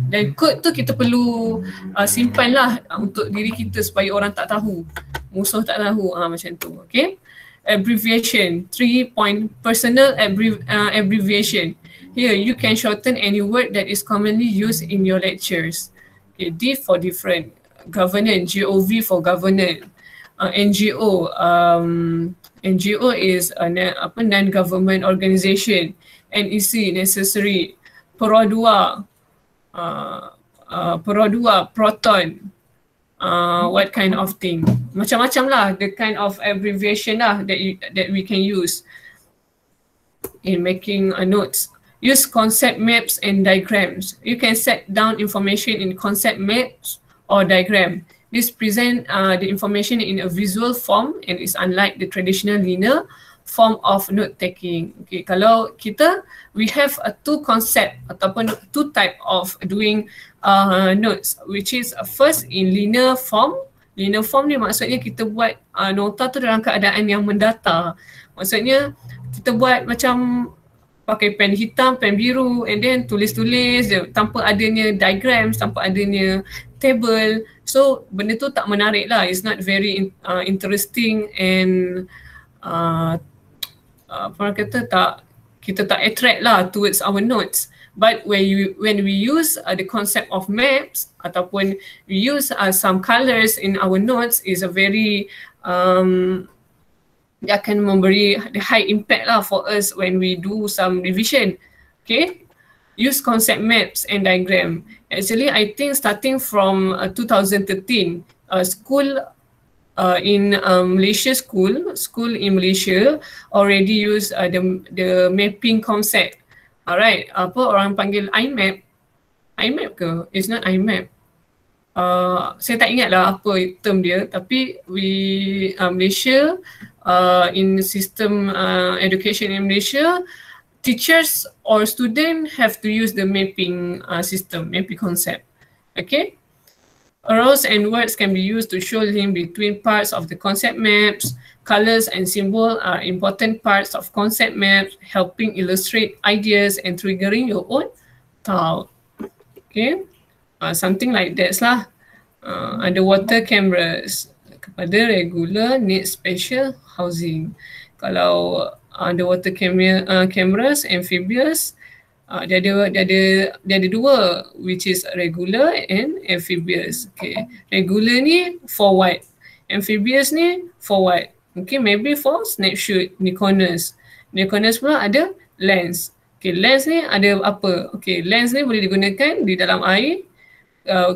Dan kod tu kita perlu simpan lah untuk diri kita supaya orang tak tahu, musuh tak tahu, macam tu. Okay. Abbreviation, 3 point, personal abbreviation. Here you can shorten any word that is commonly used in your lectures. Okay, D for different, governance, GOV for governance, NGO. NGO is a non-government organization. NEC, necessary. Perodua, proton, what kind of thing, macam-macam lah, the kind of abbreviation lah that we can use in making notes. Use concept maps and diagrams. You can set down information in concept maps or diagram. This present the information in a visual form and is unlike the traditional linear form of note taking. Okay, kalau kita, we have two concept ataupun two type of doing notes, which is first in linear form. Linear form ni maksudnya kita buat nota tu dalam keadaan yang mendata. Maksudnya kita buat macam pakai pen hitam, pen biru, and then tulis-tulis tanpa adanya diagrams, tanpa adanya table. So benda tu tak menarik lah. It's not very interesting and kita tak attract lah towards our notes. But when we use the concept of maps ataupun we use some colors in our notes, is a very dia akan memberi the high impact lah for us when we do some revision. Okay, use concept maps and diagram. Actually, I think starting from 2013, school in Malaysia, school in Malaysia already use the mapping concept. Alright, apa orang panggil IMAP? IMAP ke? It's not IMAP. Saya tak ingat lah apa term dia, tapi Malaysia, in system education in Malaysia, teachers or student have to use the mapping system, mapping concept. Okay? Arrows and words can be used to show link between parts of the concept maps. Colors and symbols are important parts of concept maps, helping illustrate ideas and triggering your own thought. Okay, something like that lah. Underwater cameras, kepada regular need special housing. Kalau underwater cameras, amphibious, Dia ada dua, which is regular and amphibious. Okay, regular ni for what? Amphibious ni for what? Okay, maybe for snapshot, Nikonus. Nikonus pula ada lens. Okay, lens ni ada apa? Okay, lens ni boleh digunakan di dalam air,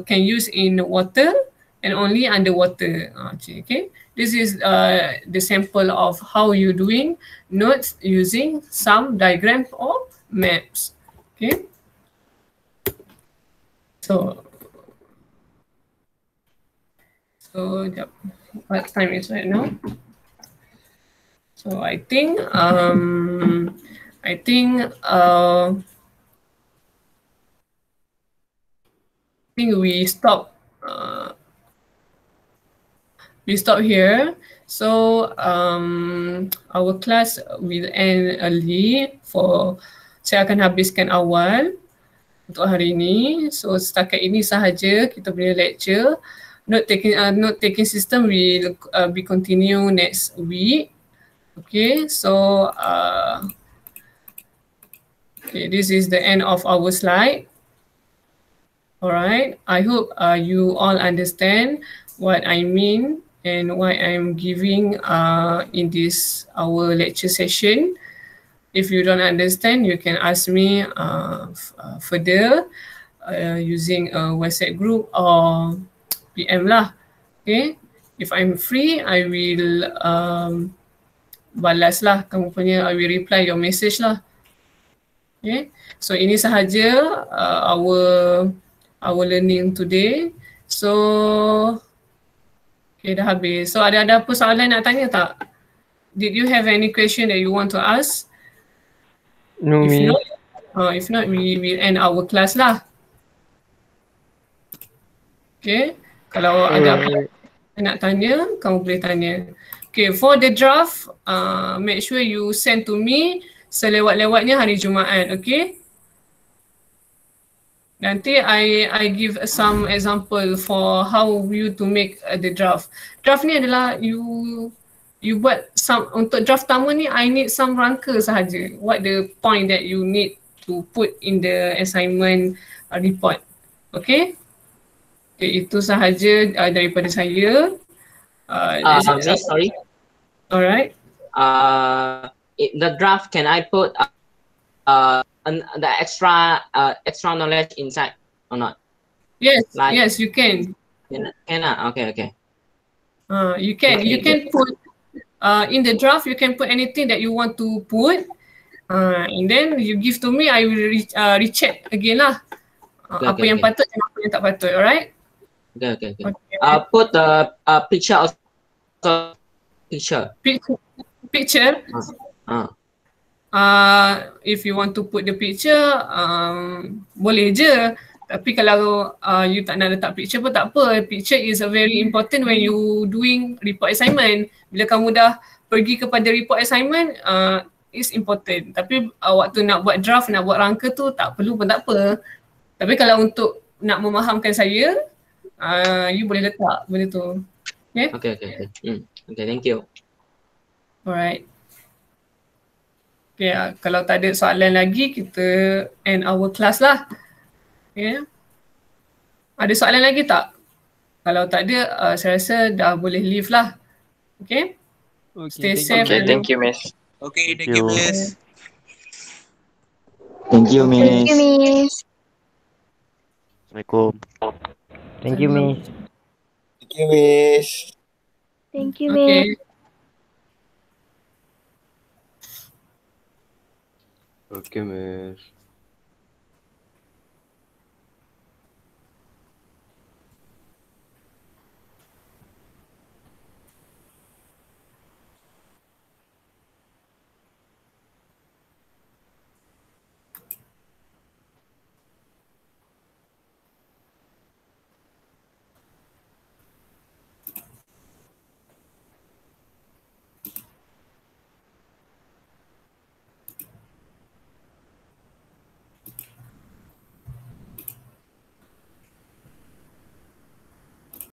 can use in water and only underwater. Okay. This is the sample of how you doing notes using some diagrams or maps. Okay. So what time is right now? So I think we stop here. So our class will end early. Saya akan habiskan awal untuk hari ini. So setakat ini sahaja kita punya lecture. Note taking system will be continue next week. Okay, so okay, this is the end of our slide. Alright, I hope you all understand what I mean and what I'm giving in this our lecture session. If you don't understand, you can ask me further using a WhatsApp group or PM lah. Okay, if I'm free, I will balas lah kamu punya, I will reply your message lah. Okay, so ini sahaja our learning today. So okay, dah habis. So ada apa soalan nak tanya tak? Did you have any question that you want to ask? No, if not, we will end our class lah. Okay, kalau ada apa nak tanya, kamu boleh tanya. Okay, for the draft, make sure you send to me selewat-lewatnya hari Jumaat, okay? Nanti I give some example for how you to make the draft. Draft ni adalah you buat some, untuk draft pertama ni I need some rangka sahaja. What the point that you need to put in the assignment report. Okay? Okay, itu sahaja daripada saya. Sorry. Alright. The draft, can I put the extra knowledge inside or not? Yes, yes, you can. Okay. You can put in the draft. You can put anything that you want to put, and then you give to me. I will recheck again lah. Apa yang patut dan apa yang tak patut. Alright. Okay. Put the picture also. Picture. If you want to put the picture, boleh je. Tapi kalau you tak nak letak picture pun tak apa. Picture is a very important when you doing report assignment. Bila kamu dah pergi kepada report assignment, is important. Tapi waktu nak buat draft, nak buat rangka tu tak perlu pun tak apa. Tapi kalau untuk nak memahamkan saya, you boleh letak benda tu. Okay? Okay, thank you. Alright. Okay, kalau tak ada soalan lagi, kita end our class lah. Okay. Ada soalan lagi tak? Kalau tak ada, saya rasa dah boleh leave lah. Okay? Stay safe. Okay, thank you, Miss. Okay, thank you, Miss. Thank you, Miss. Thank you, Miss. Assalamualaikum. Thank you, Miss. Thank you, Miss. Thank you, Miss. Okay, Miss.